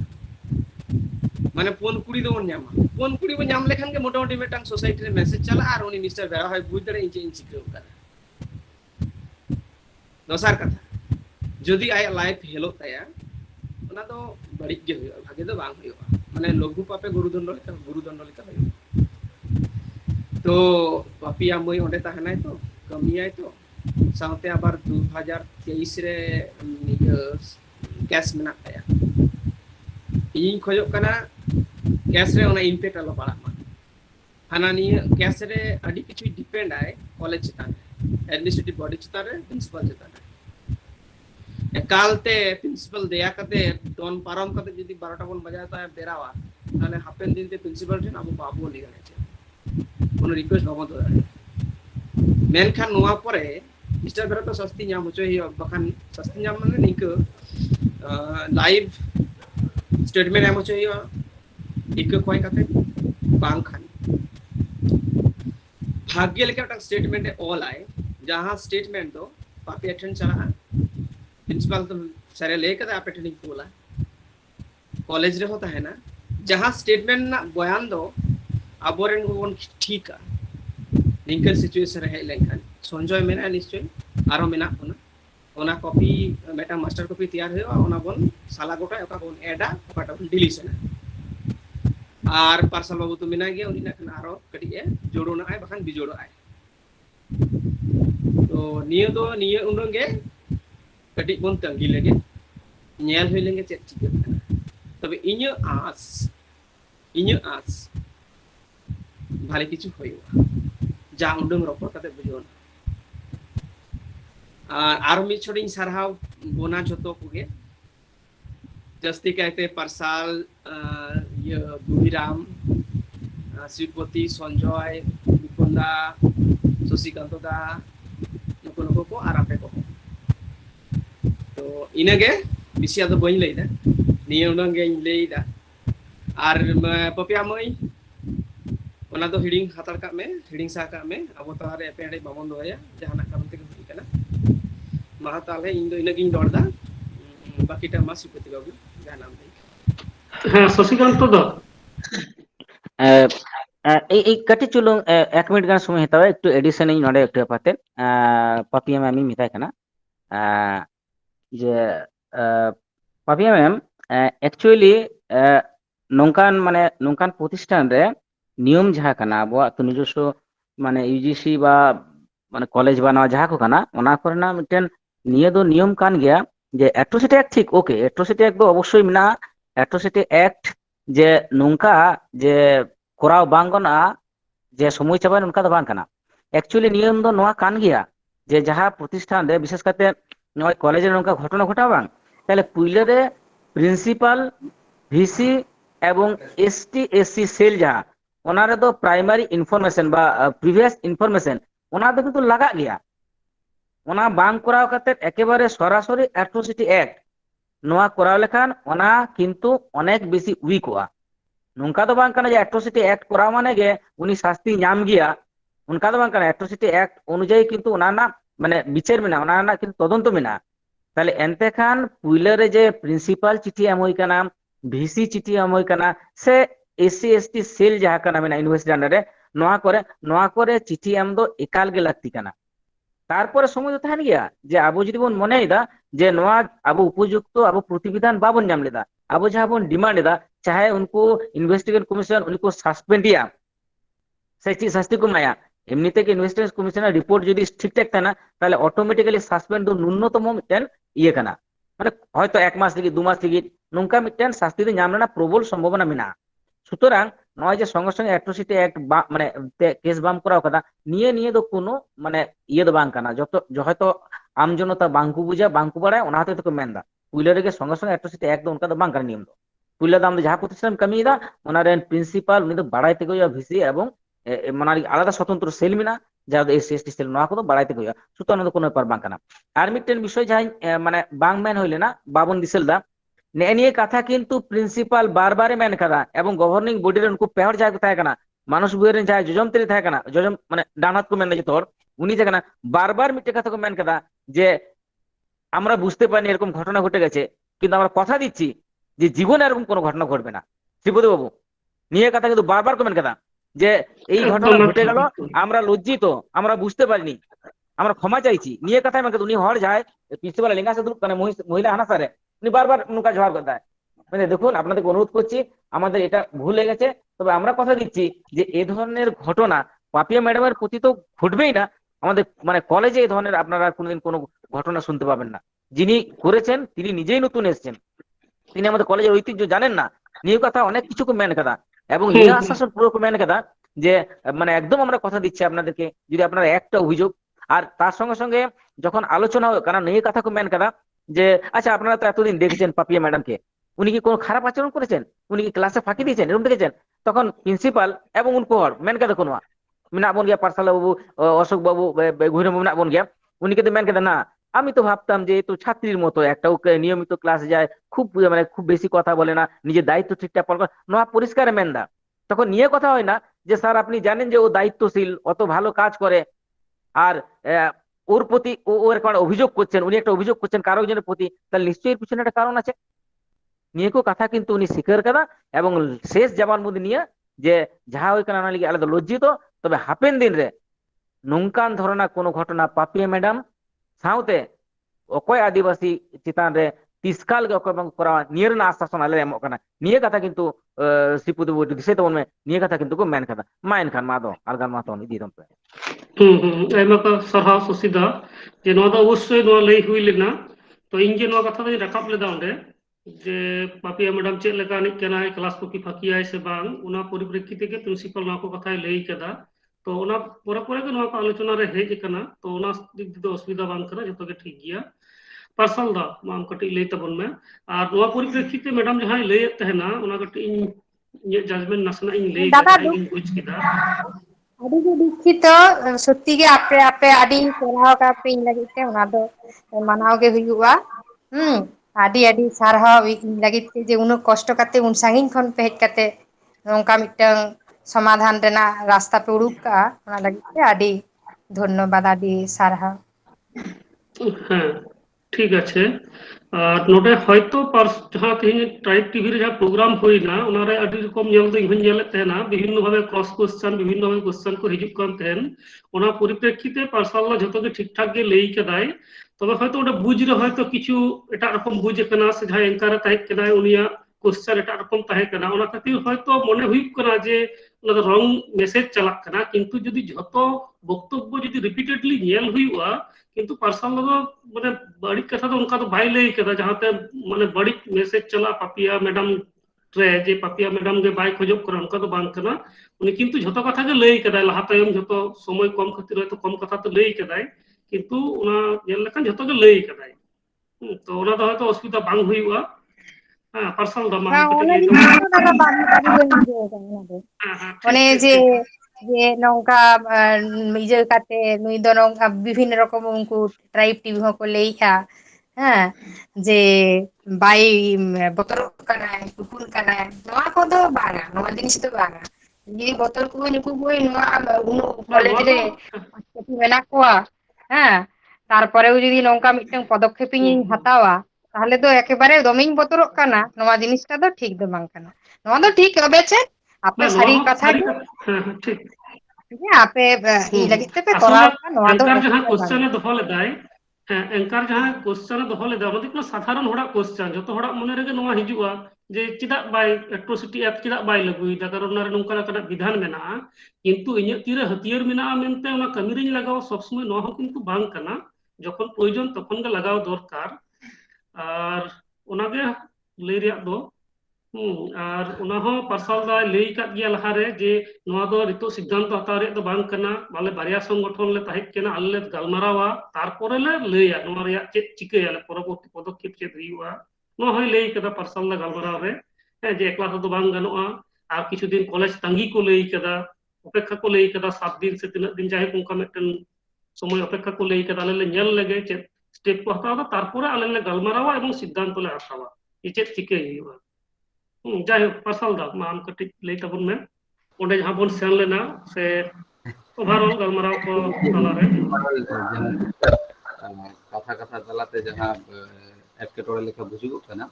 माने पोन कुड़ी दो बन न्यामा पोन कुड़ी बन न्याम लेखान के मोटामोटी मेटांग सोसाइटी रे मैसेज चला आर उनी मिस्टर बेरा होय बुझ दरे इन सिक्रो करा दोसार कथा जदि आय लाइफ हेलो ताया ओना तो बड़ी गे होय भागे तो बांग होय माने लघु पापे गुरुदंड लेका होय तो पापिया मई ओंडे ताहनाय तो कमियाय तो साउते आबार 2023 रे कैश मेना ताया इन खोजो कना कैश रे ओना इम्पैक्ट आलो पड़ा मा हाना नि कैश रे अडी किछु डिपेंड आय कॉलेज चितान एडमिनिस्ट्रेटिव बॉडी चितान रे प्रिंसिपल चितान एकालते प्रिंसिपल दया कते डॉन पारम कते जदि 12टा बन बजाय तो बेरावा ताले हापेन दिन ते प्रिंसिपल ठेन अब बाबू नि गने छे कोनो रिक्वेस्ट बाबो तो मेनखान नोआ परे मिस्टर बेरा तो सस्ती नाम होचो हि बखान सस्ती नाम माने निक लाइव स्टेटमेंट एम होचो हि एक कोय कते बांग खान भाग्य लेके स्टेटमेंट ऑल आए जहां स्टेटमेंट दो पापी अटेंड चला प्रिंसिपल तो सारे लेकर आप अटेंडिंग बोला कॉलेज रे होता है ना जहां स्टेटमेंट ना बयान दो अबोरेन को ठीक है निंकल सिचुएशन रहे लेखन संजय मेना निश्चय आरो मेना ओना कॉपी मेटा मास्टर कॉपी तैयार होयो ओना बन साला गोटा ओका बन एडा ओकाटा बन डिलीशन आर पार्सल बाबू तो मेना गया उनी ना आरो कटी ए जोड़ो ना आए बखान बिजोड़ो आए तो निये उनगे कटी बन तंगी लगे नेल होय लेंगे चेक चिक तबे इᱧ आस भाले किछु होयो जा उडंग रपड़ कते बुझो आर मी छोडिन सरहाव बोना जतो कुगे जस्ती कहते परसाल ये बुहिराम श्रीपति संजय विकुंदा शशिकांत दा नुको को आरापे को तो इनगे बिसिया तो बइन लेदा निये उनगे लेदा आर पपिया मई ओना तो हिडिंग हातार का में हिडिंग सा का में अब तो आरे पेड़े बामन दोया जहाना कारण ते हुई कना मा ताले इन दो इनगे डोरदा बाकी टा मासी पति बाबू जानाम दे हाँ शशिकांत तो এই কাটি চুলুং 1 মিনিট গান সময় হতাবে একটু এডিশন ইন নডে একটু পাতে পাপিয়া ম্যাম মিতাই কানা যে পাপিয়া ম্যাম एक्चुअली नौकान माने नौकान प्रतिष्ठान रे नियम जहाँ कना अब तो निजस्व মানে ইউজিসি বা মানে কলেজ বা নওয়া যাহা ᱠᱚ ᱠᱟᱱᱟ ᱚᱱᱟ ᱠᱚᱨᱮᱱᱟᱜ ᱢᱤᱫᱴᱮᱱ ᱱᱤᱭᱟᱹ ᱫᱚ ᱱᱤᱭᱚᱢ ᱠᱟᱱ ᱜᱮᱭᱟ ᱡᱮ অ্যাট্রোসিটি অ্যাক্ট ঠিক ওকে অ্যাট্রোসিটি অ্যাক্ট ᱫᱚ অবশ্যই ᱢᱮᱱᱟᱜᱼᱟ অ্যাট্রোসিটি অ্যাক্ট যে ᱱᱚᱝᱠᱟ যে ᱠᱚᱨᱟᱣ ᱵᱟᱝ ᱜᱟᱱᱚᱜᱼᱟ যে সময় চাবায় ᱚᱱᱠᱟ ᱫᱚ ᱵᱟᱝ ᱠᱟᱱᱟ ᱮᱠᱪᱩᱭᱮᱞᱤ ᱱᱤᱭᱚᱢ ᱫᱚ ᱱᱚᱣᱟ ᱠᱟᱱ ᱜᱮᱭᱟ যে যাহা প্রতিষ্ঠান রে বিশেষ করে নয় কলেজে নৌকা ঘটনা ঘটা বাং তাহলে পুইলে রে প্রিন্সিপাল ভিসি এবং এসটি এসসি সেল যাহা ওনারে তো প্রাইমারি ইনফরমেশন বা প্রিভিয়াস ইনফরমেশন ওনা তো কিন্তু লাগা গিয়া ওনা বাং করাও কাতে একেবারে সরাসরি অ্যাট্রোসিটি অ্যাক্ট নোয়া করাও লেখান ওনা কিন্তু অনেক বেশি উইকোয়া নৌকা তো বাং কানা যে অ্যাট্রোসিটি অ্যাক্ট করা মানে গে উনি শাস্তি নাম গিয়া उनका तो बांग एट्रोसिटी एक्ट अनुयायी किंतु उनाना माने विचार में उनाना किंतु तदंत में ताहले एनते खान पुइले रे जे प्रिंसिपल चिठी एम हुई कना ভিসি চিঠি এম हुई कना से एससी एसटी सेल जहाँ कना मेना यूनिवर्सिटी अंडर रे नोआ करे चिठी एम दो एकाल गे लागती कना तारपरे समय तो तहन गया जे आबो जदि बोन मनेदा जे नोआ आबो उपयुक्त आबो प्रतिविधान बाबन नाम लेदा आबो जहाँ बोन डिमांड लेदा चाहे उनको इन्वेस्टिगेशन कमीशन उनको सस्पेंडिया से चीज शास्ति को माया এমনিতে কি ইনভেস্টিগেশন কমিশনের রিপোর্ট যদি ঠিকঠাক থাকে না তাহলে অটোমেটিক্যালি সাসপেন্ড দো ন্যূনতম মিটেন ইয়ে কানা মানে হয়তো 1 মাস থেকে 2 মাস থেকে নঙ্কা মিটেন শাস্তি দিয়ে নামনা প্রবল সম্ভাবনা মেনা সুতরাং নয় যে সঙ্গে সঙ্গে অ্যাট্রোসিটি অ্যাক্ট মানে কেস বাম করাও কথা নিয়ে তো কোনো মানে ইয়ে দো বাং কানা যত হয়তো আমজনতা বাংকু বুঝা বাংকু বাড়ায় ওনা হাতে তো মেনদা পুইলারে গে সঙ্গে সঙ্গে অ্যাট্রোসিটি অ্যাক্ট দো উনকা দো বাং কানা নিয়ম দো পুইলা দাম যাহা প্রতিষ্ঠান কামিদা ওনার প্রিন্সিপাল উনি তো বাড়াইতে গিয়া ভিসি এবং মানে আলাদা স্বতন্ত্র সেল মিনা যারা এসসি এসটি সেল নোয়া কো বাড়াইতে গইয়া সুতরাং কোনো ব্যাপার বাং কানা আর মিটেন বিষয় যাই মানে বাং ম্যান হইলে না বাবন দিছেল দা নিয়ে কথা কিন্তু প্রিন্সিপাল বারবারে মেন কাদা এবং গভর্নিং বডির উনকু পেহর যায় থাকে না মানুষ বুয়ের যায় জজম তেরি থাকে না জজম মানে ডানাত কো মেন যে তোর উনি থাকে না বারবার মিটে কথা কো মেন কাদা যে আমরা বুঝতে পারিনি এরকম ঘটনা ঘটে গেছে কিন্তু আমরা কথা দিচ্ছি যে জীবনে এরকম কোনো ঘটনা ঘটবে না শ্রীপতি বাবু নিয়ে কথা কিন্তু বারবার কমেন কাদা যে এই ঘটনা ঘটে গেল আমরা লজ্জিত আমরা বুঝতে পারিনি আমরা ক্ষমা চাইছি নিয়ে কথা আমাকে উনি হর যায় প্রিন্সিপাল লেঙ্গা সাধু মানে মহিলা হানা স্যারে উনি বারবার নুকা জবাব দেয় মানে দেখুন আপনাদেরকে অনুরোধ করছি আমাদের এটা ভুল হয়ে গেছে তবে আমরা কথা দিচ্ছি যে এই ধরনের ঘটনা পাপিয়া ম্যাডামের প্রতি তো ঘটবেই না আমাদের মানে কলেজে এই ধরনের আপনারা কোনোদিন কোনো ঘটনা শুনতে পাবেন না যিনি করেছেন তিনি নিজেই নতুন এসেছেন তিনি আমাদের কলেজের ঐতিহ্য জানেন না নিয়ে কথা অনেক কিছু মেন কথা এবং নিয়ে আশ্বাসন পুরো মেন কথা যে মানে একদম আমরা কথা দিচ্ছি আপনাদেরকে যদি আপনারা একটা অভিযোগ আর তার সঙ্গে সঙ্গে যখন আলোচনা হয় কারণ এই কথা মেন কথা যে আচ্ছা আপনারা তো এতদিন দেখেছেন পাপিয়া ম্যাডামকে উনি কি কোনো খারাপ আচরণ করেছেন উনি কি ক্লাসে ফাঁকি দিয়েছেন এরকম দেখেছেন তখন প্রিন্সিপাল এবং উনকোহর মেন কথা কোনো মিনা বন গিয়া পারসালা বাবু অশোক বাবু ঘুরে মিনা বন গিয়া উনি কিন্তু মেন কথা না আমি তো ভাবতাম যে তো ছাত্রীর মতো একটা নিয়মিত ক্লাসে যায় খুব মানে খুব বেশি কথা বলে না নিজের দায়িত্ব ঠিকঠাক পালন নোয়া পরিষ্কার মেনদা তখন নিয়ে কথা হয় না যে স্যার আপনি জানেন যে ও দায়িত্বশীল অত ভালো কাজ করে আর ওর প্রতি ওর একটা অভিযোগ করছেন উনি একটা অভিযোগ করছেন কারো একজনের প্রতি তাহলে নিশ্চয়ই এর পিছনে একটা কারণ আছে নিয়ে কথা কিন্তু উনি স্বীকার করা এবং শেষ জবান মধ্যে নিয়ে যে যাহা ওই কারণে লিগে আলাদা লজ্জিত তবে হাপেন দিন রে নঙ্কান ধরনা কোনো ঘটনা পাপিয়া ম্যাডাম সাউতে অকয় আদিবাসী চিতান রে তিসকাল গে অকয় বাং করা নিয়ের না আশ্বাসন আলে এমক কানা নিয়ে কথা কিন্তু শ্রীপুতি বইটি দিছে তো মনে নিয়ে কথা কিন্তু কো মেন কথা মাইন খান মাদো আলগান মাতো নি দিদম পে আইমা কা সারহাও সুসিদা যে নোয়া দো অবশ্যই নোয়া লই হুই লেনা তো ইন যে নোয়া কথা দো রাকাব লেদা ওঁডে যে পাপিয়া ম্যাডাম চেক লেকা নিক কেনায় ক্লাস को की ফাকিয়াই সে বাং ওনা পরিপ্রেক্ষিতে কে প্রিন্সিপাল নোয়া को কথাই লই কেদা তো ওনা পরে পরে কে নোয়া আলোচনা রে হেজ কানা তো ওনা দিক দিতে অসুবিধা বাং কানা যত কে ঠিক গিয়া পার্সোনাল दा माम कटी लई तबन में और नोआ परिप्रेक्षिते मैडम जहां लई तहना ओना कटी इन जजमेंट नसना इन लई दादा इन बुझ किदा আদি গে দুঃখিত সত্যি গে আপে আপে আদি পড়াও কা পে ইন লাগি তে ওনা দো মানাও গে হুইউয়া আদি আদি সারহাও ইন লাগি তে যে উনো কষ্ট কাতে উন সাঙ্গিন খন পে হেজ কাতে নঙ্কা মিটং সমাধান রেনা রাস্তা পে উড়ুক কা ওনা লাগি তে আদি ধন্যবাদ আদি সারহাও হ্যাঁ ঠিক আছে আর নোটে হয়তো जहां তিন ট্রাইব টিভি রে যা প্রোগ্রাম হইনা ওনারে আদি রকম নেল দই হন নেলে তেনা বিভিন্ন ভাবে ক্রস কোশ্চেন বিভিন্ন ভাবে কোশ্চেন কো হিজুক কান তেন ওনা পরিপ্রেক্ষিতে পার্সোনাল যত কে ঠিকঠাক গে লই কেদাই তবে হয়তো ওটা বুঝ রে হয়তো কিছু এটা রকম বুঝ কেনা সে যাই এনকারে তাই কেদাই উনিয়া কোশ্চেন এটার রকম তাহে কানা ওনা খাতির হয়তো মনে হুইক কানা যে ওনা দো রং মেসেজ চালাক কানা কিন্তু যদি যত বক্তব্য যদি রিপিটেডলি নেল হুইউआ কিন্তু পার্সোনাল দো মানে বাড়ি কথা দো উনকা দো বাই লই কাদা যাহাতে মানে বাড়ি মেসেজ চালা পাপিয়া ম্যাডাম রে যে পাপিয়া ম্যাডাম গে বাই খোজক করে উনকা দো বাং কানা উনি কিন্তু যত কথা গে লই কাদাই লাহা তায়ম যত সময় কম খাতির হয়তো কম কথা তো লই কাদাই কিন্তু ওনা নেল লেখান যত গে লই কাদাই তো ওনা দো হয়তো অসুবিধা বাং হুইউआ হ্যাঁ পার্সোনাল দো মা হ্যাঁ কটে অনেক লই জিনিসটা দাদা বাড়ি বাড়ি বই বুঝে গেছে মানে যে যে nongka ᱤᱡᱟᱹ ᱠᱟᱛᱮ ᱱᱩᱭ ᱫᱚ ᱱᱚᱝᱠᱟ ᱵᱤᱵᱷᱤᱱᱱᱚ ᱨᱚᱠᱚᱢ ᱩᱱᱠᱩ ᱴᱨᱟᱭᱤᱵ ᱴᱤᱵᱷᱤ ᱦᱚᱸᱠᱚ ᱞᱟᱹᱭᱮᱜᱼᱟ ᱦᱮᱸ ᱡᱮ ᱵᱟᱭ ᱵᱚᱛᱚᱨᱚᱜ ᱠᱟᱱᱟᱭ ᱴᱩᱠᱩᱱ ᱠᱟᱱᱟᱭ ᱱᱚᱣᱟ ᱠᱚᱫᱚ ᱵᱟᱝᱟ ᱱᱚᱣᱟ ᱡᱤᱱᱤᱥ ᱫᱚ ᱵᱟᱝᱟ ᱡᱩᱫᱤ ᱵᱚᱛᱚᱨ ᱠᱚ ᱱᱩᱠᱩ ᱵᱳᱭ ᱱᱚᱣᱟ ᱩᱱᱟᱹᱜ ᱠᱚᱞᱮᱡᱽ ᱨᱮ ᱢᱟᱪᱮᱫ ᱢᱮᱱᱟᱜ ᱠᱚᱣᱟ ᱦᱮᱸ ᱛᱟᱨᱯᱚরেও যদি নৌকা মিটটাং পদক্ষেপিᱧ হাতাওয়া তাহলে তো একেবারে দমেই বতরক কানা নওয়া জিনিসটা তো ঠিক দো বাং কানা নওয়া দো ঠিক হবে চে আপে সারি কথা গে ঠিক ঠিক আছে আপে ই লাগি তে পে করাও নওয়া দো এঙ্কার যাহা কোশ্চেনে দহো লেদাই হ্যাঁ এঙ্কার যাহা কোশ্চেনে দহো লেদাই ওনা দিকলো সাধারণ হড়া কোশ্চেন যত হড়া মনে রেগে নোয়া হিজুआ যে চিদা বাই অ্যাট্রোসিটি অ্যাক্ট চিদা বাই লাগুইদা কারণ ওনারে নৌকা কানা বিধান মেনাআ কিন্তু ইᱧᱟᱹᱜ ᱛᱤᱨᱮ ᱦᱟᱹᱛᱭᱟᱹᱨ ᱢᱮᱱᱟᱜᱼᱟ ᱢᱮᱱᱛᱮ ᱚᱱᱟ ᱠᱟᱹᱢᱤ ᱨᱤᱧ ᱞᱟᱜᱟᱣ ᱥᱚᱵ ᱥᱚᱢᱚᱭ ᱱᱚᱣᱟ ᱦᱚᱸ ᱠᱤᱱᱛᱩ ᱵᱟᱝ ᱠᱟᱱᱟ যখন প্রয়োজন তখন গে লাগাও দরকার আর ওনাগে লই রিয়াক দো আর ওনা হো পার্সাল দা লই কাত গিয়া লাহারে যে নোয়া দো রিতো সিদ্ধান্ত হাতাও রিয়াক দো বাং কানা বালে বারিয়া সংগঠন লে তাহেক কেনা আল্লে গালমারাওয়া তারপরে লে লইয়া নোয়া রিয়াক চেত চিকায়ালে পরবর্তী পদক্ষেপ চেত হুইউआ নোয়া হই লই কাদা পার্সাল দা গালমারাও রে হ্যাঁ যে একলা তো বাং গানোआ আর কিছুদিন কলেজ তাঙ্গি কো লই কাদা অপেক্ষা কো লই কাদা 7 দিন সে 3 দিন যাই উনকা মিটন সময় অপেক্ষা কো লই কাদা আলে নেল লেগে চেত স্টেপ কো হাতাও তারপরে আলে লে গালমারাওয়া এবং সিদ্ধান্ত লে হাতাওয়া ই চেত চিকাই হুইউआ যাই হোক পার্সাল দা মা আম কাটিক লই তাবুন মে ওডে যাহা বন সেন লেনা সে ওভারঅল গালমারাও ko তালারে কথা কথা তালাতে যাহা এটকেটড়ে লেখা বুঝুগো কানা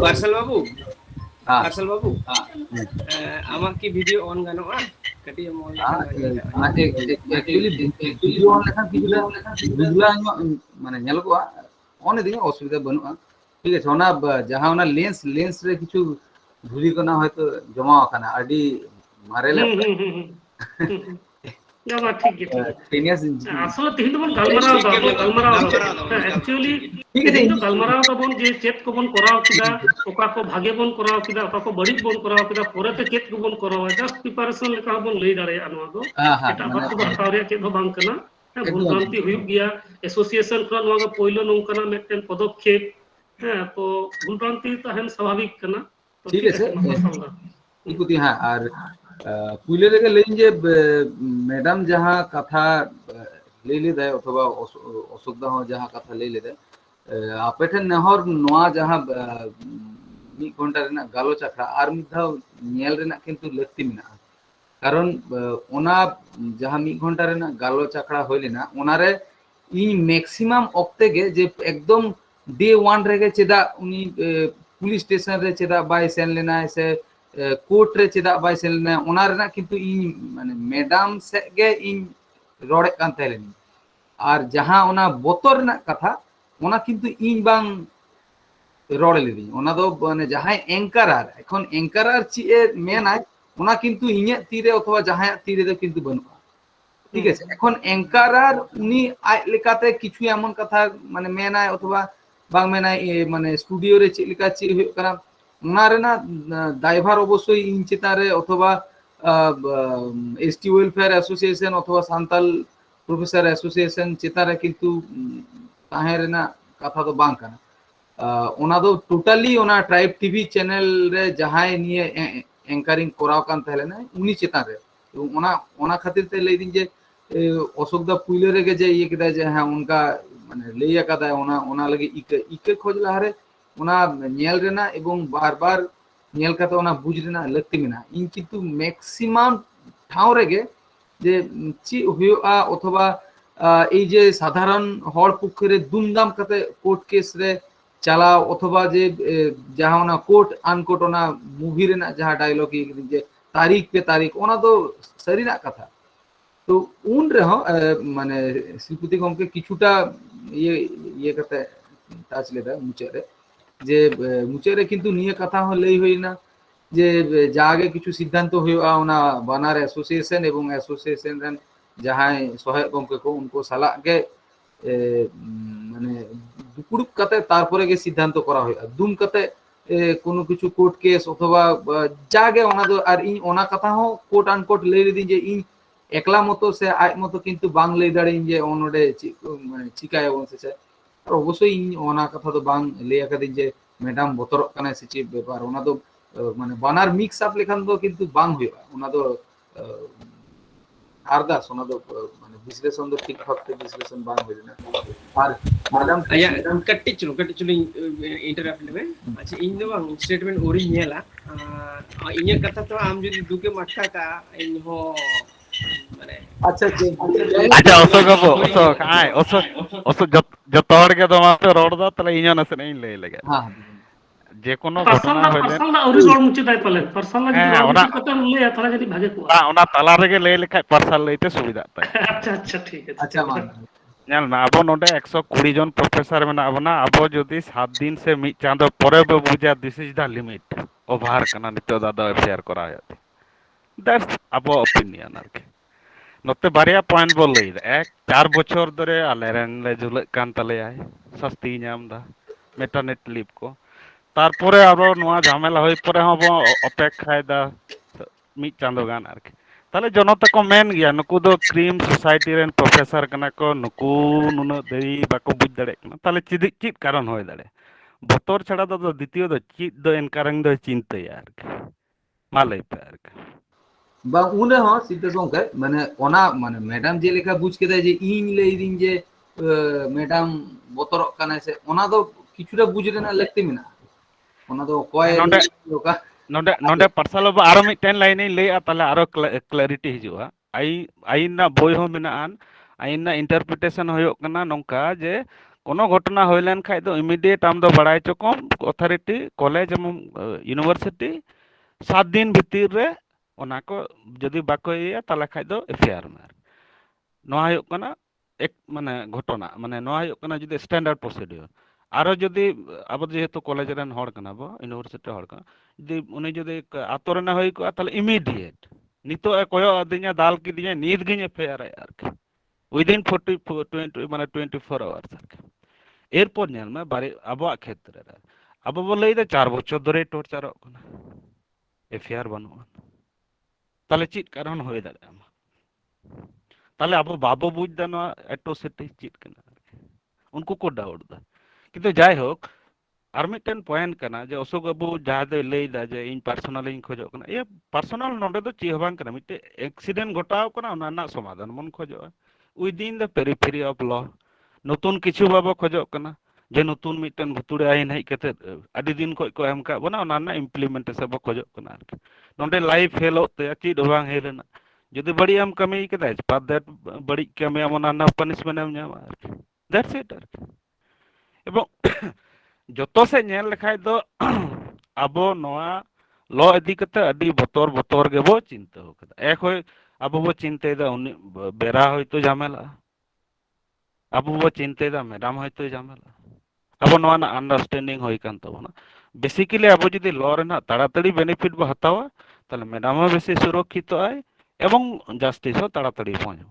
পার্সেল বাবু পার্সেল বাবু আমার কি ভিডিও অন গানোa কাটি মন एक्चुअली वीडियो ऑन लेखा किछुटा बुझला माने नेलकोआ ऑन दिगे असुविधा बनुआ ठीक है ओना जहां ओना लेंस रे किछु धुली कोना हयतो जमा आकाना आडी मारेले না বা ঠিক আছে টেনিয়াস আসলে তিন দবন গালমারাও অ্যাকচুয়ালি ঠিক আছে তো গালমারাও দবন যে চেত কো বন করাও কিদা ওকা কো ভাগে বন করাও কিদা ওকা কো বড়ি বন করাও কিদা পরেতে চেত কো বন করাও জাস্ট প্রিপারেশন লেখা বন লই দাঁড়ায় আনোয়া দো এটা বাত বাতাও রে চেত বাং কানা ভুল ভ্রান্তি হুইউ গিয়া এসোসিয়েশন ᱠᱷᱚᱱ ᱱᱚᱣᱟ ᱯᱳᱭᱞᱳ ᱱᱚᱝᱠᱟᱱᱟᱜ ᱢᱤᱫᱴᱮᱱ ᱯᱚᱫᱚᱠᱷᱮᱯ ᱦᱮᱸ ᱛᱚ ভুল ভ্রান্তি তাহেন স্বাভাবিক কানা ঠিক আছে ইকুতি হ্যাঁ আর পুইলে রেগে লইন যে ম্যাডাম যাহা কথা লইলে দেয় অথবা অশোকদা হো যাহা কথা লইলে দেয় আপেঠেন নহর নোয়া যাহা মিদ ঘন্টা রেনা গালোচ আখড়া আর মিদ ধাও নেল রেনা কিন্তু লাক্তি মেনা কারণ ওনা যাহা মিদ ঘন্টা রেনা গালোচ আখড়া হইলে না ওনারে ই ম্যাক্সিমাম অক্তে গে যে একদম ডে 1 রেগে চেদা উনি পুলিশ স্টেশন রে চেদা বাই সেন লেনা সে কোর্ট রে চেদা বাই সেন লেনা ওনা রেনা কিন্তু ই মানে ম্যাডাম সে গে ই রড়ে কান তাইলেন আর যাহা ওনা বতর রেনা কথা ওনা কিন্তু ই বাং রড়ে লেদি ওনা দো মানে যাহাই অ্যাঙ্কারার এখন অ্যাঙ্কারার চি এ মেনাই ওনা কিন্তু ইঞে তীরে অথবা যাহাই তীরে দো কিন্তু বনুয়া ঠিক আছে এখন অ্যাঙ্কারার উনি আই লেকাতে কিছু এমন কথা মানে মেনাই অথবা বাং মেনাই মানে স্টুডিও রে চি লেকা চি হুয়ুগ কানা ওনা রেনা দায়ভার অবশ্যই ইন চেতারে অথবা এসটি ওয়েলফেয়ার অ্যাসোসিয়েশন অথবা সান্তাল প্রফেসর অ্যাসোসিয়েশন চেতারে কিন্তু তাহে রেনা কথা তো বাং কানা ওনা দো টোটালি ওনা ট্রাইব টিভি চ্যানেল রে যাহাই নিয়ে অ্যাঙ্কারিং করাও কান তাহলে না উনি চেতারে এবং ওনা খাতির তে লই দিন যে অশোকদা পুইলে রেগে যে ইয়ে কেদা যে হ্যাঁ উনকা মানে লইয়া কাদা ওনা লাগে ইকে খোঁজ লাহারে ওনা নেল রেনা এবং বারবার নেল কাতে ওনা বুঝ রেনা লাগতি মেনা ইন কিন্তু ম্যাক্সিমাম ঠাও রেগে যে চি হুয়ুগা অথবা এই যে সাধারণ হড় পক্ষে দুমদাম কাতে কোর্ট কেস রে চালাও অথবা যে যাহা ওনা কোর্ট আনকোর্ট ওনা মুভি রেনা যাহা ডায়লগ যে तारीख पे तारीख ओना तो सरीना कथा तो उन रहो माने श्रीपति गमके किछुटा ये करते टाच लेदा मुचे रे যে মুচাᱹᱫ রে কিন্তু নিয়ে কথা হon লই হইনা যে জাগে কিছু সিদ্ধান্ত হইয়া ওনা বানার অ্যাসোসিয়েশন এবং অ্যাসোসিয়েশন রেন যাহাই সহায়ক গমকে কো উনকো সালাগ গে মানে দুপুরুপ কাতে তারপরে গে সিদ্ধান্ত করা হয় দুম কাতে কোনো কিছু কোর্ট কেস অথবা জাগে ওনা দো আর ইন ওনা কথা হো কোর্ট আনকোর্ট লই দিন যে ইন একলা মতো সে আজ মতো কিন্তু বাং লই দাঁড়িয়ে যে অনডে মানে চিকায় বলছে আর অবশ্যই ইন ওনা কথা তো বাং লই আকাদিন যে ম্যাডাম বতরক কানা সে চিপ ব্যাপার ওনা তো মানে বানার মিক্স আপ লেখান তো কিন্তু বাং হইবা ওনা তো আরদাস ওনা তো মানে বিশ্লেষণ তো ঠিক ভাবে বিশ্লেষণ বাং হইবে না আর ম্যাডাম या कट्टी चलो इंटरप्ट लेबे अच्छा इन दो बांग स्टेटमेंट ओरी नेला इन्या कथा तो आम जदि दुके मट्टा का इन हो माने अच्छा अच्छा अशोक बाबू अशोक आय अशोक जत हर के तो माते रोड दा तले इन्या नसे नहीं ले लगे हाँ जे कोनो घटना होइले पर्सनल औरी रोड मुचे दाय पाले पर्सनल जदि হ্যাঁ, रोड ওনা- मुचे कते लय ताला जदि भागे को ওনা তালা রেগে লই লেখায় পার্সাল লইতে সুবিধা তাই अच्छा अच्छा ठीक है अच्छा मान ᱧᱮᱞ ᱢᱮ ᱟᱵᱚ ᱱᱚᱰᱮ 120 জন প্রফেসর মেনা ᱟᱵᱚᱱᱟ ᱟᱵᱚ ᱡᱩᱫᱤ 7 দিন से ᱢᱤᱫ ᱪᱟᱸᱫᱚ ᱯᱚᱨᱮ ᱵᱚ ᱵᱩᱡᱟ ᱫᱤᱥ ᱤᱡ ᱫᱟ ᱞᱤᱢᱤट ওভার কানা নিতো দাদা শেয়ার করা হয় দ্যাটস আবো অপিনিয়ন আর কি নতে বারিয়া পয়েন্ট বল লই এক 4 বছর ধরে আলেরেন লে ঝুলক কান তালেয়ায় শাস্তি নাম দা মেটারনিটি লিভ কো তারপরে আরো নোয়া ঝামেলা হই পরে হবো অপেক্ষায় দা ᱢᱤᱫ ᱪᱟᱸᱫᱚ ᱜᱟᱱ ᱟᱨᱠᱤ তাহলে জনতা কো মেন গিয়া নুকু দো ক্রিম সোসাইটি রেন প্রফেসর কানা কো নুকু নুনা দেরি বাকো বুঝ দাড়ে কানা তাহলে চিত কারণ হই দাড়ে বতর ছাড়া দো দ্বিতীয় দো চিত দো এনকারং দো চিন্তায় আরকি মালাই পে আরকি বা উনে হ সিদ্ধ সংখ্যা মানে ওনা মানে ম্যাডাম যে লেখা বুঝ কেদা যে ইন লই দিন যে ম্যাডাম বতর কানা সে ওনা দো কিছুটা বুঝরে না লাগতে মিনা ওনা দো কয় লোকা नोडे नोडे पार्सल अब आरो मिटेन लाइन ले ताले आरो क्लैरिटी हिजुआ आईन ना बोय हो मेनान आईन ना इंटरप्रिटेशन होयो कना नोंका जे कोनो घटना होइलेन खाय दो इमीडिएट आम दो बड़ाई चको अथॉरिटी कॉलेज एवं यूनिवर्सिटी 7 दिन भीतर रे ओना को जदी बाको या ताले खाय दो एफआईआर मार नोआ होयो कना एक माने घटना माने नोआ होयो कना जदी स्टैंडर्ड प्रोसीडियर आरो जदी अब जेहेतु कॉलेज रेन हड़ कना बो यूनिवर्सिटी हड़ कना जदी उनी जदी आतो रेना होई को ताले इमीडिएट नितो कोयो अदिnya दाल की दिया नीद गिन एफआईआर आरके विदिन 20 माने 24 आवर्स आरके एरपर नेल में बारे आबो क्षेत्र रे आबो बो लई दे 4 बछर धरे टॉर्चर कना एफआईआर बानु ताले चित कारण होय दाड़े ताले आबो बाबो बुझ दा ना एट्रोसिटी चित कना उनको को डाउट दा किंतु जाय होक আর মিটেন পয়েন্ট কানা যে অশোক বাবু যাহাদে লইদা যে ইন পার্সোনালি ইন খোঁজো কানা এ পার্সোনাল নডে তো চি হবাং কানা মিটে অ্যাক্সিডেন্ট ঘটাও কানা ওনা না সমাধান মন খোঁজো within the periphery of law নতুন কিছু বাবো খোঁজো কানা যে নতুন মিটেন ভুতুড়ে আইন হেই কেতে আদি দিন কই কো এম কা বনা ওনা না ইমপ্লিমেন্টেশন বো খোঁজো কানা আর নডে লাইফ হেলো তে চি হবাং হেলেনা যদি বড়ি আম কামি কেদা পার দ্যাট বড়ি কামি আমনা না পানিশমেন্ট এম নাম আর দ্যাটস ইট আর এবং যত সে নেল লেখাই দো আবো নোয়া ল ইদি কতে আদি বতর গেবো চিন্তা হকদা এক হই আবো বো চিন্তা দা উনি বেরা হয়তো ঝামেলা আবো বো চিন্তা দা ম্যাডাম হয়তো ঝামেলা আবো নোয়া না আন্ডারস্ট্যান্ডিং হই কান তবনা বেসিক্যালি আবো যদি ল রে না তাড়াতাড়ি বেনিফিট বো হাতাওয়া তাহলে ম্যাডাম বেশি সুরক্ষিত আয় এবং জাস্টিস হো তাড়াতাড়ি পৌঁছো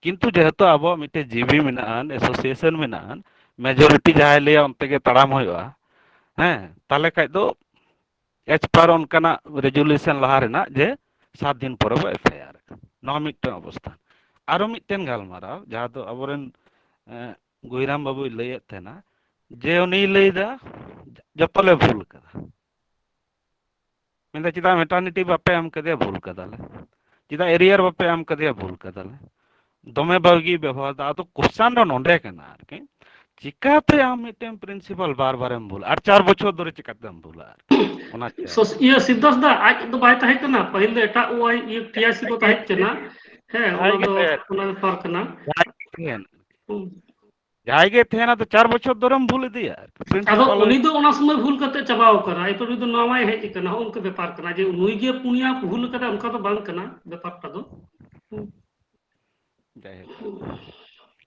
কিন্তু যেহেতু আবো মিটে GB Menon association Menon majority जहाँ लिया उनते के तड़ाम होगा हैं ताले खाय दो एच पर उनका रेजुलेशन लहा रेना जे 7 दिन पर एफआईआर नौ मिटन अवस्था आरो मिटन गालमारा जहाँ तो अबरेन गुईराम बाबू लैत थेना जे उनी लैदा जपले भूल कदा मेंदा चिदा मेटर्निटी बापे हम कदे भूल कदाले चिदा एरियर बापे हम कदे भूल कदाले दमे बागी व्यवहार दा तो क्वेश्चन रो नोंडे कना आरके चिकाते आम मिटेन प्रिंसिपल बार एम भूल और 4 बछर धरे चिकाते एम भूल ओना ये सिद्धार्थ दा आज तो बाय ताहे कना पहिले एटा ओआई ये टीआईसी को ताहे कना है ओना पार कना जायगे थे ना तो 4 बछर धरे एम भूल दिया अदो उनी दो ओना समय भूल करते चबाव करा ए तो उनी दो नवाय हेज कना उनके व्यापार कना जे उनी गे पुनिया भूल कदा उनका तो बांग कना व्यापार ता दो जाय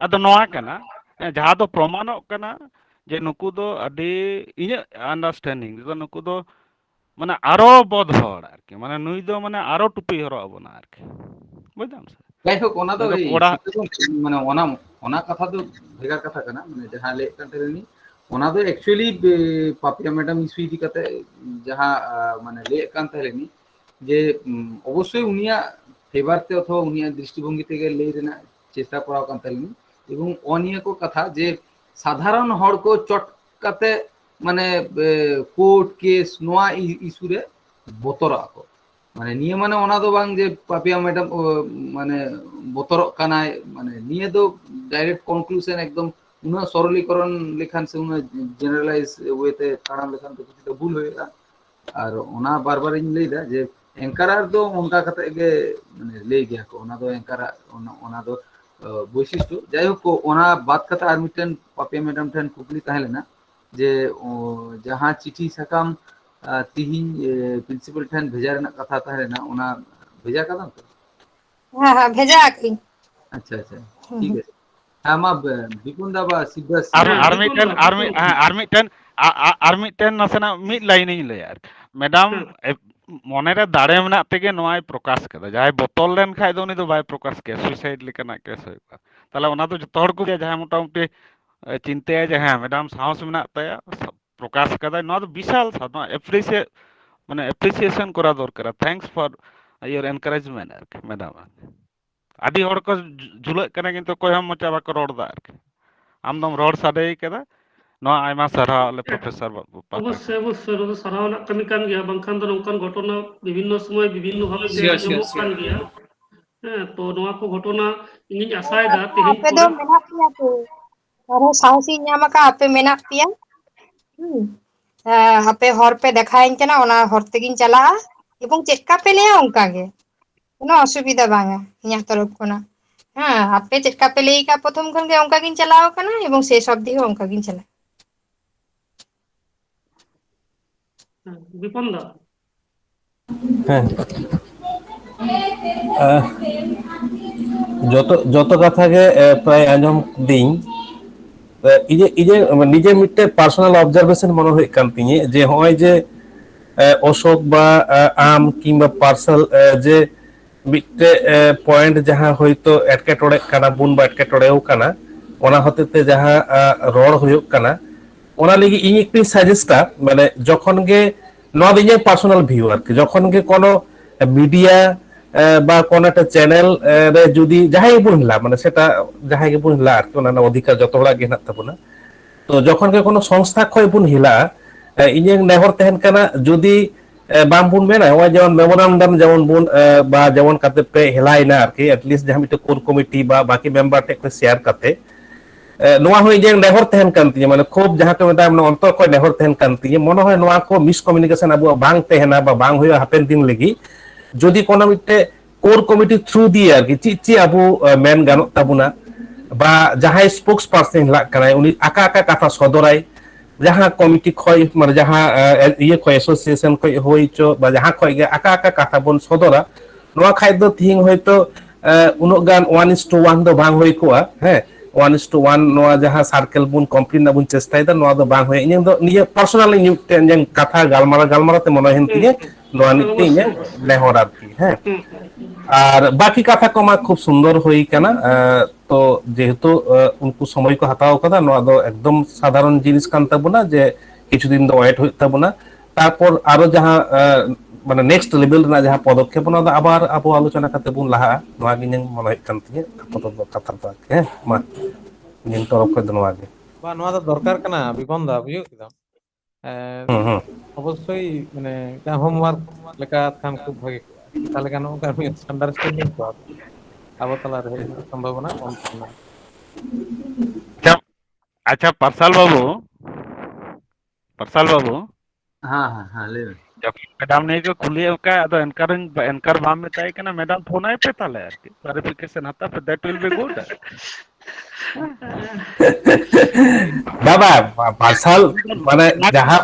अदो नवा कना जहाँ तो प्रमाणों कना যে নুকু দো আডি ইᱧᱟᱹᱜ আন্ডারস্ট্যান্ডিং ᱫᱚ নুকু ᱫᱚ মানে আরো বদ হড় আর কি মানে নুই দো মানে আরো টুপি হরᱚᱜ ᱟᱵᱚᱱᱟ আর কি বুঝলাম স্যার যাই হোক ওনা নুই ᱫᱚ ᱫᱚ এই ᱠᱚᱲᱟ মানে ওনা কথা ᱫᱚ ভেগার কথা কানা মানে যাহা লে কান তেলেনি ওনা ᱫᱚ একচুয়ালি পাপিয়া ম্যাডাম ইস্যু ইদি কাতে যাহা মানে লে কান তেলেনি যে অবশ্যই উনিয়া ফেভারতে অথবা উনিয়া দৃষ্টিভঙ্গি থেকে লে রেনা চেষ্টা করা কান তেলেনি এবং অনিয়া কো কথা যে সাধারণ হড় কো চটকাতে মানে কোর্ট কেস নোয়া ইস্যুরে বতরা কো মানে নিয়ে মানে ওনা দো বাং যে পাপিয়া ম্যাডাম মানে বতরক কানায় মানে নিয়ে দো ডাইরেক্ট কনক্লুশন একদম উনা সরলীকরণ লেখান সে উনা জেনারেলাইজ ওয়েতে তাড়াম লেখান তো কিছু ভুল হয়েগা আর ওনা বারবার ইন লইদা যে এঙ্কারার দো অনকা কাতে গে মানে লেই গিয়া কো ওনা দো এঙ্কারা ওনা দো বৈশিষ্ট্য যাই হোক ওনা বাদ কাতে আর মিটেন পাপিয়া ম্যাডাম ঠেন কুকলি তাহলে না যে যাহা চিঠি সাকাম তিহিন প্রিন্সিপাল ঠেন ভেজা রেনা কথা তাহলে না ওনা ভেজা কাদাম তো হ্যাঁ হ্যাঁ ভেজা আঁকি আচ্ছা আচ্ছা ঠিক আছে হ্যাঁ মা বিপুন দা বা সিদ্ধাস আর হ্যাঁ আর বিপুল মিটেন দা আর বিপুল আর মিটেন আর মিটেন নাসেনা মিড লাইনিং লই আর ম্যাডাম হ্যাঁ মনেরে দাড়ে মেনা তেগে নয় প্রকাশ কেদা যাই বোতল লেন খাই দো উনি তো বাই প্রকাশ কে সুইসাইড লিকানা কেস হইবা তাহলে ওনা তো যত হড় কো যাই মোটামুটি চিন্তায় যে হ্যাঁ ম্যাডাম সাহস মেনা তায়া প্রকাশ কাদা নয় তো বিশাল সাধনা এপ্রিসিয়েট মানে এপ্রিসিয়েশন করা দরকার থ্যাঙ্কস ফর ইয়োর এনকারেজমেন্ট আর ম্যাডাম আদি হড় কো ঝুলাগ কানা কিন্তু কই হম মচা বাকো রড় দা আর আমদম রড় সাডে কেদা ᱱᱚᱣᱟ ᱟᱭᱢᱟ ᱥᱟᱨᱦᱟᱣ ᱟᱞᱮ ᱯᱨᱚফᱮᱥᱚᱨ ᱯᱟᱦᱴᱟ অবশ্যই অবশ্যই ওটা সারাও না কামি কান গিয়া বাংখান তো নৌকান ঘটনা বিভিন্ন সময় বিভিন্ন ভাবে শিওর শিওর আᱸᱡᱚᱢᱚᱜ শিওর কান গিয়া হ্যাঁ তো নোয়া কো ঘটনা ইᱧᱤᱧ আশাᱭᱫᱟ তেহেᱧ ᱟᱯᱮ ᱫᱚ ᱯᱚᱨᱮ ᱢᱮᱱᱟᱜ ᱯᱮᱭᱟ ᱛᱚ ᱟᱨᱦᱚᱸ ᱥᱟᱦᱚᱥᱤᱧ ᱧᱟᱢ ᱟᱠᱟᱫ ᱟᱯᱮ ᱢᱮᱱᱟᱜ ᱯᱮᱭᱟ ᱦᱩᱸ ᱟᱯᱮ ᱦᱚᱨ ᱯᱮ ᱫᱮᱠᱷᱟᱣᱟᱹᱧ ᱠᱟᱱᱟ ᱚᱱᱟ ᱦᱚᱨ ᱛᱮᱜᱤᱧ ᱪᱟᱞᱟᱜᱼᱟ ᱮᱵᱚᱝ ᱪᱮᱫ ᱞᱮᱠᱟ ᱯᱮ ᱞᱟᱹᱭᱟ ᱚᱱᱠᱟ ᱜᱮ কোনো অসুবিধা বাঙা ইᱧᱟᱹᱜ তরফ ᱠᱷᱚᱱᱟᱜ হ্যাঁ আপে ᱪᱮᱫ ᱞᱮᱠᱟ ᱯᱮ ᱞᱟᱹᱭ ᱟᱠᱟᱫ ᱯᱨᱚᱛᱷᱚᱢ ᱠᱷᱚᱱ ᱜᱮ ᱚᱱᱠᱟ ᱜᱤᱧ ᱪᱟᱞᱟᱣ ᱟᱠᱟᱱᱟ এবং শেষ অবধি ᱦᱚᱸ ᱚᱱᱠᱟ ᱜᱤᱧ ᱪᱟᱞᱟᱜᱼᱟ বিপন দা হ্যাঁ আহ, যত কথা গে প্রায় আঁজম দিন ইজে নিজে মিটে পার্সোনাল অবজারভেশন মনে হয় কান তিᱧে যে হয় যে অশোক বা আম কিংবা পার্সেল যে মিটে পয়েন্ট যাহা হয়তো এটকেটড়ে কানা বুন বা এটকেটড়েও কানা ওনা হতেতে যাহা রড় হইউক কানা ওনা লাগি ইñ একটি সাজেস্টা মানে যখন গে নট ইñ পার্সোনাল ভিউ আর কি যখন গে কোনো মিডিয়া বা কোন একটা চ্যানেল রে যদি যাহাই বুন হিলা মানে সেটা যাহাই বুন হিলা আর কি ওনা অধিকার যত হড়া গে হেনাক তাবুনা তো যখন গে কোনো সংস্থা খয় বুন হিলা ইᱧ নেহর তেহেন কানা যদি বাম বুন মেনা ওই যেমন মেমোরান্ডাম যেমন বুন বা যেমন কাতে পে হেলাইনা আর কি এটলিস্ট যাহা মিটে কোর কমিটি বা বাকি মেম্বার টেক শেয়ার কাতে নোয়া হই যে নেহর তেহেন কান তিᱧ মানে খুব যাহা কে মেতা মানে অন্তর কয় নেহর তেহেন কান তিᱧ মনে হয় নোয়া কো মিসকমিউনিকেশন আবু বাং তেহেনা বা বাং হইয়া হাপেন দিন লাগি যদি কোনো মিটে কোর কমিটি থ্রু দিয়ে আর কি চি আবু মেন গানো তাবুনা বা যাহাই স্পোক্স পারসন লাগ কানায় উনি আকা আকা কথা সদরাই যাহা কমিটি খয় মানে যাহা ইয়ে খয় অ্যাসোসিয়েশন খয় হইছো বা যাহা খয় গে আকা আকা কথা বন সদরা নোয়া খাদ্য থিং হয়তো উনক গান 1:1 দো বাং হই কোয়া হ্যাঁ 1:1 নোয়া যাহা সার্কেল বুন কমপ্লিট না বুন চেষ্টাই দা নোয়া দো বাং হই ইᱧ দো নিয়ে পার্সোনালি নিউ টেন কথা গালমারাতে মনে হেন তিñe নোয়া নিতে ইᱧ নেহর আর কি হ্যাঁ আর বাকি কথা কমা খুব সুন্দর হই কানা তো যেহেতু উনকু সময় কো হাতাও কাদা নোয়া দো একদম সাধারণ জিনিস কান তাবুনা যে কিছুদিন দো ওয়েট হই তাবুনা তারপর আরো যাহা মানে নেক্সট লেভেল না যাহা পদক্ষেপ না আবার আবো আলোচনা কাতে বুন লাহা নোয়া গিন মনে হয় কান তিñe আপাতত কথা তো হ্যাঁ মা নিন তরফ কই দনোয়া গে বা নোয়া দো দরকার কানা বিপন দা বুঝিও কিদাম হুম অবশ্যই মানে হোমওয়ার্ক লেখা খান খুব ভাগে তাহলে কেন আমি আন্ডারস্ট্যান্ডিং তো আবো তালা রহে সম্ভাবনা কম না আচ্ছা আচ্ছা পার্সাল বাবু হ্যাঁ হ্যাঁ হ্যাঁ লে যখন ম্যাডাম ने को खुली का अदो एनकर बाम में ताई कना मैडम फोन आए पे ताले यार क्लैरिफिकेशन आता पे दैट विल बी गुड বাবা পার্সাল মানে যাহা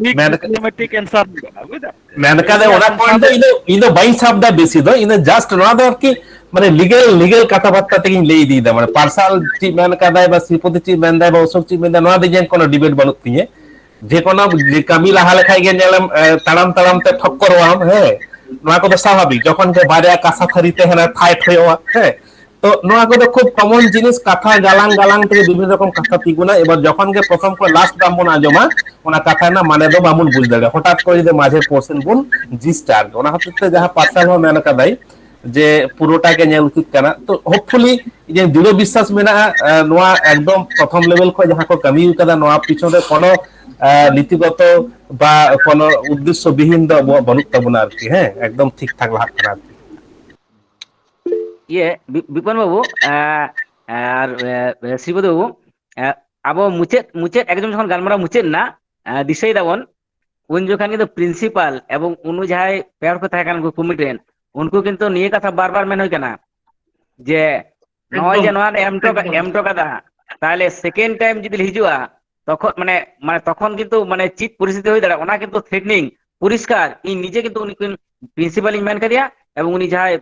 ডিপ্লোমেটিক অ্যান্সার বুঝা ᱢᱮᱱᱠᱟᱫᱮ ᱚᱱᱟ ᱯᱚᱭᱮᱱᱴ ᱫᱚ ᱤᱧ ᱫᱚ ᱵᱟᱹᱧ ᱥᱟᱵ ᱫᱟ ᱵᱮᱥᱤ ᱫᱚ ᱤᱧ ᱫᱚ ᱡᱟᱥᱴ ᱱᱚᱣᱟ ᱫᱚ ᱟᱨᱠᱤ মানে লিগেল কথাবার্তা তেগিᱧ ᱞᱟᱹᱭ ᱤᱫᱤᱭᱮᱫᱟ মানে পার্সাল ᱪᱮᱫ ᱢᱮᱱ ᱠᱟᱫᱟᱭ ᱵᱟ ᱥᱨᱤᱯᱚᱛᱤ ᱪᱮᱫ ᱢᱮᱱᱫᱟᱭ ᱵᱟ অশোক ᱪᱮᱫ ᱢᱮᱱᱫᱟᱭ ᱱᱚᱣᱟ ᱫᱚ ᱤᱧᱟᱹᱜ কোনো ডিবেট বানুক তিᱧে যে কোনো কামি লাহা লেখাই গে ᱧᱮᱞᱮᱢ তাড়াম তাড়াম তে ঠক্করওয়াম হ্যাঁ নয়া কত স্বাভাবিক যখন যে বারিয়া কাঁসা থারিতে হ্যাঁ ফাইট হইওয়া হ্যাঁ তো নয়া কত খুব কমন জিনিস কথা গালাং গালাং থেকে বিভিন্ন রকম কথা তিগুনা এবার যখন গে প্রথম করে লাস্ট দাম বন আজমা ওনা কথা না মানে দো বামুন বুঝ দাঁড়া হঠাৎ করে যে মাঝে পোর্শন বুন জিস্টার ওনা হতে যাহা পার্সাল হো মেন কাদাই যে পুরোটাকে নিয়ে উচিত কানা তো হোপফুলি যে দৃঢ় বিশ্বাস মেনা নোয়া একদম প্রথম লেভেল খয় যাহা কো কামি কাদা নোয়া পিছনে কোনো নীতিগত বা কোনো উদ্দেশ্যবিহীন দ বনুক তাবুনা আর কি হ্যাঁ একদম ঠিকঠাক লাহাত কানা আর কি ইয়ে বিপন বাবু আর শ্রীপদ বাবু আবো মুচেদ একজন যখন গালমারা মুচেদ না দিশাই দাবন উন যখন কিন্তু প্রিন্সিপাল এবং উনি যাহাই পেয়ার को থাকেন কমিটেন उनको কিন্তু নিয়ে কথা বারবার মেন হই কেনা যে নয় যে নয় এম টাকা তাহলে সেকেন্ড টাইম যদি হিজুয়া তখন মানে মানে তখন কিন্তু মানে চিট পরিস্থিতি হয়ে দাঁড়া ওনা কিন্তু থ্রেটনিং পরিষ্কার ই নিজে কিন্তু উনি প্রিন্সিপাল মেন করিয়া এবং উনি যাহাই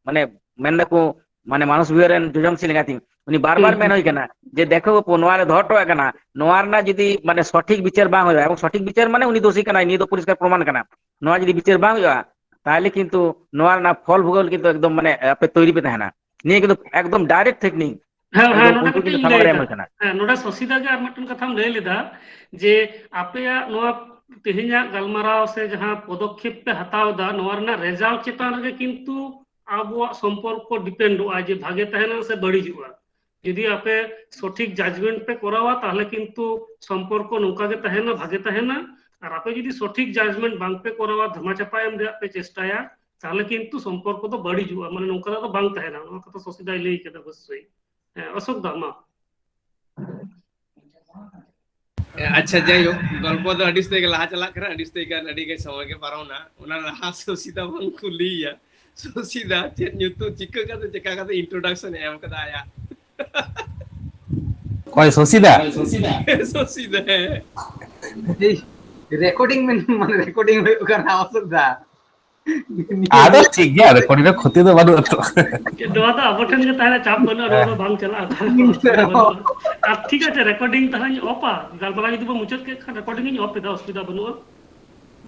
মানে মেনদাকু মানে মানুষ বিহরেন যোজম সিলেগাতি উনি বারবার মেন হই কেনা যে দেখো নোয়ারে ধরটো কেনা নোয়ার না যদি মানে সঠিক বিচার বাং হয় এবং সঠিক বিচার মানে উনি দোষী কেনা নিয়ে তো পরিষ্কার প্রমাণ কেনা নোয়া যদি বিচার বাং হয় তাহলে কিন্তু নোয়ার না ফল ভোগল কিন্তু একদম মানে আপনি তৈরি পেতে হ্যাঁ না নিয়ে কিন্তু একদম ডাইরেক্ট টেকনিক হ্যাঁ হ্যাঁ নোটা কত লই হ্যাঁ নোটা সসিদা গে আর মটন কথাম লই লিদা যে আপেয়া নোয়া তেহিᱧᱟ গালমারাও সে যাহা পদক্ষেপ পে হাতাও দা নোয়ার না রেজাল্ট চেতান রে কিন্তু আবুয়া সম্পর্ক ডিপেন্ডᱚᱜᱼᱟ যে ভাগে তাহেনা সে বড়িজুয়া যদি আপে সঠিক জাজমেন্ট পে করাওয়া তাহলে কিন্তু সম্পর্ক নৌকা গে তাহেনা ভাগে তাহেনা আর আপে যদি সঠিক জাজমেন্ট বাং পে করাওয়া ধামাচাপায়াম রে আপে চেষ্টায়া তাহলে কিন্তু সম্পর্ক তো বড়িজুয়া মানে নৌকা তো বাং তাহেনা নোয়া কথা সসিদাই লই কেদা বসই অশোক দা মা अच्छा যাই হোক গল্প তো আডিস থেকে লাহা চালাক করা আডিস থেকে আডি গে সময় কে পারাও না ওনা লাহা সসিদা বাং কুলিয়া সসিদা চেত নিউতু চিকা কাতে ইন্ট্রোডাকশন এম কদা আয়া কয় সসিদা সসিদা এই রেকর্ডিং মানে রেকর্ডিং হয়ে কারণ অসুখ দা আদো ঠিক গিয়া রেকর্ডিং ক্ষতি তো বানু তো নোয়া তো আবঠেন গে তাহলে চাপ বনা রো বাং চালা আর ঠিক আছে রেকর্ডিং তাহলে অপা গালবালা যদি মুচত কে রেকর্ডিং নি অপে দা অসুবিধা বানুয়া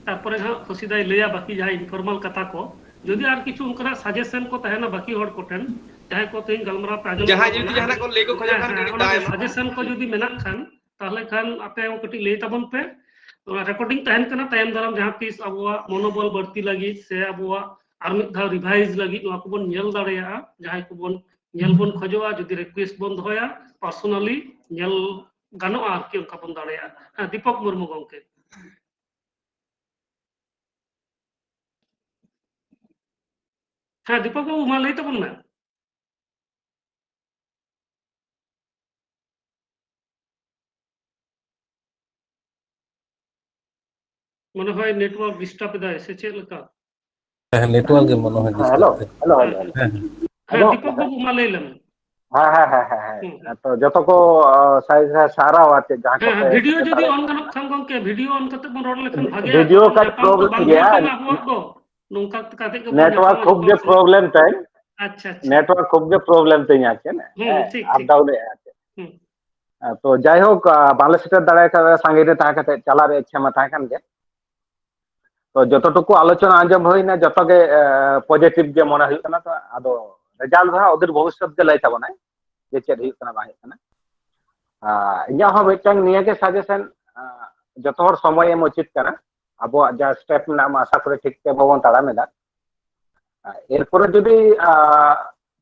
তারপরে হ্যাঁ সসিদাই লইয়া বাকি যাই ইনফর্মাল কথা কো যদি আর কিছু উনকরা সাজেশন কো তাহে না বাকি হড় কোটেন যাই কো তেন গালমারা প্রাজম যাহা যদি যাহা কো লেগো খোঁজা খান সাজেশন কো যদি মেনা খান তাহলে খান আপে কটি লেই তাবন পে রেকর্ডিং তাহেন কানা টাইম দারাম যাহা তিস আবুয়া মনোবল বাড়তি লাগি সে আবুয়া আর মিদ ধাও রিভাইজ লাগি নোয়া কো বন নেল দাড়েয়া যাই কো বন নেল বন খোজোয়া যদি রিকোয়েস্ট বন দহয়া পার্সোনালি নেল গানো আর কি উনকা বন দাড়েয়া হ্যাঁ দীপক মুর্মু গমকে হ্যাঁ দীপক বাবু মা লই তাবন না মনে হয় নেটওয়ার্ক ডিস্টার্ব দা এসেছে লেখা হ্যাঁ নেটওয়ার্কে মনে হয় হ্যালো হ্যালো হ্যাঁ দীপক বাবু মা লইলাম হ্যাঁ হ্যাঁ হ্যাঁ হ্যাঁ তো যত কো সাইজ সারাও আছে যাহা কো ভিডিও যদি অন গানক খান গমকে ভিডিও অন করতে বন রড লেখান ভাগে ভিডিও কা প্রবলেম গয়া নৌকা কাতে কে নেটওয়ার্ক খুব যে প্রবলেম তাই আচ্ছা আচ্ছা নেটওয়ার্ক খুব যে প্রবলেম তাই আছে না আপ ডাউন আছে তো যাই হোক ভালো সেটা দাঁড়ায় সঙ্গে তাহা কাতে চালার ইচ্ছা মা তাহা কান গে তো যতটুকু আলোচনা আঞ্জম হই না যতগে পজিটিভ যে মনে হই না তো আদো রেজাল্ট হা ওদের ভবিষ্যৎ কে লাই তাবনা যে চেদ হই না বাহে না ইয়া হো বেটাং নিয়ে কে সাজেশন যত হর সময় এম উচিত কানা আবো যা স্টেপ নাম আশা করে ঠিক তে ভবন তাড়া মেদা এরপরে যদি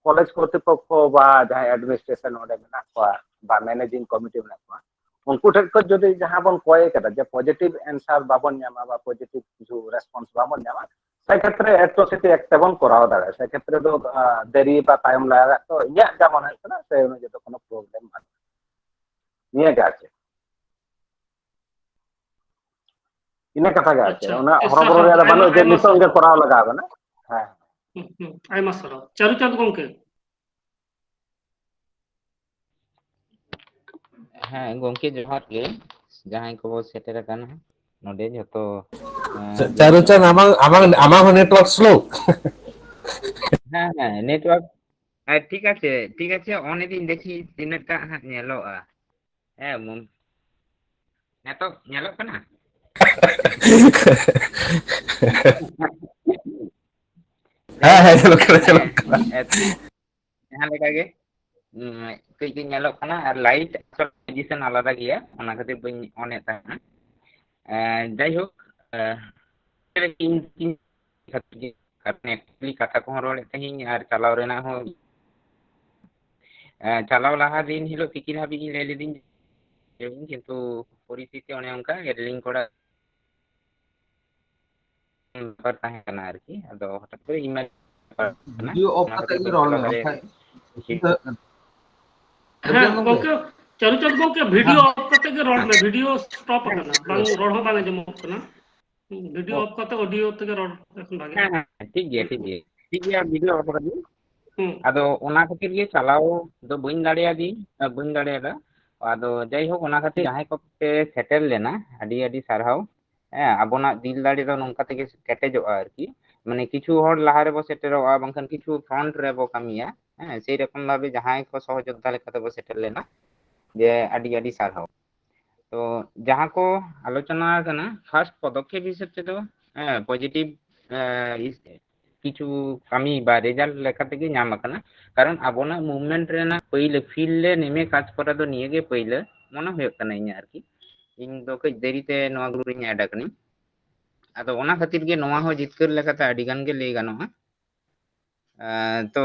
কলেজ কর্তৃপক্ষ বা যা অ্যাডমিনিস্ট্রেশন ওডে মেনা কোয়া বা ম্যানেজিং কমিটি মেনা কোয়া उनको ठेक যদি যাহা বন কয়ে কেটা যে পজিটিভ অ্যানসার বাবন নামা বা পজিটিভ কিছু রেসপন্স বাবন নামা সেই ক্ষেত্রে অ্যাট্রোসিটি অ্যাক্টেবন করাও দাঁড়ায় সেই ক্ষেত্রে তো দেরি বা টাইম লাগা তো ইয়া যেমন হচ্ছে না সেই অনুযায়ী তো কোনো প্রবলেম মানে নিয়ে গেছে ইনা কথা আছে ওনা হরবর রে বানো যে নিসঙ্গে করাও লাগাবে না হ্যাঁ আইমা সারা চারু চাঁদ গমকে ᱦᱮᱸ ᱜᱚᱝᱠᱮ ᱡᱚᱦᱟᱨ ᱜᱮ ᱡᱟᱦᱟᱸᱭ ᱠᱚ ᱥᱮᱴᱮᱨ ᱟᱠᱟᱱᱟ ᱱᱚᱰᱮ ᱡᱷᱚᱛᱚ চারুচান আমার নেটওয়ার্ক স্লো। হ্যাঁ হ্যাঁ নেটওয়ার্ক ঠিক আছে অন এদিন দেখি তিনটা হাত ᱧᱮᱞᱚᱜᱼᱟ হ্যাঁ ᱱᱤᱛᱚᱜ ᱧᱮᱞᱚᱜ ᱠᱟᱱᱟ হ্যাঁ হ্যাঁ চলো ঠিক ᱡᱟᱦᱟᱸ ᱞᱮᱠᱟ ᱜᱮ ᱠᱟᱹᱡ ᱠᱟᱹᱡ ᱧᱮᱞᱚᱜ ᱠᱟᱱᱟ ᱟᱨ ᱞᱟইᱴ ᱯᱚᱡᱤᱥᱚᱱ ᱟᱞᱟᱫᱟ ᱜᱮᱭᱟ ᱚᱱᱟ ᱠᱷᱟᱹᱛᱤᱨ ᱵᱟᱹᱧ ᱚᱱᱮᱫ ᱛᱟᱦᱮᱸᱱᱟ ᱡᱟᱭᱦᱳᱠ ᱤᱧ ᱠᱟᱛᱷᱟ ᱠᱚᱦᱚᱸ ᱨᱚᱲᱮᱫ ᱛᱟᱦᱮᱸᱧ ᱟᱨ ᱪᱟᱞᱟᱣ ᱨᱮᱱᱟᱜ ᱦᱚᱸ ᱪᱟᱞᱟᱣ ᱞᱟᱦᱟ ᱫᱤᱱ ᱦᱤᱞᱳᱜ ᱛᱤᱠᱤᱱ ᱦᱟᱹᱵᱤᱡ ᱤᱧ ᱞᱟᱹᱭ ᱞᱤᱫᱤᱧ ᱠᱤᱱᱛᱩ ᱯᱚᱨᱤᱥᱛᱷᱤᱛᱤ ᱚᱱᱮ ᱚᱱᱠᱟ ᱮᱰᱞᱤᱝ ᱠᱚᱲᱟ ব্যাপার তাহে কানা আর কি আদো হঠাৎ করে ইমেল वीडियो ऑफ करते ही रोल में बाखाय ᱦᱮᱸ ᱜᱚᱝᱠᱮ ᱪᱟᱨᱩᱪᱟᱸᱫ ᱜᱚᱝᱠᱮ ᱵᱷᱤᱰᱤᱭᱳ ᱚᱯ ᱠᱟᱛᱮ ᱜᱮ ᱨᱚᱲ ᱢᱮ ᱵᱷᱤᱰᱤᱭᱳ ᱥᱴᱚᱯ ᱟᱠᱟᱱᱟ ᱵᱟᱝ ᱨᱚᱲ ᱦᱚᱸ ᱵᱟᱝ ᱟᱸᱡᱚᱢᱚᱜ ᱠᱟᱱᱟ ᱵᱷᱤᱰᱤᱭᱳ ᱚᱯ ᱠᱟᱛᱮ ᱚᱰᱤᱭᱳ ᱛᱮᱜᱮ ᱨᱚᱲ ᱮᱠᱷᱚᱱ ᱵᱷᱟᱜᱮ ठीक गया वीडियो ऑफ कर दी আদো ওনা খাতির গে চালাও ᱫᱚ ᱵᱟᱹᱧ ᱫᱟᱲᱮᱭᱟᱫᱟ ᱟᱫᱚ ᱡᱟᱭᱦᱳᱠ ᱚᱱᱟ ᱠᱷᱟᱹᱛᱤᱨ ᱡᱟᱦᱟᱸᱭ ᱠᱚ ᱯᱮ ᱥᱮᱴᱮᱨ ᱞᱮᱱᱟ ᱟᱹᱰᱤ ᱟᱹᱰᱤ ᱥᱟᱨᱦᱟᱣ ᱟᱵᱚᱱᱟᱜ ᱫᱤᱞ ᱫᱟᱲᱮ ᱫᱚ ᱱᱚᱝᱠᱟ ᱛᱮᱜᱮ ᱠᱮᱴᱮᱡᱚᱜᱼᱟ ᱟᱨᱠᱤ ᱢᱟᱱᱮ ᱠᱤᱪᱷᱩ ᱦᱚᱲ ᱞᱟᱦᱟ ᱨᱮᱵᱚ ᱥᱮᱴᱮᱨᱚᱜᱼᱟ ᱵᱟᱝᱠᱷᱟᱱ ᱠᱤᱪᱷᱩ ফ্রন্ট ᱨᱮᱵᱚ ᱠᱟᱹᱢᱤᱭᱟ সেই রকম ভাবে জাহাই ᱠᱚ সহযোদ্ধা লেখাতে বো সেটেল লেনা যে আডি আডি সারহাও তো যাহা কো আলোচনা কানা ফার্স্ট পদক্ষেপ হিসেব তেদো পজিটিভ কিছু কামি বা রেজাল্ট লেখা থেকে নাম আকানা কারণ আবনা মুভমেন্ট রেনা পইলে ফিল্ডে নেমে কাজ করা দো নিয়ে গে পইলে মনে হয়ে কানা ইᱧ আরকি ইñ দো কই দেরিতে নোয়া গ্রুপ রিং অ্যাড আকানি আদো ওনা খাতির গে নোয়া হো জিতকার লেখাতে আডি গান গে লেই গানোয়া তো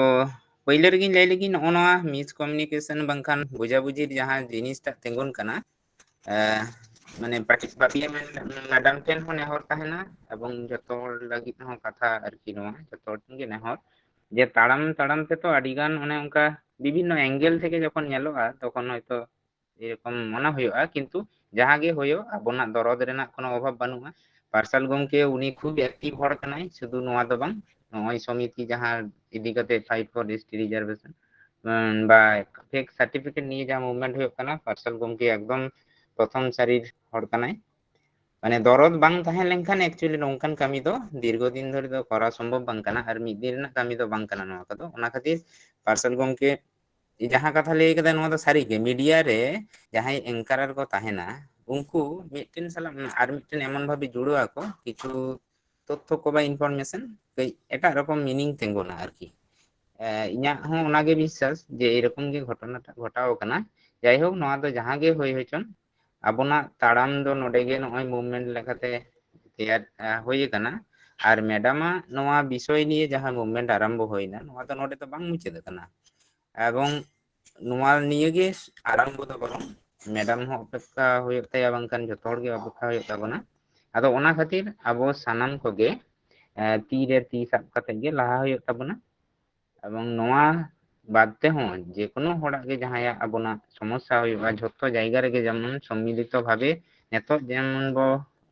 पहले रगिन लय लगी नोआ मिस कम्युनिकेशन बंखान बुझा बुझिर जहां जिनिसटा तेंगुन कना माने पार्टिसिपेट मैडम टेन हो नेहर ताहेना एवं जतो लगी हो कथा आरकी नोआ जतो गे नेहर जे ताड़ाम ताड़ाम ते तो आडिगान ओने उनका विभिन्न एंगेल থেকে যখন নেলোয়া তখন হয়তো এরকম মনে হইয়া কিন্তু যাহা গে হইও আবনা দরদ রেনা কোনো অভাব বানুয়া পার্সাল গমকে উনি খুব অ্যাক্টিভ হর কানাই শুধু নোয়া দ বাং নয় সমিতি যাহা ইদিকতে ফাইট ফর এসটি রিজার্ভেশন বা ফেক সার্টিফিকেট নিয়ে যা মুভমেন্ট হয়ে কানা পার্সাল গমকে একদম প্রথম সারির হর কানাই মানে দরদ বাং তাহেন লেনখান एक्चुअली নংকান কামি দো দীর্ঘদিন ধরে তো করা সম্ভব বাং কানা আর মিদ দিন রেনা কামি দো বাং কানা নোয়া কদো ওনা খাতির পার্সাল গমকে जहाँ कथा लई कदा नोआ दो सारी के मीडिया रे जहाँ एंकरर को ताहेना उनको मिटन साला आर मिटन एमन भाबे जुड़ो आको किछु तथ्य को बा इनफरमेशन कई एटा रकम मीनिंग तेंगोना आरकी इᱧᱟᱜ ᱦᱚᱸ ᱚᱱᱟᱜᱮ ᱵᱤᱥᱥᱟᱥ ᱡᱮ ᱮরকম ᱜᱮ ᱜᱷᱚᱴᱚᱱᱟটা ঘটাও ᱠᱟᱱᱟ যাইহোক নোয়া ᱫᱚ ᱡᱟᱦᱟᱸ ᱜᱮ ᱦᱩᱭ ᱦᱚᱪᱚᱱ ᱟᱵᱚᱱᱟᱜ ᱛᱟᱲᱟᱢ ᱫᱚ ᱱᱚᱰᱮ ᱜᱮ ᱱᱚᱜᱼᱚᱭ মুভমেন্ট লেখাতে তৈয়ার হয়ে কানা আর ম্যাডামা নোয়া বিষয় নিয়ে যাহা মুভমেন্ট আরম্ভ হইনা নোয়া তো নডে তো বাং মুচাদ কানা এবং নোয়া নিয়ে গে আরম্ভ তো বরং ম্যাডাম হো অপেক্ষা হয়ে তাই বাংখান যত হড় গে অপেক্ষা হয়ে তাবনা আদো ওনা খাতির আবো সানাম কোগে ती रे ती साब काते गे लाहा हय ताबना এবং নোয়া বাদতে হন যে কোনো হড়াক গে জাহায়া আবনা সমস্যা হইবা যত জায়গা রে গে যেমন সম্মিলিত ভাবে এত যেমন বো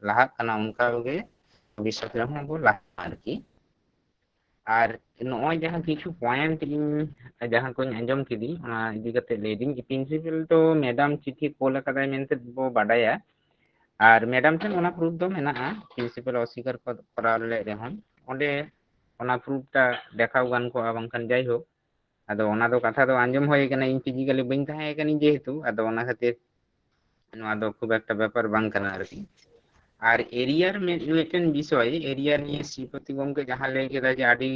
লাহা কানা উনকা গে ভবিষ্যৎ রে হন বো লাহা আর কি আর নয় যাহা কিছু পয়েন্ট যাহা কোন আঞ্জম কিদি ওনা ইদি কাতে লেদিন কি প্রিন্সিপাল তো ম্যাডাম চিঠি কোলা কাদাই মেনতে বো বাডায়া আর ম্যাডাম ঠেন ওনা প্রুফ দো মেনা প্রিন্সিপাল অস্বীকার করা লে রেহন ওডে ওনা প্রুফটা দেখাও গান কো বাংখান যাই হোক আদো ওনা দো কথা দো আঞ্জম হয়ে কানা ইন ফিজিক্যালি বইন তাহে কানি যেহেতু আদো ওনা খাতির নোয়া দো খুব একটা ব্যাপার বাং কানা আর কি আর এরিয়ার মেটেন বিষয় এরিয়া নিয়ে শ্রীপতি গমকে যাহা লেই কেদা যে আডি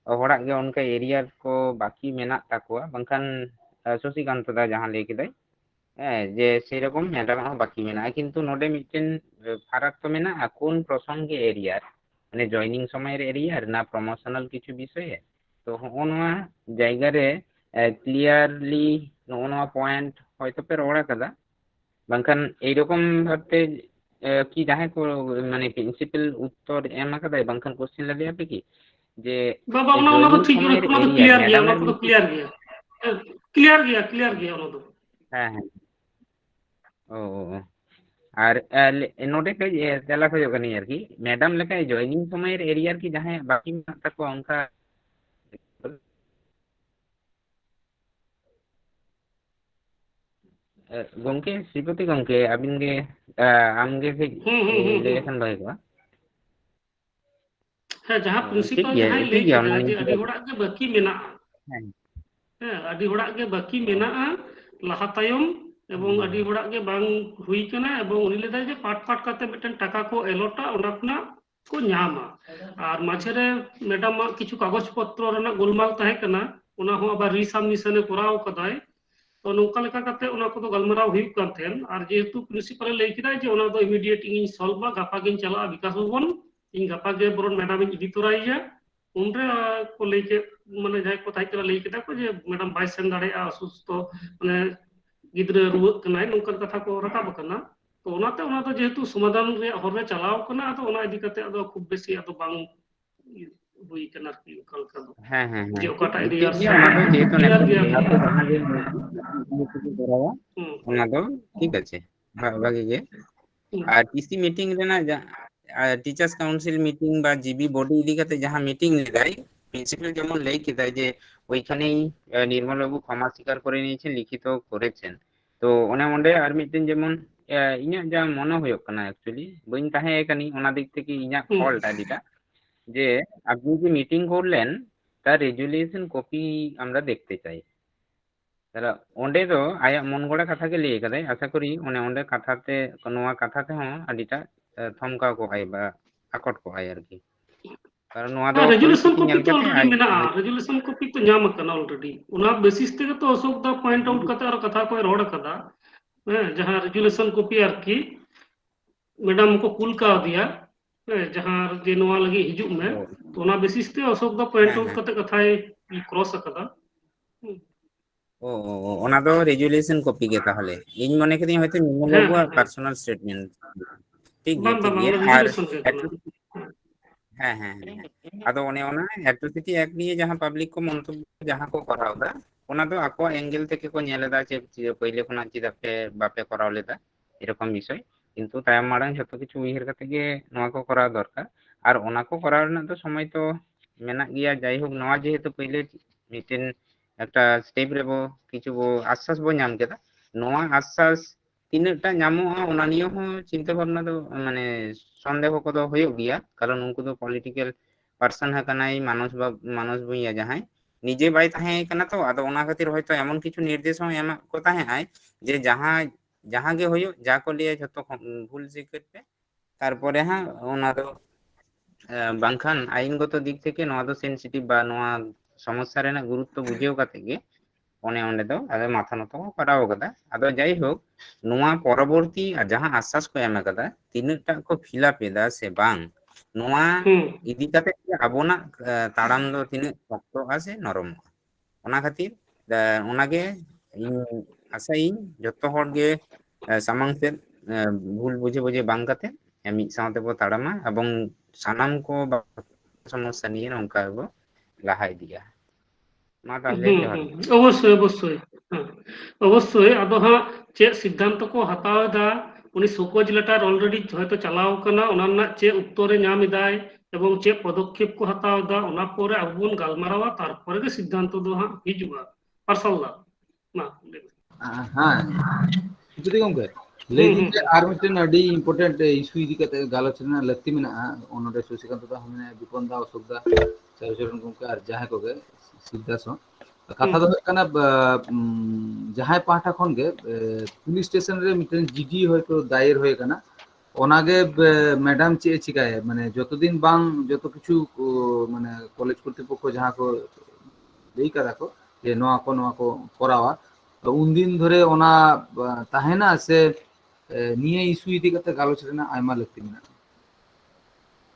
হড়াক গে অনকা এরিয়ার কো বাকি মেনা তাকোয়া বাংখান শশীকান্ত দা যাহা লেই কেদাই যে সেই রকম ম্যাডাম হো বাকি মেনা কিন্তু নোডে মিটেন ফারাক তো মেনা কোন প্রসঙ্গে এরিয়ার মানে জয়নিং সময়ের এরিয়ার না প্রমোশনাল কিছু বিষয়ে তো নোয়া জায়গা রে ক্লিয়ারলি নোয়া পয়েন্ট হয়তো পে রড়া কাদা বাংখান এই রকম ভাবে কি যাহে কো মানে প্রিন্সিপাল উত্তর এম আকাদাই বাংখান কোশ্চেন লাগি আপনি কি যে বাবা ওনা তো ঠিক ওনা তো ক্লিয়ার গিয়া ওনা তো ক্লিয়ার গিয়া ওনা তো হ্যাঁ হ্যাঁ ও আর নোডে কে তেলা খোঁজো কানি আর কি ম্যাডাম লেখা জয়নিং সময়ের এরিয়ার কি যাহে বাকি তাকো অঙ্কা ᱜᱚᱝᱠᱮ ᱥᱨᱤᱯᱚᱛᱤ ᱜᱚᱝᱠᱮ ᱟᱹᱵᱤᱱ ᱜᱮ ᱟᱢᱜᱮ ᱠᱟᱹᱡ ᱞᱟᱹᱭ ᱞᱮᱠᱷᱟन ᱵᱷᱟᱜᱮ ᱠᱚᱜᱼᱟ। ᱦᱮᱸ ᱡᱟᱦᱟᱸ ᱴᱷᱤक ᱯᱨᱤᱱᱥᱤᱯᱟᱞ ᱜᱮᱭᱟ ᱡᱟᱦᱟᱸᱭ ᱴᱷᱤक ᱞᱟᱹᱭ ᱜᱮᱭᱟ ᱠᱮᱫᱟ ᱚᱱᱟ ᱡᱮ ᱟᱹᱰᱤ ᱦᱚᱲᱟᱜ ᱜᱮ ᱵᱟᱹᱠᱤ ᱢᱮᱱᱟᱜᱼᱟ, ᱦᱮᱸ ᱦᱮᱸ ᱟᱹᱰᱤ ᱦᱚᱲᱟᱜ ᱜᱮ ᱵᱟᱹᱠᱤ ᱢᱮᱱᱟᱜᱼᱟ ᱞᱟᱦᱟ ᱛᱟᱭᱚᱢ ᱮᱵᱚᱝ ᱟᱹᱰᱤ ᱦᱚᱲᱟᱜ ᱜᱮ ᱵᱟᱝ ᱦᱩᱭ ᱠᱟᱱᱟ ᱮᱵᱚᱝ ᱩᱱᱤ ᱞᱟᱹᱭᱫᱟᱭ ᱡᱮ ᱯᱟᱴ ᱯᱟᱴ ᱠᱟᱛᱮ ᱢᱤᱫᱴᱮᱱ ᱴᱟᱠᱟ ᱠᱚ ᱮᱞᱚᱴᱟ ᱚᱸᱰᱮ ᱠᱷᱚᱱᱟᱜ को ᱧᱟᱢᱟ আর মাঝেরে ম্যাডামাᱜ কিছু কাগজপত্র ᱨᱮᱱᱟᱜ গোলমাল ᱛᱟᱦᱮᱸ ᱠᱟᱱᱟ ᱚᱱᱟ ᱦᱚᱸ ᱟᱵᱟᱨ রিসাবমিশনে ᱠᱚᱨᱟᱣ ᱠᱟᱫᱟᱭ তো নৌকা লেখা কাতে ওনা কত গালমারাও হুᱭᱩᱜ ᱠᱟᱱ ᱛᱟᱦᱮᱱ আর যেহেতু প্রিন্সিপালে ᱞᱟᱹᱭ ᱠᱮᱫᱟᱭ ᱡᱮ ᱚᱱᱟ ᱫᱚ ইমিডিয়েট ᱤᱧ ᱥᱚᱞভᱟ ᱜᱟᱯᱟ ᱜᱤᱧ ᱪᱟᱞᱟᱜᱼᱟ ᱵᱤᱠᱟᱥ ᱵᱷᱚᱵᱚᱱ ᱤᱧ ᱜᱟᱯᱟ ᱜᱮ ᱵᱚᱨᱚᱱ ᱢᱮᱰᱟᱢ ᱤᱧ ᱤᱫᱤ ᱛᱚᱨᱟᱭᱮᱭᱟ उनरे को ᱞᱟᱹᱭ ᱠᱮᱫ ᱢᱟᱱᱮ ᱡᱟᱦᱟᱸᱭ ᱠᱚ ᱛᱟᱦᱮᱸ ᱠᱟᱱᱟ ᱞᱟᱹᱭ ᱠᱮᱫᱟ ᱠᱚ ᱡᱮ ᱢᱮᱰᱟᱢ ᱵᱟᱭ ᱥᱮᱱ ᱫᱟᱲᱮᱭᱟᱜᱼᱟ অসুস্থ মানে ᱜᱤᱫᱽᱨᱟᱹ ᱨᱩᱣᱟᱹᱜ ᱠᱟᱱᱟᱭ ᱱᱚᱝᱠᱟᱱ ᱠᱟᱛᱷᱟ ᱠᱚ ᱨᱟᱠᱟᱵ ᱟᱠᱟᱱᱟ তো ওনাতে ওনা ᱫᱚ যেহেতু সমাধান ᱨᱮᱭᱟᱜ ᱦᱚᱨ ᱨᱮ ᱪᱟᱞᱟᱣ ᱠᱟᱱᱟ ᱟᱫᱚ ᱚᱱᱟ ᱤᱫᱤ ᱠᱟᱛᱮ ᱟᱫᱚ ᱠᱷᱩᱵ ᱵᱮᱥᱤ ᱟᱫᱚ ᱵᱟᱝ ᱦᱩᱭ ᱠᱟᱱᱟ ᱟᱨᱠᱤ ᱚᱠᱟ ᱞᱮᱠᱟ ᱫᱚ ᱦᱮᱸ ᱦᱮᱸ ᱡᱮ ᱦᱮᱸ ᱚᱠᱟᱴᱟᱜ ᱴᱷᱤक ᱮᱨᱤᱭᱟ ᱜᱮᱭᱟ ᱚᱱᱟ ᱫᱚ ᱡᱮᱦᱮᱛु ᱠᱞᱤᱭᱟᱨ ᱱᱤᱛᱚᱜ ᱜᱮᱭᱟ ᱞᱟᱦᱟᱛᱮ ᱡᱟᱦᱟᱸ ᱜᱮ ᱠᱚᱨᱟᱣᱟ ᱚᱱᱟ ᱫᱚ ᱴᱷᱤक আছে ভাগে গে আর টিসি মিটিং রেনাᱜ টিচার্স কাউন্সিল মিটিং বা জিবি বডি ইদি কাতে যাহা মিটিং লেদাই প্রিন্সিপাল যেমন লেই কেদাই যে ওইখানেই নির্মল বাবু ক্ষমা স্বীকার করে নিয়েছেন লিখিত করেছেন তো ওনে অᱸᱰᱮ আর মিটিং যেমন ইᱧᱟᱹᱜ যা মনে ᱦᱩᱭᱩᱜ ᱠᱟᱱᱟ ᱮᱠᱪᱩᱭᱮᱞᱤ ᱵᱟᱹᱧ ᱛᱟᱦᱮᱸ ᱠᱟᱱᱤ ᱚᱱᱟ ᱫᱤক থেকে ইᱧᱟᱹᱜ ফল্ট আদিটা যে আপনি যে মিটিং করলেন তার রেজুলেশন কপি আমরা দেখতে চাই তাহলে ᱚᱸᱰᱮ ᱫᱚ ᱟᱭᱟᱜ ᱢᱚᱱ ᱜᱚᱲᱟ ᱠᱟᱛᱷᱟ ᱜᱮ ᱞᱟᱹᱭ ᱠᱟᱫᱟᱭ ᱟᱥᱟ ᱠᱚরি ᱚᱸᱰᱮ ᱠᱟᱛᱷᱟতে ᱱᱚᱣᱟ ᱠᱟᱛᱷᱟ ᱛᱮᱦᱚᱸ ᱟᱹᱰᱤᱴᱟ ᱛᱷᱚᱢᱠᱟᱣ ᱠᱚᱜᱼᱟᱭ ᱵᱟ ᱟᱠᱚᱴ ᱠᱚᱜᱼᱟᱭ ᱟᱨᱠᱤ কারণ নোয়া ᱫᱚ রেজুলেশন পরিস্থিতি কপি ᱧᱮᱞ তো ᱠᱟᱛᱮ অলরেডি ᱢᱮᱱᱟᱜᱼᱟ রেজুলেশন কপি তো ᱧᱟᱢ ᱟᱠᱟᱱᱟ অলরেডি ᱚᱱᱟ বেসিস থেকে তো অশোক দা পয়েন্ট আউট ᱠᱟᱛᱮ ᱟᱨ ᱠᱟᱛᱷᱟ ᱠᱚᱭ ᱨᱚᱲ ᱟᱠᱟᱫᱟ ᱦᱮᱸ ᱡᱟᱦᱟᱸ রেজুলেশন কপি ᱟᱨᱠᱤ ম্যাডাম को कुल ᱠᱟᱣᱫᱮᱭᱟ ᱡᱟᱦᱟᱸ ᱡᱮ ᱱᱚᱣᱟ ᱞᱟᱹᱜᱤᱫ ᱦᱤᱡᱩᱜ ᱢᱮ তো ᱚᱱᱟ বেসিস তে অশোক ᱫᱟ পয়েন্ট ᱟউট ᱠᱟᱛᱮ ᱠᱟᱛᱷᱟᱭ ᱠᱨᱚᱥ ᱟᱠᱟᱫᱟ ও ওনা ᱫᱚ রেজুলেশন কপি ᱜᱮ তাহলে ᱤᱧ ᱢᱚᱱᱮ ᱠᱤᱫᱟᱹᱧ ᱦᱚᱭᱛᱚ নির্মল হ্যাঁ বাবুᱣᱟᱜ হ্যাঁ পার্সোনাল স্টেটমেন্ট ᱵᱟᱝ ঠিক ᱵᱟᱝ গিয়ে ᱚᱱᱟ আর রেজুলেশন ᱜᱮ ᱠᱟᱱᱟ হ্যাঁ হ্যাঁ হ্যাঁ ᱟᱫᱚ ᱚᱱᱮ ᱚᱱᱟ অ্যাট্রোসিটি অ্যাক্ট নিয়ে যাহা পাবলিক ᱠᱚ মন্তব্য যাহা ᱠᱚ ᱠᱚᱨᱟᱣ ᱫᱟ ᱚᱱᱟ ᱫᱚ ᱟᱠᱚᱣᱟᱜ ᱮঙ্গেল থেকে ᱠᱚ ᱧᱮᱞ ᱮᱫᱟ যে পहिले ᱠᱷᱚᱱᱟᱜ ᱪᱮᱫᱟᱜ ᱯᱮ ᱵᱟᱯᱮ ᱠᱚᱨᱟᱣ ᱞᱮᱫᱟ এরকম বিষয় কিন্তু তাᱭᱚᱢ মাᱲᱟᱝ ᱡᱷᱚᱛᱚ ᱠᱤᱪᱷᱩ ᱩᱭᱦᱟᱹᱨ ᱠᱟᱛᱮ ᱜᱮ ᱱᱚᱣᱟ ᱠᱚ ᱠᱚᱨᱟᱣ ᱫᱚᱨᱠᱟর আর ᱚᱱᱟ ᱠᱚ ᱠᱚᱨᱟᱣ ᱨᱮᱱᱟᱜ ᱫᱚ সময় তো মেনাᱜ ᱜᱮᱭᱟ যাইহᱳক ᱱᱚᱣᱟ যেহেতু পहिले মিটেন একটা স্টেপ রেবো কিছু আশ্বাস বো ᱧᱟᱢ ᱠᱮᱫᱟ ᱱᱚᱣᱟ আশ্বাস তিনটা ᱧᱟᱢᱚᱜᱼᱟ ᱚᱱᱟ নিয়ে হᱚᱸ চিন্তা ভাবনা ᱫᱚ মানে সন্দেহ কদᱚ ᱦᱩᱭᱩᱜ ᱜᱮᱭᱟ কারণ ᱩᱱᱠᱩ ᱫᱚ পলিটিক্যাল পার্সন ᱦᱟᱠᱟᱱᱟᱭ মানুষ ভূঁইয়া ᱡᱟᱦᱟᱸᱭ নিজে বাই তাহেঁ কানা তো আদো ওনা খাতির হয়তো এমন কিছু নির্দেশ হᱚᱸ এমা কো তাহেঁ আই যে যাহা গে হইও যা কো লিয়ে যত ভুল স্বীকার পে তারপরে হ্যাঁ ওনা দো বাংখান আইনগত দিক থেকে নোয়া দো সেনসিটিভ বা নোয়া সমস্যা রেনাᱜ গুরুত্ব বুঝেও কাতে গে ᱚᱱᱮ ᱚᱸᱰᱮ ᱫᱚ ᱟᱫᱚ ᱢᱟᱛᱷᱟ ᱱᱚᱛᱚ ᱠᱚ ᱠᱚᱨᱟᱣ ᱠᱟᱫᱟ ᱟᱫᱚ ᱡᱟᱭᱦᱳᱠ ᱱᱚᱣᱟ ᱯᱚᱨᱚᱵᱚᱨᱛᱤ ᱡᱟᱦᱟᱸ ᱟশ্বাস ᱠᱚ ᱮᱢ ᱠᱟᱫᱟ ᱛᱤᱱᱟᱹᱜ ᱴᱟᱜ ᱠᱚ ᱯᱷᱤᱞᱟᱯ ᱮᱫᱟ ᱥᱮ ᱵᱟᱝ ᱱᱚᱣᱟ ᱤᱫᱤ ᱠᱟᱛᱮ ᱟᱵᱚᱱᱟᱜ ᱛᱟᱲᱟᱢ ᱫᱚ ᱛᱤᱱᱟᱹᱜ ᱥᱚᱠᱛᱚᱜᱼᱟ ᱥᱮ ᱱᱚᱨᱚᱢᱚᱜᱼᱟ ᱚᱱᱟ ᱠᱷᱟᱹᱛᱤᱨ ᱚᱱᱟᱜᱮ ᱤᱧ ᱟᱥᱟᱭᱤᱧ ᱡᱚᱛᱚ ᱦᱚᱲ ᱜᱮ ᱥᱟᱢᱟᱝ ᱥᱮᱫ ভুল বুঝে বুঝে ᱵᱟᱝ ᱠᱟᱛᱮ ᱢᱤᱫ ᱥᱟᱶᱛᱮ ᱵᱚ ᱛᱟᱲᱟᱢᱟ এবং ᱥᱟᱱᱟᱢ ᱠᱚ সমস্যা নিয়ে নৌকা বো লাহা ইদিয়া মা তাহলে জোহার অবশ্যই অবশ্যই হ্যাঁ অবশ্যই আদো হ্যাঁ ᱪᱮᱫ ᱥᱤᱫᱽᱫᱷᱟᱱᱛᱚ ᱠᱚ ᱦᱟᱛᱟᱣ ᱮᱫᱟ উনি শোকজ লেটার অলরেডি হয়তো চালাও কানা ওনা ᱨᱮᱱᱟᱜ ᱪᱮᱫ উত্তরে ᱧᱟᱢ ᱮᱫᱟᱭ এবং ᱪᱮᱫ পদক্ষেপ ᱠᱚ ᱦᱟᱛᱟᱣ ᱮᱫᱟ ᱚᱱᱟ ᱯᱚᱨᱮ ᱟᱵᱚ ᱵᱚᱱ ᱜᱟᱞᱢᱟᱨᱟᱣᱟ ᱛᱟᱨᱯᱚᱨᱮ ᱜᱮ ᱥᱤᱫᱽᱫᱷᱟᱱᱛᱚ ᱫᱚ ᱦᱟᱸᱜ ᱦᱤᱡᱩᱜᱼᱟ ᱯᱟᱨᱥᱟᱞᱫᱟ ᱢᱟ ᱦᱮᱸ ᱡᱩᱫᱤ ᱜᱚᱝᱠᱮ ᱞᱟᱹᱭᱫᱤᱧ ᱡᱮ ᱟᱨ ᱢᱤᱫᱴᱮᱱ ᱟᱹᱰᱤ ᱤᱢᱯᱚᱨᱴᱮন্ᱴ ᱤᱥᱩ ᱤᱫᱤ ᱠᱟᱛᱮ ᱜᱟᱞᱚᱪ ᱨᱮᱱᱟᱜ ᱞᱟᱹᱠᱛᱤ ᱢᱮᱱᱟᱜᱼᱟ ᱚᱱᱚᱰᱮ ᱥᱩᱥᱤᱠᱟন্ত ᱫᱟ ᱦᱚᱸ ᱢᱮᱱᱟᱭᱟ ᱵᱤᱯᱚᱱ ᱫᱟ ᱚᱥᱳᱠ ᱫᱟ ᱪᱟᱨᱩᱪᱚᱨᱚᱱ ᱜᱚᱝᱠᱮ ᱟᱨ ᱡᱟᱦᱟᱸᱭ ᱠᱚᱜᱮ ᱥᱤᱫᱫᱟᱥ ᱦᱚᱸ ᱠᱟᱛᱷᱟ ᱫᱚ ᱦᱩᱭᱩᱜ ᱠᱟᱱᱟ ᱡᱟᱦᱟᱸᱭ ᱯᱟᱦᱴᱟ ᱠᱷᱚᱱ ᱜᱮ পুলিশ স্টেশন রে মিটেন জিডি হয়তো দায়ের হয়ে কানা ওনাগে ম্যাডাম চে চিকায় মানে যতদিন বাং যত কিছু মানে কলেজ কর্তৃপক্ষ যাহা কো লেই কাদা কো যে নোয়া কো করাওয়া তো উনদিন ধরে ওনা তাহেনা সে নিয়ে ইস্যু ইদি কাতে গালোচ রেনা আয়মা লাকতি মেনাᱜᱼᱟ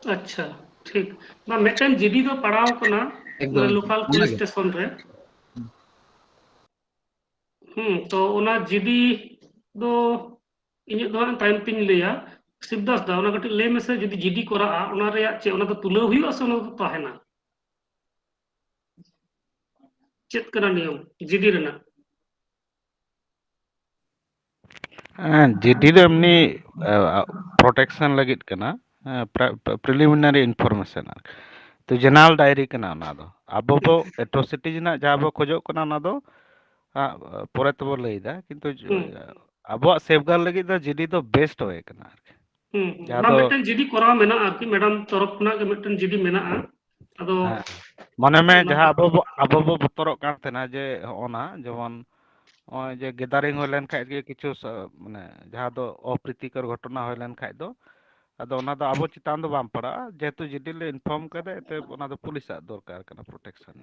আচ্ছা ঠিক বা মিটেন জিডি ᱫᱚ ᱯᱟᱲᱟᱣ ᱠᱟᱱᱟ একদম লোকাল পুলিশ স্টেশন রে তো ওনা জিডি ᱫᱚ ᱤᱧᱟᱹᱜ ᱫᱚ ᱦᱟᱸᱜ ᱛᱟᱭᱚᱢ ᱛᱤᱧ ᱞᱟᱹᱭᱟ শিবদাস দা ওনা ᱠᱟᱹᱴᱤᱡ ᱞᱟᱹᱭ ᱢᱮᱥᱮ ᱡᱩᱫᱤ জিডি ᱠᱚᱨᱟᱜᱼᱟ ᱚᱱᱟ ᱨᱮᱭᱟᱜ ᱪᱮᱫ ᱚᱱᱟ ᱫᱚ ᱛᱩᱞᱟᱹᱣ ᱦᱩᱭᱩᱜᱼᱟ ᱥᱮ ᱚᱱᱟ ᱫᱚ ᱛᱟᱦᱮᱱᱟ ᱪᱮᱫ ᱠᱟᱱᱟ ᱱᱤᱭᱚᱢ জিডি ᱨᱮᱱᱟᱜ জিডি ᱫᱚ ᱮᱢনি ᱯᱨᱚᱴᱮᱠশন ᱞᱟᱹᱜᱤᱫ ᱠᱟᱱᱟ প্রিলিমিনারি ইনফরমেশন তো জেনারেল ডায়েরি ᱠᱟᱱᱟ ᱚᱱᱟ ᱫᱚ ᱟᱵᱚ ᱫᱚ এট্রোসিটি ᱨᱮᱱᱟᱜ ᱡᱟᱦᱟᱸ ᱵᱚ ᱠᱷᱚᱡᱚᱜ ᱠᱟᱱᱟ ᱚᱱᱟ ᱫᱚ পরে তবো লইদা কিন্তু আবহাওয়া সেফগার্ড লাগি দো জিডি দো বেস্ট হয়ে কানা আর কি ᱚᱱᱟ ᱢᱤᱫᱴᱮᱱ ᱡᱤᱰᱤ ᱠᱚᱨᱟᱣ ᱢᱮᱱᱟᱜᱼᱟ ᱟᱨᱠᱤ ᱢᱮᱰᱟᱢ ᱛᱚᱨᱚᱯ ᱠᱷᱚᱱᱟᱜ ᱜᱮ ᱢᱤᱫᱴᱮᱱ ᱡᱤᱰᱤ ᱢᱮᱱᱟᱜᱼᱟ ᱟᱫᱚ মনে মে যাহা আবো বতরক কান তেনা যে ওনা যেমন ওই যে গেদারিং হই লেন খাই কিছু মানে যাহা দো অপ্রীতিকর ঘটনা হই লেন খাই দো আদো ওনা দো আবো চিতান দো বাম পড়া যেহেতু জিডি লে ইনফর্ম করে তে ওনা দো পুলিশ দরকার কানা প্রোটেকশন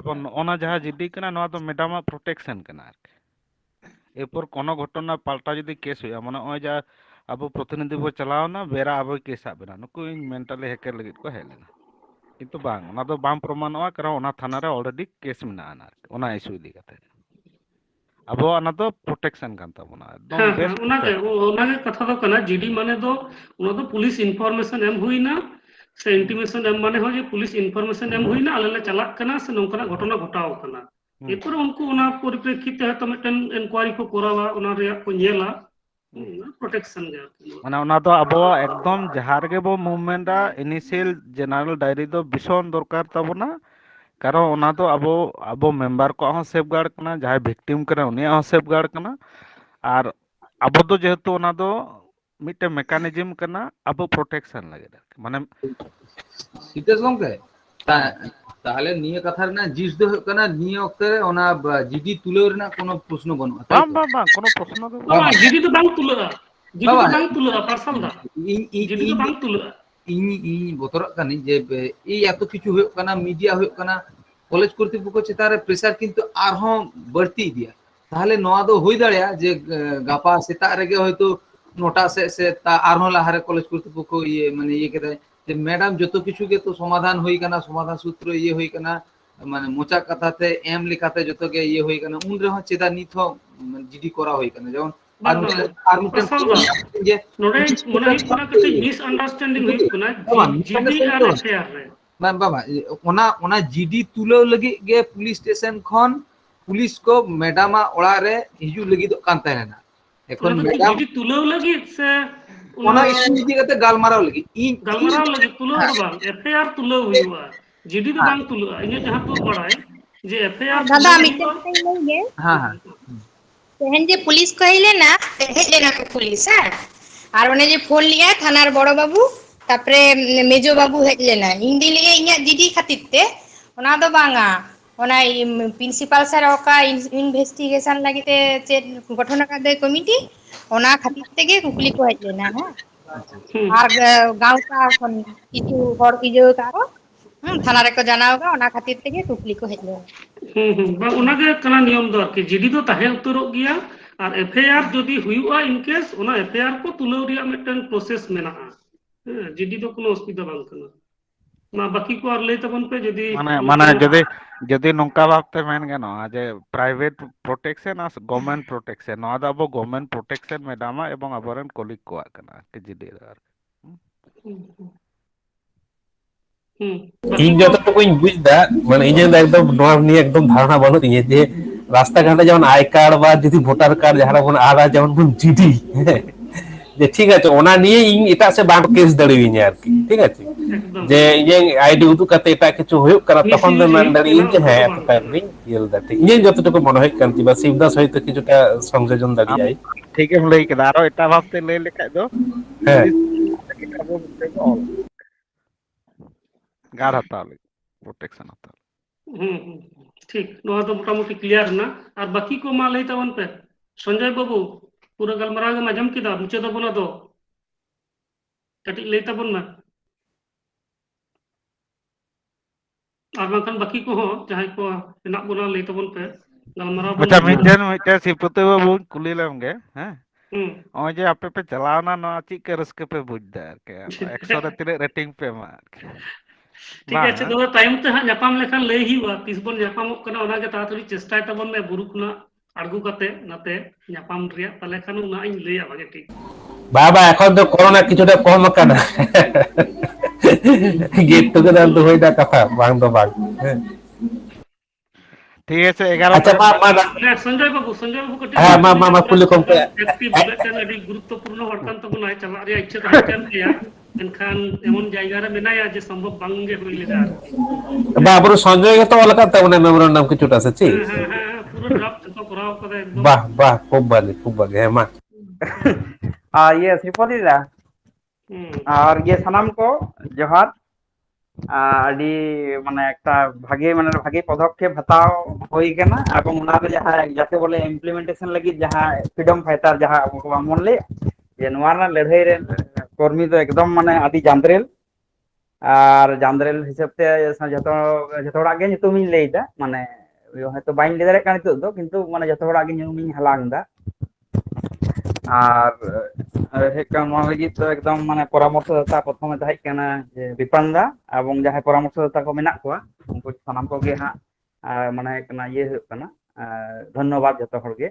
এবং ওনা যাহা জিডি কানা নোয়া দো মেডামা প্রোটেকশন কানা আর কি এরপর কোন ঘটনা পাল্টা যদি কেস হইয়া মানে ওই যা আবো প্রতিনিধি বো চালাও না বেরা আবো কেস আবেনা নুকু মেন্টালি হ্যাকের লাগি কো হেলেনা কিন্তু বাং ওনা দো বাম প্রমাণওয়া কারণ ওনা থানা রে অলরেডি কেস মেনা না ওনা ইস্যু ইদি কাতে আবো ওনা দো প্রোটেকশন কান তাবনা একদম বেস্ট ওনাকে কথা দো কানা জিডি মানে দো ওনা দো পুলিশ ইনফরমেশন এম হুইনা সে ইন্টিমেশন এম মানে হয় যে পুলিশ ইনফরমেশন এম হুইনা আলে লে চালাক কানা সে নংকানা ঘটনা ঘটাও কানা এরপরে উনকু ওনা পরিপ্রেক্ষিতে হয়তো মিটন ইনকোয়ারি কো করাওয়া ওনা রিয়া কো নিয়েলা প্রোটেকশন গে মানে ওনা দো আবো একদম যাহার গে বো মুভমেন্টটা ইনিশিয়াল জেনারেল ডায়েরি দো ভীষণ দরকার তাবনা কারণ ওনা দো আবো মেম্বার কো হন সেফগার্ড কানা যাহাই ভিকটিম কানা উনি হন সেফগার্ড কানা আর আবো দো যেহেতু ওনা দো মিটে মেকানিজম কানা আবো প্রোটেকশন লাগে মানে সিতেশ গমকে তাহলে নিয়ে কথার না জিস দো কানা নিয়ে অক্তে ওনা জিডি তুলে না কোনো প্রশ্ন বনো বাম কোনো প্রশ্ন দো জিডি তো বাং তুলরা জিডি তো বাং তুলরা পার্সন দা জিডি তো বাং তুলরা ই বতর কানি যে এই এত কিছু হয়ে কানা মিডিয়া হয়ে কানা কলেজ কর্তৃপক্ষ চেতারে প্রেসার কিন্তু আরহম বাড়তি দিয়া তাহলে নোয়া দো হই দাঁড়িয়া যে গাপা সেতা রেগে হয়তো নোটা সে তা আরহম লাহারে কলেজ কর্তৃপক্ষ ইয়ে মানে ইয়ে কেদায় যে ম্যাডাম যত কিছু কে তো সমাধান হই কানা সমাধান সূত্র ইয়ে হই কানা মানে মোচা কথাতে এম লেখাতে যত কে ইয়ে হই কানা উন রেহ চেতা নিথ জিডি করা হই কানা যেমন আর মিটেন যে নোডে মনে হয় কোনা কিছু মিস আন্ডারস্ট্যান্ডিং হই কোনা জিডি আর এফআইআর রে বাবা ওনা জিডি তুলো লাগি গে পুলিশ স্টেশন খন পুলিশ কো ম্যাডামা ওড়া রে হিজু লাগি দো কান তাই না এখন ম্যাডাম জিডি তুলো লাগি সে ওনা ইস্যু দিকে তে গালমারাও লাগি গালমারাও লাগি তুলো তো বাং এফআইআর তুলো হইবা জিডি তো বাং তুলো ইনে যাহা তো পড়ায় যে এফআইআর দাদা আমি তো কই গে হ্যাঁ তেহেন যে পুলিশ কইলে না হেলে না পুলিশ হ্যাঁ আর ওনে যে ফোন লিয়া থানার বড় বাবু তারপরে মেজো বাবু হেলে না হিন্দি লিয়ে ইয়া জিডি খাতিরতে ওনা দো বাঙা ওনা প্রিন্সিপাল স্যার ওকা ইনভেস্টিগেশন লাগিতে চেট গঠন কাদে কমিটি ওনা খাতির থেকে কুকলি কো হেলে না হ্যাঁ আর গাঁও কা কোন কিছু হর কিজো কারো থানা রে কো জানাওগা ওনা খাতির থেকে কুকলি কো হেলে বা ওনাকে কানা নিয়ম দো আর কি জিডি দো তাহে উত্তরক গিয়া আর এফআইআর যদি হুইউয়া ইন কেস ওনা এফআইআর কো তুলাও রিয়া মিটন প্রসেস মেনাআ জিডি তো কোনো অসুবিধা বাং কানা মা বাকি কো আর লই তাবন পে যদি মানে যদি নংকা ভাবতে মেন গেন যে প্রাইভেট প্রোটেকশন আর গভর্নমেন্ট প্রোটেকশন নয়া দো আবো গভর্নমেন্ট প্রোটেকশন মেডামা এবং আবরেন কলিগ কো কানা কে জিডি আর ইন যতটুকুই বুঝদা মানে এই যে একদম নোয়া নিয়ে একদম ধারণা বানো তিয়ে যে রাস্তাঘাটে যেমন আই কার্ড বা যদি ভোটার কার্ড যারা বন আরা যেমন জিডি যে ঠিক আছে ওনা নিয়ে ইন এটা সে বাম কেস দাঁড়িয়ে আর কি ঠিক আছে যে ইয়ে আইডি উদু কাতে এটা কিছু হইক করা তখন মান দাঁড়িয়ে যে হ্যাঁ এটা নেই ইয়েলদা ঠিক ইয়ে যতটুকু মনে হয় কান্তি বা শিবদাস হয়তো কিছুটা সংযোজন দাঁড়িয়ে যায় ঠিক এম লই কেদা আর এটা ভাবতে লই লেখাই দো হ্যাঁ গাড় হাতালে প্রোটেকশন হাতালে ঠিক নোয়া তো মোটামুটি ক্লিয়ার না আর বাকি কো মা লই তাবন পে সঞ্জয় বাবু পুরো গালমারাও গে মাজম কিদা মুচে দবো না তো কাটি লই তাবন না আর বাkan বাকি কো হো যাহাই কো হেনাক বনা লই তাবন পে গালমারাও আচ্ছা মিটেন শিবপ্রতে বাবু কুলিলাম গে হ্যাঁ ওই যে আপে পে চালাও না না চিক কে রসকে পে বুঝদা আর কে 100 রে তিনে রেটিং পে মা ঠিক আছে তো টাইম তে হা জাপাম লেখান লই হিবা তিসবন জাপামক কানা ওনাগে তাড়াতাড়ি চেষ্টায় তাবন মে বুরু খুনা আড়গু কাতে নাতে জাপাম রিয়া তালে খান উনা ইন লইয়া ভাগে ঠিক বাবা এখন তো করোনা কিছুটা কম কানা গেট টুগেদার তো হইদা কথা বাং তো বাং ঠিক আছে 11 আচ্ছা সঞ্জয় বাবু কটি হ্যাঁ মা কুলি কম পে একটি বুলেটিন আদি গুরুত্বপূর্ণ হরকান তো নাই চালা রিয়া ইচ্ছা তাহেন গিয়া এনখান এমন জায়গা রে মেনায়া যে সম্ভব বাংগে হইলে আর বা পুরো সঞ্জয় তো অলকা তা মানে মেমোরান্ডাম কিছুটা আছে ঠিক হ্যাঁ পুরো ড্রাফট ᱠᱚᱨᱟᱣ ᱠᱟᱫᱟ ᱮᱠᱫᱚম বাহ খুব ভালো খুব ভালো হ্যাঁ মা ᱤᱭᱟᱹ ᱥᱨᱤᱯᱚᱛᱤ ᱫᱟ ᱟᱨ ᱤᱭᱟᱹ ᱥᱟᱱᱟᱢ ᱠᱚ ᱡᱚᱦᱟᱨ ᱟᱹᱰᱤ ᱢᱟᱱᱮ একটা ভাগে পদক্ষেপ হাতাও হই কেনা এবং ওনারে যাতে বলে ইমপ্লিমেন্টেশন লাগি ফ্রিডম ফাইটার আবো ko bang mon le je noa na ladhai re কর্মী তো একদম মানে আদি জান্দ্রেল আর জান্দ্রেল হিসাব তে যত হড়াᱜ গে nyutumiñ lay da মানে হয়তো বাইন লে দাঁড়ায় কান নিতোগ do কিন্তু মানে যত হড়াᱜ গে nyutumiñ halang da আর নওয়া লাগি তো একদম মানে পরামর্শদাতা প্রথমে তাহেজ কানা যে বিপান্দা এবং যাহাই পরামর্শদাতা ko মেনাক কোয়া উনকু সানাম ko ge ha মানে কানা ইয়ে হুᱭᱩᱜ কানা ধন্যবাদ যত হড় গে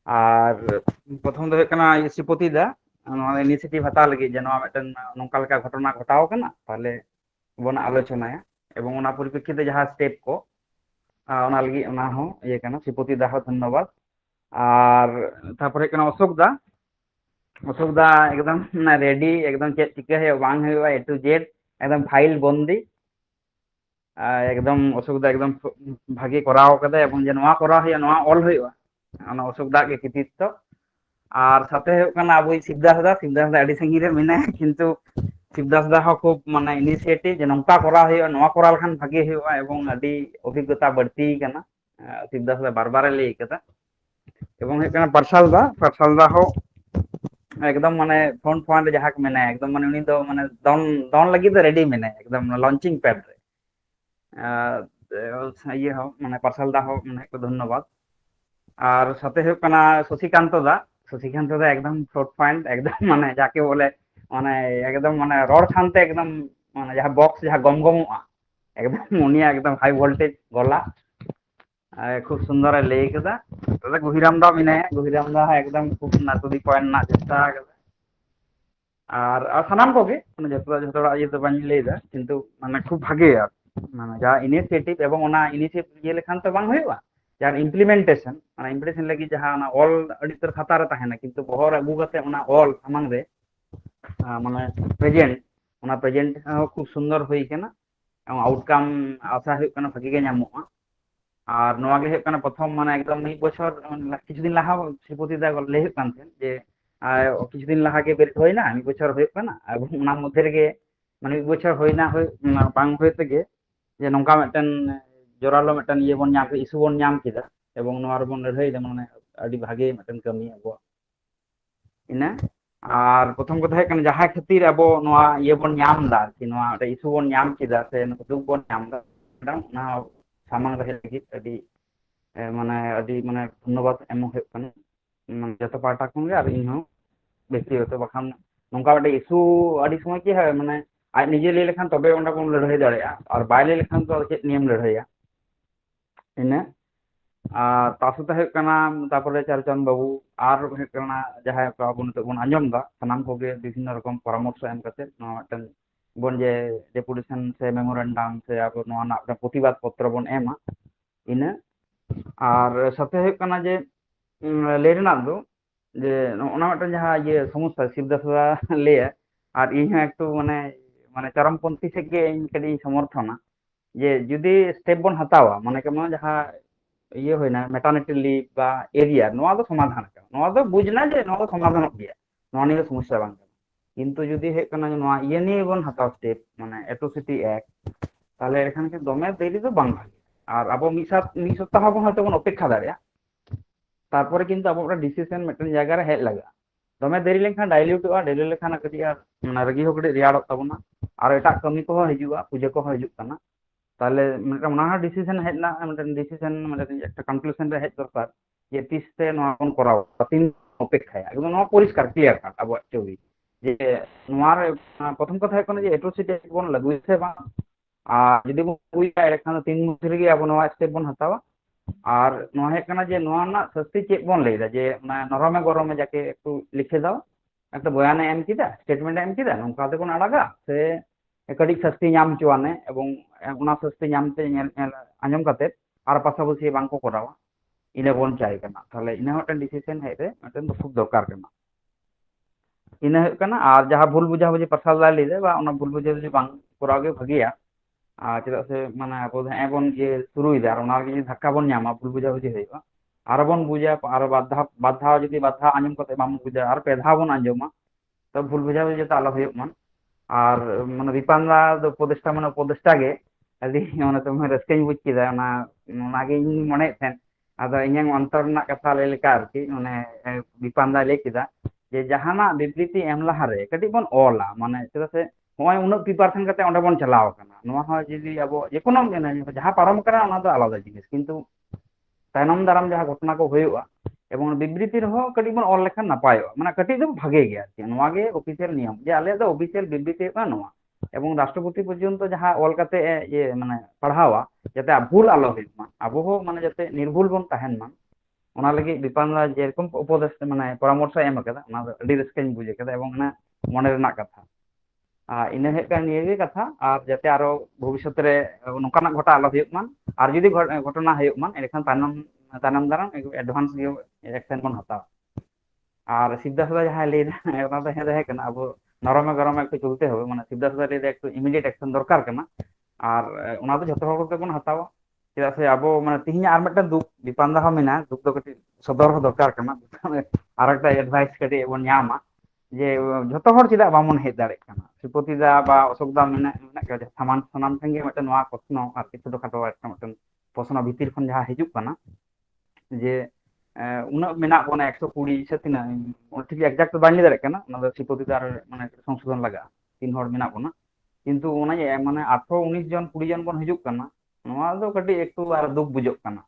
আর প্রথম ᱫᱚ ᱦᱩᱭᱩᱜ ᱠᱟᱱᱟ শ্রীপতি দা ᱱᱚᱣᱟ ইনিশিয়েটিভ ᱦᱟᱛᱟᱣ ᱞᱟᱹᱜᱤᱫ ᱡᱮ ᱱᱚᱣᱟ ᱢᱤᱫᱴᱮᱱ ᱱᱚᱝᱠᱟ ᱞᱮᱠᱟ ᱜᱷᱚᱴᱚᱱᱟ ᱜᱷᱚᱴᱟᱣ ᱠᱟᱱᱟ তাহলে ᱵᱚᱱ ᱟᱞᱳᱪᱚᱱᱟᱭᱟ এবং ওনা পরিপ্রেক্ষিতে যাহা স্টেপ ko ওনা লাগি ওনা হᱚ ইয়ে কানা শ্রীপতি দা হᱚ ধন্যবাদ আর তারপরে ᱦᱩᱭᱩᱜ ᱠᱟᱱᱟ অশোক দা একদম না রেডি একদম চেক চিকা হে বাং হুᱭᱩᱜᱼᱟ A to Z একদম ফাইল বন্দি একদম অশোক দা একদম ভাগে করাও কাদা এবং যে নোয়া করা হুᱭᱩᱜᱼᱟ নোয়া অল হুᱭᱩᱜᱼᱟ ᱚᱱᱟ অশোক দা ᱜᱮ কৃতিত্ব আর সাথে হুᱭᱩᱜ ᱠᱟᱱᱟ ᱟᱵᱚ শিবদাস দা আᱹᱰᱤ ᱥᱟᱺᱜᱤᱧ ᱨᱮ ᱢᱮᱱᱟᱭᱟ কিন্তু শিবদাস দা ᱦᱚᱸ খুব মানে ইনিশিয়েটিভ যে নংকা করা হুᱭᱩᱜᱼᱟ নোয়া করা ᱞᱮᱠᱷᱟᱱ ভাগে হুᱭᱩᱜᱼᱟ এবং আᱹᱰᱤ অভিজ্ঞতা বাড়তি কানা শিবদাস দা বারবারে ᱞᱟᱹᱭ ᱠᱟᱫᱟ এবং হুᱭᱩᱜ ᱠᱟᱱᱟ পার্সাল দা হᱚ একদম মানে ফ্রন্ট পয়েন্ট যাহাক মেনে একদম মানে উনি তো মানে দন লাগি তো রেডি মেনে একদম লঞ্চিং প্যাড রে ইয়ে হো মানে পার্সাল দা হো মানে একটু ধন্যবাদ আর সাথে হুᱭᱩᱜ ᱠᱟᱱᱟ শশীকান্ত দা একদম ফ্রন্ট পয়েন্ট একদম মানে যাকে বলে মানে একদম মানে রড শান্তে একদম মানে যাহা বক্স যাহা গমগমা একদম উনি একদম হাই ভোল্টেজ গলা খুব সুন্দর ᱞᱟᱹᱭ ᱠᱟᱫᱟ দাদা গহিরাম দা মেনাᱭᱟ গহিরাম দা একদম খুব নাতুদি পয়েন্ট না চেষ্টা ᱠᱟᱫᱟ আর সানাম কোগে মানে যত ইয়ে তো বানি ᱞᱟᱹᱭ ᱫᱟ কিন্তু মানে খুব ভাগে আর মানে যা ইনিশিয়েটিভ এবং ওনা ইনিশিয়েটিভ ইয়ে লেখান তো বাং হুᱭᱩᱜᱼᱟ যার ইমপ্লিমেন্টেশন মানে ইমপ্লিমেন্টেশন লাগি যাহা ওনা অল আᱹᱰᱤ ᱩᱛᱟᱹᱨ ᱠᱷᱟᱛᱟ ᱨᱮ ᱛᱟᱦᱮᱱᱟ কিন্তু বহর আগু কাতে ওনা অল সামাং রে মানে প্রেজেন্ট ওনা প্রেজেন্ট খুব সুন্দর হই কেনা এবং আউটকাম আশা হুᱭᱩᱜ ᱠᱟᱱᱟ ভাগে গে ᱧᱟᱢᱚᱜᱼᱟ আর নোয়া গে হুᱭᱩᱜ ᱠᱟᱱᱟ প্রথম মানে একদম মিদ বছর কিছুদিন লাহা শ্রীপতি দা ᱞᱟᱹᱭ হুᱭᱩᱜ ᱠᱟᱱ ᱛᱟᱦᱮᱸ যে কিছুদিন লাহা গে বের হই না মিদ বছর হুᱭᱩᱜ ᱠᱟᱱᱟ এবং ওনার মধ্যে রেগে মানে মিদ বছর হই না বাং হই তেগে যে নংকা মিদᱴᱮᱱ জোরালো মিদᱴᱮᱱ ইয়ে বন ᱧᱟᱢ ইস্যু বন ᱧᱟᱢ ᱠᱮᱫᱟ এবং নোয়া ᱨᱮᱵᱚᱱ ᱞᱟᱹᱲᱦᱟᱹᱭ ᱫᱟ মানে আᱹᱰি ভাগে মিদᱴᱮᱱ ᱠᱟᱹᱢᱤ ᱟᱵᱚ ইনা আর প্রথম কথা হুᱭᱩᱜ ᱠᱟᱱᱟ যাহা খাতির আবো নোয়া ইয়ে বন ᱧᱟᱢ দা কি নোয়া ইস্যু বন ᱧᱟᱢ ᱠᱮᱫᱟ সে দুঃখ বন ᱧᱟᱢ দা ওনা সামাং ᱨᱮ ᱞᱟᱹᱜᱤᱫ ᱟᱹᱰᱤ মানে আᱹᱰᱤ মানে ধন্যবাদ এম হুᱭᱩᱜ ᱠᱟᱱᱟ মানে যত পার্টা ᱠᱷᱚᱱ ᱜᱮ আর ᱤᱧ ᱦᱚᱸ ব্যক্তিগত বাখান নংকা মিদᱴᱮᱱ ইস্যু ᱟᱹᱰᱤ সময় কি হয় মানে আজ নিজে ᱞᱟᱹᱭ লেখান তবে ওনা বন লড়াই দাঁড়ায়া আর বাই ᱞᱟᱹᱭ লেখান তো ᱪᱮᱫ নিয়ম লড়াইয়া ইনা আর তার সাথে হুᱭᱩᱜ ᱠᱟᱱᱟ তারপরে চারচন বাবু আর হুᱭᱩᱜ ᱠᱟᱱᱟ ᱡᱟᱦᱟᱸᱭ ᱠᱚ ᱟᱵᱚ ᱱᱤᱛᱚᱜ ᱵᱚᱱ ᱟᱸᱡᱚᱢ ᱫᱟ ᱥᱟᱱᱟᱢ ᱠᱚᱜᱮ ᱵᱤᱵᱷᱤᱱᱱᱚ ᱨᱚᱠᱚᱢ ᱯᱚরামর্শ ᱮᱢ ᱠᱟᱛᱮ ᱱᱚᱣᱟ ᱢᱤᱫᱴᱮᱱ ᱵᱚᱱ ᱡᱮ ᱰᱮপুটেশন ᱥᱮ মেমোরেন্ডাম ᱥᱮ ᱟᱵᱚ ᱱᱚᱣᱟ ᱨᱮᱱᱟᱜ প্রতিবাদ পত্র ᱵᱚᱱ ᱮᱢᱟ ইনা আর সাথে হুᱭᱩᱜ ᱠᱟᱱᱟ যে ᱞᱟᱹᱭ ᱨᱮᱱᱟᱜ ᱫᱚ যে ওনা মিদᱴᱮᱱ যাহা ইয়ে সমস্যা শিবদাস দা ᱞᱟᱹᱭᱟ আর ইᱧ হᱚᱸ একটু মানে মানে চরমপন্থী সেদ গে ইᱧ ᱠᱟᱹᱴᱤᱡ সমর্থনা যে যদি স্টেপ বন হাতাওয়া মানে কেমন যাহা ইয়ে হয় না ম্যাটারনিটি লিভ বা এরিয়া নোয়া তো সমাধান কানা নোয়া তো বুঝ না যে নোয়া তো সমাধান গিয়া নোয়া নিয়ে সমস্যা বাং কানা কিন্তু যদি হুᱭᱩᱜ ᱠᱟᱱᱟ নোয়া ইয়ে নিয়ে বন হাতাও স্টেপ মানে অ্যাট্রোসিটি অ্যাক্ট তাহলে এখানে কি দমে দেরি তো বাং ভাগে আর আবো মিদ সপ্তাহ বন হয়তো বন অপেক্ষা দাঁড়ায়া তারপরে কিন্তু আবো একটা ডিসিশন মিদᱴᱮᱱ জায়গা রে হেজ লাগা দমে দেরি লেনখান ডাইলিউটᱚᱜᱼᱟ ᱰᱮᱞᱤ লেখান ᱠᱟᱹᱴᱤᱡ আর মানে ᱨᱟᱹᱜᱤ ᱦᱚᱸ ᱠᱟᱹᱴᱤᱡ ᱨᱮᱭᱟᱲᱚᱜ ᱛᱟᱵᱚᱱᱟ আর ᱮᱴᱟᱜ ᱠᱟᱹᱢᱤ ᱠᱚᱦᱚᱸ ᱦᱤᱡᱩᱜᱼᱟ ᱯᱩᱡᱟᱹ ᱠᱚᱦᱚᱸ ᱦᱤᱡᱩᱜ ᱠᱟᱱᱟ তাহলে মিদᱴᱮᱱ ᱚᱱᱟ ᱦᱚᱸ ডিসিশন হেজ না মিদᱴᱮᱱ ডিসিশন মানে একটা কনক্লুশন রে হেজ দরকার যে তিসতে নোয়া বন করাও তিন অপেক্ষায় একদম নোয়া পরিষ্কার ক্লিয়ার কাট আবো ছবি যে নোয়ার প্রথম কথা হুᱭᱩᱜ ᱠᱟᱱᱟ যে এট্রোসিটি বন লাগুই সে বাং আর যদি বন লাগুই যায় এখানে তিন মধ্যে রেগে আবো নোয়া স্টেপ বন হাতাওয়া আর নোয়া হুᱭᱩᱜ ᱠᱟᱱᱟ যে নোয়া না শাস্তি চেক বন ᱞᱟᱹᱭ ᱫᱟ যে নরমে গরমে যাকে একটু লিখে দাও একটা বয়ানে এম কিদা স্টেটমেন্ট এম কিদা নংকা তে বন আড়াগা সে ᱠᱟᱹᱴᱤᱡ শাস্তি ᱧᱟᱢ ᱪᱚᱣᱟᱱᱮ এবং ᱚᱱᱟ শাস্তি ᱧᱟᱢᱛᱮ আঞ্জᱚᱢ ᱠᱟᱛᱮ আর পাশাপাশি বাং কো করাওয়া ইনা বন চাই কানা তাহলে ইনা মিদᱴᱮᱱ ডিসিশন হেজ রে মিদᱴᱮᱱ ᱫᱚ খুব দরকার কানা ইনা হুᱭᱩᱜ ᱠᱟᱱᱟ আর যাহা ভুল বুঝাবুঝি পার্সাল দা ᱞᱟᱹᱭ ᱫᱟ বা ᱚᱱᱟ ভুল বুঝাবুঝি বাং করাও গে ভাগিয়া আর চেᱫᱟᱜ ᱥᱮ মানে ᱟᱵᱚ ᱦᱮᱸ ᱵᱚᱱ ᱡᱮ ᱥᱩᱨᱩᱭ ᱫᱟ ᱟᱨ ᱚᱱᱟ ᱨᱮᱜᱮ ᱫᱷᱟক্ᱠᱟ ᱵᱚᱱ ᱧᱟᱢᱟ ভুল বুঝাবুঝি ᱦᱩᱭᱩᱜᱼᱟ ᱟᱨᱚ ᱵᱚᱱ ᱵᱩᱡᱟ ᱟᱨᱚ ᱵᱟᱨ ᱫᱷᱟᱣ ᱡᱩᱫᱤ ᱵᱟᱨ ᱫᱷᱟᱣ ᱟᱸᱡᱚᱢ ᱠᱟᱛᱮ ᱵᱟᱢ ᱵᱩᱡᱟ ᱟᱨ ᱯᱮ ᱫᱷᱟᱣ ᱵᱚᱱ ᱟᱸᱡᱚᱢᱟ, ᱛᱚ ᱵᱷᱩᱞ ᱵᱩᱡᱷᱟᱹᱣ ᱡᱟᱛᱮ ᱟᱞᱚ ᱦᱩᱭᱩᱜ ᱢᱟ। ᱟᱨ ᱢᱟᱱᱮ ᱵᱤᱯᱟᱱᱫᱟ ᱫᱚ ᱩᱯᱚᱫᱮᱥᱴᱟ ᱢᱟᱱᱮ ᱩᱯᱚᱫᱮᱥᱴᱟ ᱜᱮ, ᱟᱹᱰᱤ ᱢᱟᱱᱮ ᱛᱚᱢᱮ ᱨᱟᱹᱥᱠᱟᱹᱧ ᱵᱩᱡ ᱠᱮᱫᱟ ᱚᱱᱟᱜᱮ ᱤᱧ ᱢᱚᱱᱮᱭᱮᱫ ᱛᱟᱦᱮᱸᱫ। ᱟᱫᱚ ᱤᱧᱟᱹᱜ ᱚᱱᱛᱚᱨ ᱨᱮᱱᱟᱜ ᱠᱟᱛᱷᱟ ᱞᱟᱹᱭ ᱞᱮᱠᱟ ᱟᱨᱠᱤ ᱢᱟᱱᱮ ᱵᱤᱯᱟᱱᱫᱟᱭ ᱞᱟᱹᱭ ᱠᱮᱫᱟ ᱡᱮ ᱡᱟᱦᱟᱱᱟᱜ ᱵᱤᱵৃᱛᱤ ᱮᱢ ᱞᱟᱦᱟᱨᱮ ᱠᱟᱹᱴᱤᱡ ᱵᱚᱱ ᱚᱞᱟ, ᱢᱟᱱে ᱪᱮᱫᱟᱜ ᱥᱮ ᱱᱚᱜᱼᱚᱭ ᱩᱱᱟᱹᱜ ᱯᱨᱤᱯᱟᱨᱮᱥᱚᱱ ᱠᱟᱛᱮ ᱚᱸᱰᱮ ᱵᱚᱱ ᱪᱟᱞᱟᱣ ᱟᱠᱟᱱᱟ, ᱱᱚᱣᱟ ᱦᱚᱸ ᱡᱩᱫᱤ ᱟᱵᱚ ᱡᱮᱠᱳᱱᱳ ᱡᱟᱦᱟᱸ ᱯᱟᱨᱚᱢ ᱟᱠᱟᱱᱟ ᱚᱱᱟ ᱫᱚ ᱟলাᱫᱟ ᱡᱤᱱᱤস, ᱠᱤᱱᱛᱩ ᱛᱟᱭᱱᱚᱢ ᱫᱟᱨᱟᱢ ᱡᱟᱦᱟᱸ ᱜᱷᱚᱴᱚᱱᱟ ᱠᱚ ᱦᱩᱭᱩᱜᱼᱟ ᱮᱵᱚᱝ ᱵᱤᱵৃᱛᱤ ᱨᱮᱦᱚᱸ ᱠᱟᱹᱴᱤᱡ ᱵᱚᱱ ᱚᱞ ᱞᱮᱠᱷᱟᱱ ᱱᱟᱯᱟᱭᱚᱜᱼᱟ, ᱢᱟᱱᱮ ᱠᱟᱹᱴᱤᱡ ᱫᱚ ᱵᱷᱟᱜᱮ ᱜᱮᱭᱟ ᱟᱨᱠᱤ। ᱱᱚᱣᱟ ᱜᱮ ᱚᱯᱷᱤᱥᱤᱭᱟᱞ ᱱᱤᱭᱚᱢ ᱡᱮ ᱟᱞᱮᱭᱟᱜ ᱫᱚ ᱚᱯᱷᱤᱥᱤᱭᱟᱞ ᱵᱤᱵৃᱛᱤ ᱦᱩᱭᱩᱜ ᱠᱟᱱᱟ ᱱᱚᱣᱟ, ᱮᱵᱚᱝ ᱨᱟষ্ট্ᱨᱚᱯᱚᱛᱤ ᱯᱚর্যন্ত ᱡᱟᱦᱟᱸ ᱚᱞ ᱠᱟᱛᱮ ᱢᱟᱱᱮ ᱯᱟᱲᱦᱟᱣᱟ ᱡᱟᱛᱮ ᱵᱷᱩᱞ ᱟᱞᱚ ᱦᱩᱭᱩᱜ ᱢᱟ, ᱟᱵᱚ ᱦᱚᱸ ᱢᱟᱱᱮ ᱡᱟᱛᱮ ᱱᱤᱨᱵᱷᱩᱞ ᱵᱚᱱ ᱛᱟᱦᱮᱱ ᱢᱟ, ᱚᱱᱟ ᱞᱟᱹᱜᱤᱫ ᱵᱤᱯᱟᱱᱫᱟ ᱡᱮᱨᱚᱠᱚᱢ ᱩᱯᱚᱫᱮশ ᱢᱟᱱᱮ ᱯᱚᱨᱟᱢᱚᱨশᱚᱭ ᱮᱢ ᱟᱠᱟᱫᱟ ᱚᱱᱟ ᱫᱚ ᱟᱹᱰᱤ ᱨᱟᱹᱥᱠᱟᱹᱧ ᱵᱩᱡ ᱟᱠᱟᱫᱟ ᱮᱵᱚᱝ ᱚᱱᱟ ᱢᱚᱱᱮ ᱨᱮᱱᱟᱜ ᱠᱟᱛᱷᱟ। ᱟᱨ ᱤᱱᱟᱹ ᱦᱩᱭᱩᱜ ᱠᱟᱱᱟ ᱱᱤᱭᱟᱹᱜᱮ ᱠᱟᱛᱷᱟ, ᱟᱨ ᱡᱟᱛᱮ ᱟᱨᱚ ᱵᱷᱚᱵᱤᱥᱥᱚᱛ ᱨᱮ ᱱᱚᱝᱠᱟᱱᱟᱜ ᱜᱷᱚᱴᱟᱣ ᱟᱞᱚ ᱦᱩᱭᱩᱜ ᱢᱟ, ᱟᱨ ᱡᱩᱫᱤ ᱜᱷᱚᱴᱚᱱᱟ ᱦᱩᱭᱩᱜ ᱢᱟ ᱮᱸᱰᱮᱠᱷᱟᱱ ᱛᱟᱭᱱᱚᱢ ᱫᱟᱨᱟᱢ ᱮᱰᱵᱷᱟᱱᱥ ᱮᱠᱥᱮᱱ ᱵᱚᱱ ᱦᱟᱛᱟᱣᱟ। ᱟর সিদ্ধার্থ জাহাই ᱞᱟᱹᱭ ᱫᱟ ᱚᱱᱟ ᱫᱚ ᱛᱟᱦᱮᱸ ᱠᱟᱱᱟ ᱟᱵᱚ ᱱᱚᱨমᱮ ᱜᱚরমে একটু চলতে হবে, মানে সিদ্ধার্থ ᱞᱟᱹᱭ ᱫᱟ একটু ইমিডিয়েট অ্যাকশন দরকার কানা, আর ᱚᱱᱟ ᱫᱚ ᱡᱷᱚᱛᱚ ᱦᱚᱲ ᱠᱚᱛᱮ ᱵᱚᱱ ᱦᱟᱛᱟᱣᱟ। ᱪᱮᱫᱟᱜ ᱥᱮ ᱟᱵᱚ ᱢᱟᱱᱮ ᱛᱤᱦᱤᱧᱟᱜ ᱟᱨ ᱢᱤᱫᱴᱮᱱ ᱫᱩᱠ ᱵᱤᱯᱟᱱᱫᱟ ᱦᱚᱸ ᱢᱮᱱᱟᱜᱼᱟ, ᱫᱩᱠ ᱫᱚ ᱠᱟᱹᱴᱤᱡ ᱥᱚᱫᱚᱨ ᱦᱚᱸ ᱫᱚᱨᱠᱟর ᱠᱟᱱᱟ, ᱟᱨ একটা এডভাইস ᱠᱟᱹᱴᱤᱡ ᱵᱚᱱ ᱧᱟᱢᱟ ᱡᱮ ᱡᱷᱚᱛᱚ ᱦᱚᱲ ᱪᱮᱫᱟᱜ ᱵᱟᱵᱚᱱ ᱦᱮᱡ ᱫᱟᱲᱮᱭᱟᱜ ᱠᱟᱱᱟ। ᱥᱨᱤᱯᱚᱛᱤ ᱫᱟ ᱵᱟ অশোক দা ᱢᱮᱱᱟᱜ ᱜᱮᱭᱟ ᱥᱟᱱᱟᱢ ᱴᱷᱮᱱ ᱜᱮ ᱢᱤᱫᱴᱮᱱ ᱱᱚᱣᱟ প্রশ্ন ᱟᱨᱠᱤ ছোট খাটো একটা ᱢᱤᱫᱴᱮᱱ প্রশ্ন ᱵᱷᱤᱛᱤᱨ ᱠᱷᱚᱱ ᱡᱟᱦᱟᱸ ᱦᱤᱡᱩᱜ ᱠᱟᱱᱟ ᱡᱮ ᱩᱱᱟᱹᱜ ᱢᱮᱱᱟᱜ ᱵᱚᱱᱟ 120 ᱥᱮ ᱛᱤᱱᱟᱹᱜ ᱴᱷᱤᱠ ᱮᱠᱡᱟক্ট ᱫᱚ ᱵᱟᱹᱧ ᱞᱟᱹᱭ ᱫᱟᱲᱮᱭᱟᱜ ᱠᱟᱱᱟ, ᱚᱱᱟ ᱫᱚ ᱥᱨᱤᱯᱚᱛᱤ ᱫᱟ মানে সংশোধন লাগাᱜᱼᱟ, 3 ᱦᱚᱲ ᱢᱮᱱᱟᱜ ᱵᱚᱱᱟ, কিন্তু ᱚᱱᱟ মানে 18 19 জন 20 জন ᱵᱚᱱ ᱦᱤᱡᱩᱜ ᱠᱟᱱᱟ, ᱱᱚᱣᱟ ᱫᱚ ᱠᱟᱹᱴᱤᱡ ᱮᱠᱴᱩ ᱟᱨ ᱫᱩᱠ ᱵᱩᱡᱷᱟᱹᱜ ᱠᱟᱱᱟ।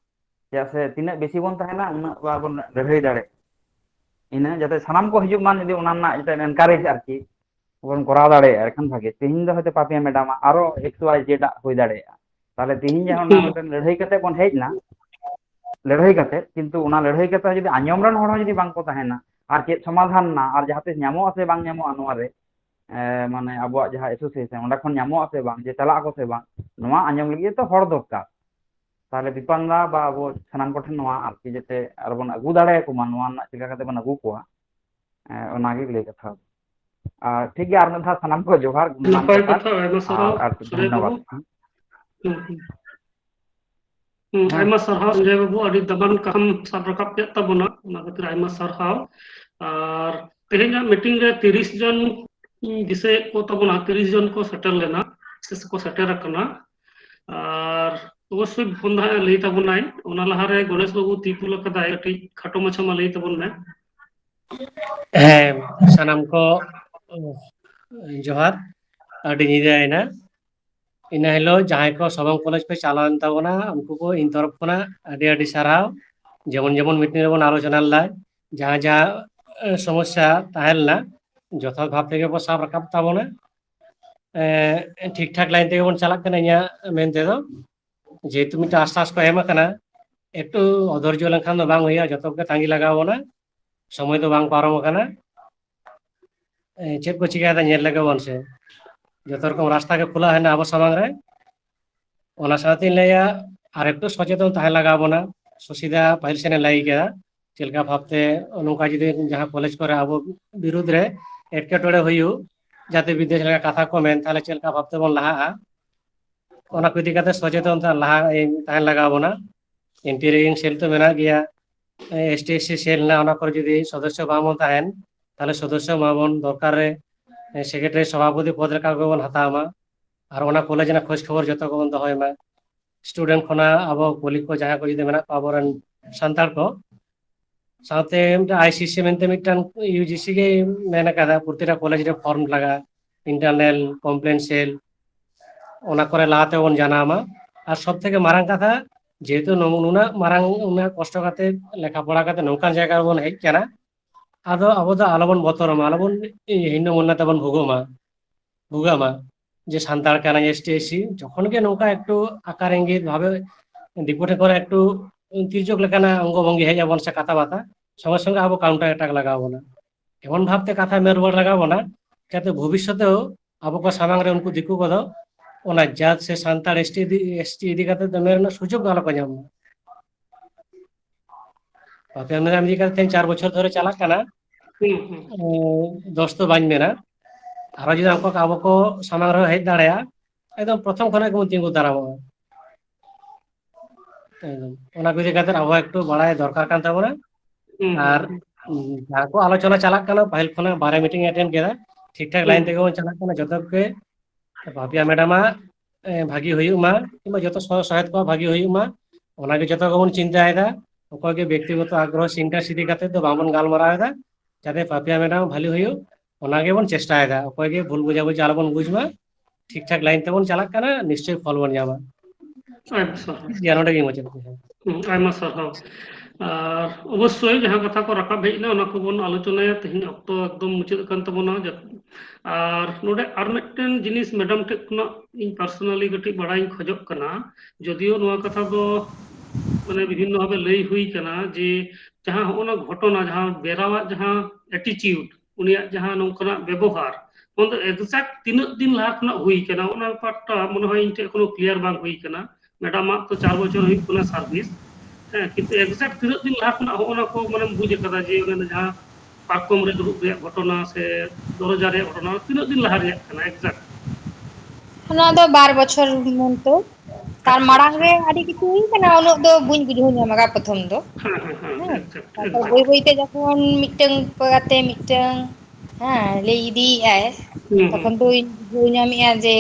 ᱪᱮᱫᱟᱜ ᱥᱮ ᱛᱤᱱᱟᱹᱜ ᱵᱮᱥᱤ ᱵᱚᱱ ᱛᱟᱦᱮᱱᱟ ᱩᱱᱟᱹᱜ ᱵᱚᱱ ᱞᱟᱹᱲᱦᱟᱹᱭ ᱫᱟᱲᱮᱭᱟᱜᱼᱟ। ᱤᱱᱟᱹ ᱡᱟᱛᱮ ᱥᱟᱱᱟᱢ ᱠᱚ ᱦᱤᱡᱩᱜ ᱢᱟ, ᱡᱩᱫᱤ ᱚᱱᱟ ᱨᱮᱱᱟᱜ ᱮᱱᱠᱟᱨᱮᱡ ᱟᱨᱠᱤ ᱵᱚᱱ ᱠᱚᱨᱟᱣ ᱫᱟᱲᱮᱭᱟᱜᱼᱟ ᱮᱱᱠᱷᱟᱱ ᱵᱷᱟᱜᱮ। ᱛᱮᱦᱤᱧ ᱫᱚ ᱦᱚᱭতো ᱯᱟপিয়া ম্যাডাᱢ ᱟᱨᱚ ᱮᱠᱥ ওয়াই জেড ᱦᱩᱭ ᱫᱟᱲᱮᱭᱟᱜᱼᱟ, ᱛᱟᱦᱞᱮ ᱛᱮᱦᱤᱧ ᱡᱟᱦᱟᱸ ᱚᱱᱟ ᱢᱤᱫᱴᱮᱱ ᱞᱟᱹᱲᱦᱟᱹᱭ ᱠᱟᱛᱮ ᱵᱚᱱ ᱦᱮᱡ ᱮᱱᱟ, ᱞᱟᱹᱲᱦᱟᱹᱭ ᱠᱟᱛᱮ ᱠᱤᱱᱛᱩ ᱚᱱᱟ ᱞᱟᱹᱲᱦᱟᱹᱭ ᱠᱟᱛᱮ ᱡᱩᱫᱤ ᱟᱸᱡᱚᱢ ᱨᱮᱱ ᱦᱚᱲ ᱦᱚᱸ ᱡᱩᱫᱤ ᱵᱟᱝ ᱠᱚ ᱛᱟᱦᱮᱱᱟ, ᱟᱨ ᱪᱮᱫ ᱥᱚᱢᱟধান না ᱟᱨ ᱡᱟᱦᱟᱸ ᱛᱤᱥ ᱧᱟᱢᱚᱜ ᱟᱥᱮ ᱵᱟᱝ ᱧᱟᱢᱚᱜᱼᱟ ᱱᱚᱣᱟ ᱨᱮ মানে ᱟᱵᱚᱣᱟᱜ ᱡᱟᱦᱟᱸ ᱮᱥᱳসᱤᱭᱮᱥᱚᱱ ᱚᱸᱰᱮ ᱠᱷᱚᱱ ᱧᱟᱢᱚᱜ ᱟᱥᱮ ᱵᱟᱝ, ᱡᱮ ᱪᱟᱞᱟᱜ ᱟᱠᱚ ᱥᱮ ᱵᱟᱝ, ᱱᱚᱣᱟ ᱟᱸᱡᱚᱢ ᱞᱟᱹᱜᱤᱫ ᱛᱚ ᱦᱚᱲ ᱫᱚᱨᱠᱟর। তাহলে বিপান্দা বা আবো সানাম কোঠেন নোয়া আরকি যাতে আর বন আগু দাঁড়ায় ᱠᱚᱢᱟ ᱱᱚᱣᱟ ᱨᱮᱱᱟᱜ ᱪᱮᱠᱟ ᱠᱟᱛᱮ ᱵᱚᱱ ᱟᱹᱜᱩ ᱠᱚᱣᱟ, ᱚᱱᱟᱜᱮ ᱞᱟᱹᱭ ᱠᱟᱛᱷᱟ। আর ᱴᱷᱤᱠ ᱜᱮᱭᱟ, ᱟᱨ ᱢᱤᱫ ᱫᱷᱟᱣ ᱥᱟᱱᱟᱢ ᱠᱚ ᱡᱚᱦᱟᱨ, ᱜᱩᱱᱢᱟᱱ ᱱᱟᱯᱟᱭ ᱡᱚᱦᱟᱨ, ᱠᱟᱛᱷᱟ, ᱟᱭᱢᱟ ᱥᱟᱨᱦᱟᱣ আর ᱥᱚᱧᱡᱚᱭ ধন্যবাদ। ᱵᱟᱵᱩ। ᱟᱭᱢᱟ ᱥᱟᱨᱦᱟᱣ ᱥᱚᱧᱡᱚᱭ ᱵᱟᱵᱩ, ᱟᱹᱰᱤ ᱫᱟᱢᱟᱱ ᱠᱟᱛᱷᱟᱢ ᱥᱟᱵ ᱨᱟᱠᱟᱵ ᱠᱮᱫ ᱛᱟᱵᱚᱱᱟ, ᱚᱱᱟ ᱠᱷᱟᱹᱛᱤᱨ ᱟᱭᱢᱟ ᱥᱟᱨᱦᱟᱣ। ᱟᱨ ᱛᱮᱦᱮᱧᱟᱜ ᱢᱤᱴᱤᱝ ᱨᱮ 30 জন ᱫᱤᱥᱟᱹᱭᱮᱫ ᱠᱚ ᱛᱟᱵᱚᱱᱟ, 30 জন ᱠᱚ ᱥᱮᱴᱮᱨ ᱞᱮᱱᱟ ᱥᱮ ᱠᱚ ᱥᱮᱴᱮর ᱟᱠᱟᱱᱟ। আর অবশ্যই ফোন ᱞᱟᱹᱭ ᱛᱟᱵᱚᱱᱟᱭ, ᱚᱱᱟ ᱞᱟᱦᱟᱨᱮ ᱜᱚণᱮশ ᱵᱟᱵᱩ ᱛᱤ ᱛᱩᱞ ᱟᱠᱟᱫᱟᱭ, ᱠᱟᱹᱴᱤᱡ ᱠᱷᱟᱴᱚ ᱢᱟᱪᱷᱟ ᱢᱟ ᱞᱟᱹᱭ ᱛᱟᱵᱚᱱ ᱢᱮ। ᱦᱮᱸ ᱥᱟᱱᱟᱢ ᱠᱚ ᱡᱚᱦᱟᱨ, ᱟᱹᱰᱤ ᱧᱤᱫᱟᱹᱭᱮᱱᱟ। ᱤᱱᱟᱹ ᱦᱤᱞᱳᱜ ᱡᱟᱦᱟᱸᱭ ᱠᱚ ᱥᱚᱵᱚᱝ ᱠᱚᱞᱮᱡᱽ ᱯᱮ ᱪᱟᱞᱟᱣᱮᱱ ᱛᱟᱵᱚᱱᱟ ᱩᱱᱠᱩ ᱠᱚ ᱤᱧ ᱛᱚᱨᱚᱯ ᱠᱷᱚᱱᱟᱜ ᱟᱹᱰᱤ ᱟᱹᱰᱤ ᱥᱟᱨᱦᱟᱣ। যেমন যেমন মিটিং রেবন আলোচনা ᱞᱮᱫᱟ, ᱡᱟᱦᱟᱸ ᱡᱟᱦᱟᱸ সমস্যা ᱛᱟᱦᱮᱸ ᱞᱮᱱᱟ ᱡᱚᱛᱷᱟᱛ ᱵᱷᱟᱵ ᱛᱮᱜᱮ ᱵᱚ ᱥᱟᱵ ᱨᱟᱠᱟᱵ ᱛᱟᱵᱚᱱᱟ। ᱴᱷᱤᱠ ᱴᱷᱟᱠ ᱞᱟᱭᱤᱱ ᱛᱮᱜᱮ ᱵᱚᱱ ᱪᱟᱞᱟᱜ ᱠᱟᱱᱟ ᱤᱧᱟᱹᱜ ᱢᱮᱱ ᱛᱮᱫᱚ, যেহেতু মিটার আশ্বাস কো এম আকানা, একটু অধৈর্য লেনখান ᱫᱚ ᱵᱟᱝ ᱦᱩᱭᱩᱜᱼᱟ, ᱡᱚᱛᱚ ᱜᱮ ᱛᱟᱸᱜᱤ ᱞᱟᱜᱟᱣ ᱵᱚᱱᱟ, সময় ᱫᱚ ᱵᱟᱝ ᱯᱟᱨᱚᱢ ᱟᱠᱟᱱᱟ। ᱪᱮᱫ ᱠᱚ ᱪᱤᱠᱟᱹᱭᱮᱫᱟ ᱧᱮᱞ ᱞᱮᱜᱮ ᱵᱚᱱ ᱥᱮ, ᱡᱚᱛᱚ ᱨᱚᱠᱚᱢ ᱨᱟᱥᱛᱟ ᱜᱮ ᱠᱷᱩᱞᱟᱹ ᱦᱮᱱᱟᱜᱼᱟ ᱟᱵᱚ ᱥᱟᱢᱟᱝ ᱨᱮ। ᱚᱱᱟ ᱥᱟᱶᱛᱮᱧ ᱞᱟᱹᱭᱟ ᱟᱨ একটু সচেতন তাহেᱸ লাগাও ᱵᱚᱱᱟ। সুশীদা পাহিল সেনে ᱞᱟᱹᱭ ᱠᱮᱫᱟ ᱪᱮᱫ ᱞᱮᱠᱟ ᱵᱷᱟᱵᱛᱮ ᱱᱚᱝᱠᱟ ᱡᱩᱫᱤ ᱡᱟᱦᱟᱸ ᱠᱚᱞᱮᱡᱽ ᱠᱚᱨᱮ ᱟᱵᱚ ᱵᱤᱨᱩᱫᱽ ᱨᱮ ᱮᱴᱠᱮᱴᱚᱬᱮ ᱦᱩᱭᱩᱜ, ᱡᱟᱛᱮ ᱵᱤᱫᱮᱥ ᱞᱮᱠᱟ ᱠᱟᱛᱷᱟ ᱠᱚ ᱢᱮᱱ, ᱛᱟᱦᱞᱮ ᱪᱮᱫ ᱞᱮᱠᱟ ᱵᱷᱟᱵ ᱛᱮᱵᱚᱱ ᱞᱟᱦᱟᱜᱼᱟ, ᱚᱱᱟ ᱠᱚ ᱤᱫᱤ ᱠᱟᱛᱮ সচেতন ᱞᱟᱦᱟ ᱛᱟᱦᱮᱸ ᱞᱟᱜᱟᱣ ᱵᱚᱱᱟ। এনটি রেগিং সেল তো মেনা গিয়া, এসটি এসসি সেল না, ᱚᱱᱟ ᱠᱚᱨᱮ ᱡᱩᱫᱤ সদস্য বামন তাহেন তাহলে সদস্য মাবন দরকার রে সেক্রেটারি সভাপতি পদ লেখা গেবন হাতাও মা। আর ওনা কলেজ না খোঁজ খবর যত গেবন দহয় মা। স্টুডেন্ট খনা আবো কলি को जहां को जुदी मेना को आबोरन सान्ताड़ को साथे आईसीसी मेनते मिटन यूजीसी के मेना कदा प्रतिटा कॉलेज रे फॉर्म लगा, इंटरनल कमप्लेन सेल ओना करे लाते बन जानामा। আর সব থেকে মারাং কথা, যেহেতু নুনা মারাং উনা কষ্ট কাতে লেখাপড়া কাতে নৌকান জায়গা বন হেজ কানা, আদো আবো দো আলোবন বতরমা, আলোবন হিন্দু মন্না তেবন ভুগামা যে সান্তাড় কানা এসটি এসসি যখন গে নৌকা একটু আকার ইঙ্গিত ভাবে রিপোর্টে করে একটু তির্যক লেখানা অঙ্গভঙ্গি হয়ে যাবন সে কথা বাতা, সঙ্গে সঙ্গে আবো কাউন্টার অ্যাটাক লাগাবো না। এমন ভাবতে কথা মেরবল লাগাবো না যাতে ভবিষ্যতেও আবো কো সামাং রে উনকু দিকু কদো ওনা জাত সে সান্তাড় এসটি ইদি কাতে দমের না সুযোগ আলো কো যাম। পাপে আমরা আমি কাতে 4 বছর ধরে চালাক কানা, দোস্ত বাñ মেনা, আরো যদি আমকো আবো কো সামাং রে হেজ দাঁড়ায়া একদম প্রথম খনে কো তিঙ্গু দাঁড়াবো। একদম ওনা কো ইদি কাতে আবো একটু বাড়াই দরকার কান তাবনা আর যাহা কো আলোচনা চালাক কানা পাহিল খনা বারে মিটিং অ্যাটেন্ড কেदा ঠিকঠাক লাইন থেকে বন চালাক কানা যতকে ভাপিয়া ম্যাডামা ভাগি হইউ মা কিংবা যত সহায়ত কো ভাগি হইউ মা ওনাকে যত বন চিন্তা আয়দা অকয়কে ব্যক্তিগত আগ্রহ চিন্তা সিদ্ধি কাতে তো বামন গালমারা আয়দা যাতে পাপিয়া ম্যাডাম ভালো হইউ ওনাকে বন চেষ্টা আয়দা অকয়কে ভুল বুঝা বুঝি আলবন বুঝবা ঠিকঠাক লাইন তেবন চালাক কানা নিশ্চয় ফল বন যাবা জানোটা কি মজা আইমা সারহাও আর অবশ্যই যাহা কথা কো রাকাব হেজনা ওনা কো বন আলোচনায় তেহিন অক্তো একদম মুচাদ কান তাবনা আর নোডে আর মিদটেন জিনিস ম্যাডাম ঠে খনা ইন পার্সোনালি গটি বাড়াই খোজক কানা যদিও নোয়া কথা দো মানে বিভিন্ন ভাবে লই হুই কানা যে যাহা হনা ঘটনা যাহা বেরাওয়া যাহা অ্যাটিটিউড উনিয়া যাহা নংকনা ব্যবহার অন এক্সাক্ট তিনা দিন লাখ না হুই কানা ওনা পাটটা মনে হয় ইনটে কোনো ক্লিয়ার বাং হুই কানা ম্যাডাম তো 4 বছর হুই কোনা সার্ভিস হ্যাঁ কিন্তু এক্সাক্ট তিনা দিন লাখ না ওনা কো মানে বুঝে কাদা যে ওনা যাহা পারকম রে দুরুব রে ঘটনা সে দরজা রে ঘটনা তিনা দিন লাহার রে কানা এক্সাক্ট ᱚᱱᱟ ᱫᱚ 12 ᱵᱚᱪᱷᱚᱨ ᱢᱚᱱᱛᱚ ᱛᱟᱨ ᱢᱟᱲᱟᱝ ᱨᱮ ᱟᱹᱰᱤ ᱠᱤᱪᱷᱩ ᱦᱩᱭ ᱠᱟᱱᱟ ᱩᱱᱟᱹᱜ ᱫᱚ ᱵᱟᱹᱧ ᱵᱩᱡᱷᱟᱹᱣ ᱧᱟᱢᱟ ᱯᱨᱚᱛᱷᱚᱢ ᱫᱚ ᱛᱟᱨᱯᱚᱨ ᱵᱟᱹᱭ ᱵᱟᱹᱭᱛᱮ ᱡᱚᱠᱷᱚᱱ ᱢᱤᱫᱴᱟᱝ ᱠᱟᱛᱮ ᱢᱤᱫᱴᱟᱝ ᱦᱮᱸ ᱞᱟᱹᱭ ᱤᱫᱤᱭᱮᱜᱼᱟᱭ ᱛᱚᱠᱷᱚᱱ ᱫᱚᱧ ᱵᱩᱡᱷᱟᱹᱣ ᱧᱟᱢᱮᱜᱼᱟ ᱡᱮ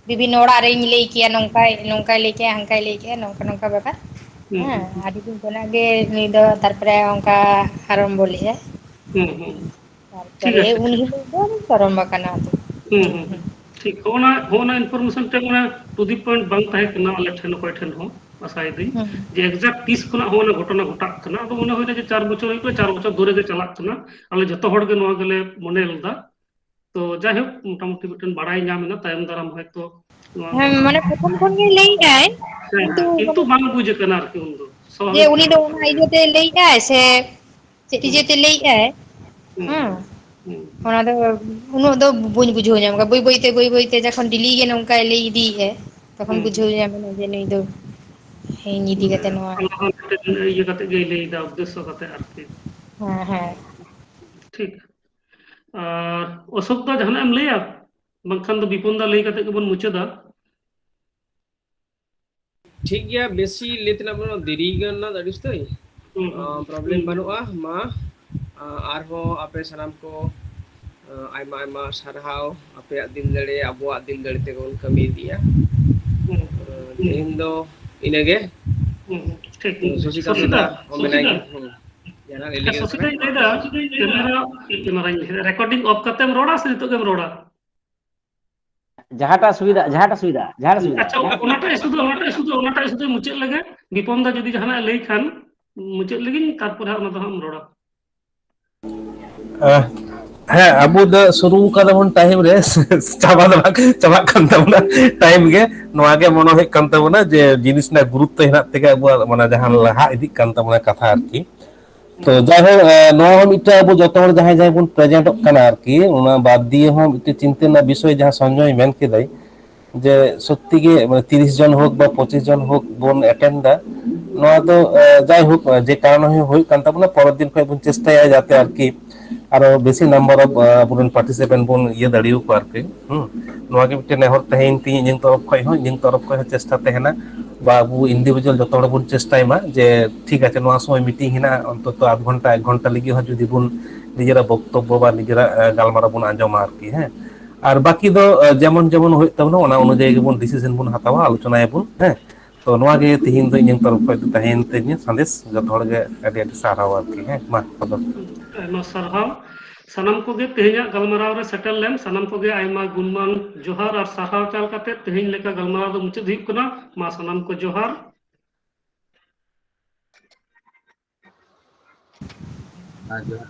ᱵᱤᱵᱷᱤᱱᱱᱚ ᱚᱲᱟᱜ ᱨᱤᱧ ᱞᱟᱹᱭ ᱠᱮᱭᱟ ᱱᱚᱝᱠᱟᱭ ᱞᱟᱹᱭ ᱠᱮᱭᱟ ᱦᱟᱱᱠᱟᱭ ᱞᱟᱹᱭ ᱠᱮᱭᱟ ᱱᱚᱝᱠᱟ ᱱᱚᱝᱠᱟ ব্যাপার হ্যাঁ আদি দিন খᱚᱱᱟᱜ ᱜᱮ ᱱᱩᱭ ᱫᱚ ᱛᱟᱨᱯᱚᱨᱮ ᱚᱱᱠᱟ ᱟᱨᱟᱢᱵᱚ ᱞᱮᱜᱼᱟᱭ তারপরে উনি হিলো ᱫᱚ ᱯᱟᱨᱚᱢ ᱟᱠᱟᱱᱟ ठीक होना इनफॉरमेशन टे माने टू दी पॉइंट बांग ताहे कना आले ठेन कोय ठेन हो आसाय दी जे एग्जैक्ट तीस खना होना घटना घटा कना तो मने होय जे 4 बछर होय 4 बछर धरे गे चला कना आले जतो हड़ गे नवा गेले मने लदा तो जाय हो मोटा मोटी मिटन बाड़ाई नाम ना तायम दाराम होय तो মানে প্রথম কোন গে লেইআই কিন্তু বাং বুঝে কনা আর কি উন্দো যে উনি তো ওনা ইজেতে লেইআই সে চেটিজেতে লেইআই ᱦᱮᱸ ᱚᱱᱟ ᱫᱚ ᱩᱱᱟᱹᱜ ᱫᱚ ᱵᱟᱹᱧ ᱵᱩᱡᱷᱟᱹᱣ ᱧᱟᱢ ᱠᱟᱫᱟ ᱵᱟᱹᱭ ᱵᱟᱹᱭᱛᱮ ᱡᱚᱠᱷᱚᱱ ᱰᱮᱞᱤ ᱜᱮ ᱱᱚᱝᱠᱟᱭ ᱞᱟᱹᱭ ᱤᱫᱤᱭᱮᱜᱼᱟ তখন বুঝাও যাবে না যে নই দো এই ইদি কাতে নোয়া ইয়ে কাতে গে লেই দা উদ্দেশ্য কাতে আর কি হ্যাঁ হ্যাঁ ঠিক আর অশোক দা জানা এম লইয়া বাংখান দো বিপন দা লই কাতে গবন মুচাদা ঠিক গিয়া বেশি লেতনা বনো দেরি গনা দাদিস তই প্রবলেম বানুয়া মা আরহো আপে সানাম কো আইমা আইমা সারহাও আপে দিন দড়ে আবুয়া দিন দড়ে তে কোন কামি দিয়া দিন দো ইনেগে ঠিক সুশিকা ও মেনাই জানা লেলি সুশিকা ইদা ক্যামেরা রেকর্ডিং অফ কাতেম রোডা সে তো গেম রোডা যাহাটা সুবিধা আচ্ছা ওনাটাই শুধু মুচাদ লাগে বিপন দা যদি জানা লই খান মুচাদ লাগিন তারপর ওনা তো হাম রোডা হ্যাঁ আবু দা শুরু কাদা বন টাইম রে চাবা কান তাবনা টাইম গে নোয়া গে মনে হয় কান তাবনা যে জিনিস না গুরুত্ব হেনাত থেকে আবু মানে জাহান লাহা ইদি কান তাবনা কথা আর কি তো যাই হোক নোয়া মিটা আবু যত হড় যাহাই যাই বন প্রেজেন্ট কানা আর কি ওনা বাদ দিয়ে হম একটু চিন্তা না বিষয় যাহা সঞ্জয় মেন কেদাই যে সত্যি গে মানে 30 জন হোক বা 25 জন হোক বন অ্যাটেন্ড দা নোয়া তো যাই হোক যে কারণে হই কান তাবনা পরের দিন কয় বন চেষ্টায় যাতে আর কি আরো বেশি নাম্বার অফ বুন পার্টিসিপেন্ট বুন ইয়ে দাঁড়িয়ে কো আর কি নোয়া গে মিটে নেহর তাহেন তি ইঞ্জিন তরফ খয় হয় ইঞ্জিন তরফ খয় চেষ্টা তেহেনা বা আবু ইন্ডিভিজুয়াল যত হড় বুন চেষ্টাই মা যে ঠিক আছে নোয়া সময় মিটিং হিনা অন্তত আধ ঘন্টা 1 ঘন্টা লাগি হয় যদি বুন নিজেরা বক্তব্য বা নিজেরা গালমারা বুন আঞ্জমা আর কি হ্যাঁ আর বাকি দো যেমন যেমন হই তাবনা ওনা অনুযায়ী বুন ডিসিশন বুন হাতাওয়া আলোচনায় বুন হ্যাঁ তো নোয়া গে তিহিন দো ইঞ্জিন তরফ খয় তাহেন তে সন্দেশ যত হড় গে আদি আদি সারাও আর কি হ্যাঁ মা খবর ᱟᱭᱢᱟ ᱥᱟᱨᱦᱟᱣ ᱥᱟᱱᱟᱢ ᱠᱚᱜᱮ ᱛᱮᱦᱮᱧᱟᱜ ᱜᱟᱞᱢᱟᱨᱟᱣ ᱨᱮ ᱥᱮᱴᱮᱨ ᱞᱮᱱ ᱥᱟᱱᱟᱢ ᱠᱚᱜᱮ ᱟᱭᱢᱟ ᱜᱩᱱᱢᱟᱱ ᱡᱚᱦᱟᱨ ᱟᱨ ᱥᱟᱨᱦᱟᱣ ᱪᱟᱞ ᱠᱟᱛᱮ ᱛᱮᱦᱮᱧ ᱞᱮᱠᱟ ᱜᱟᱞᱢᱟᱨᱟᱣ ᱫᱚ ᱢᱩᱪᱟᱹᱫ ᱦᱩᱭᱩᱜ ᱠᱟᱱᱟ ᱢᱟ ᱥᱟᱱᱟᱢ ᱠᱚ ᱡᱚᱦᱟᱨ ᱡᱚᱦᱟᱨ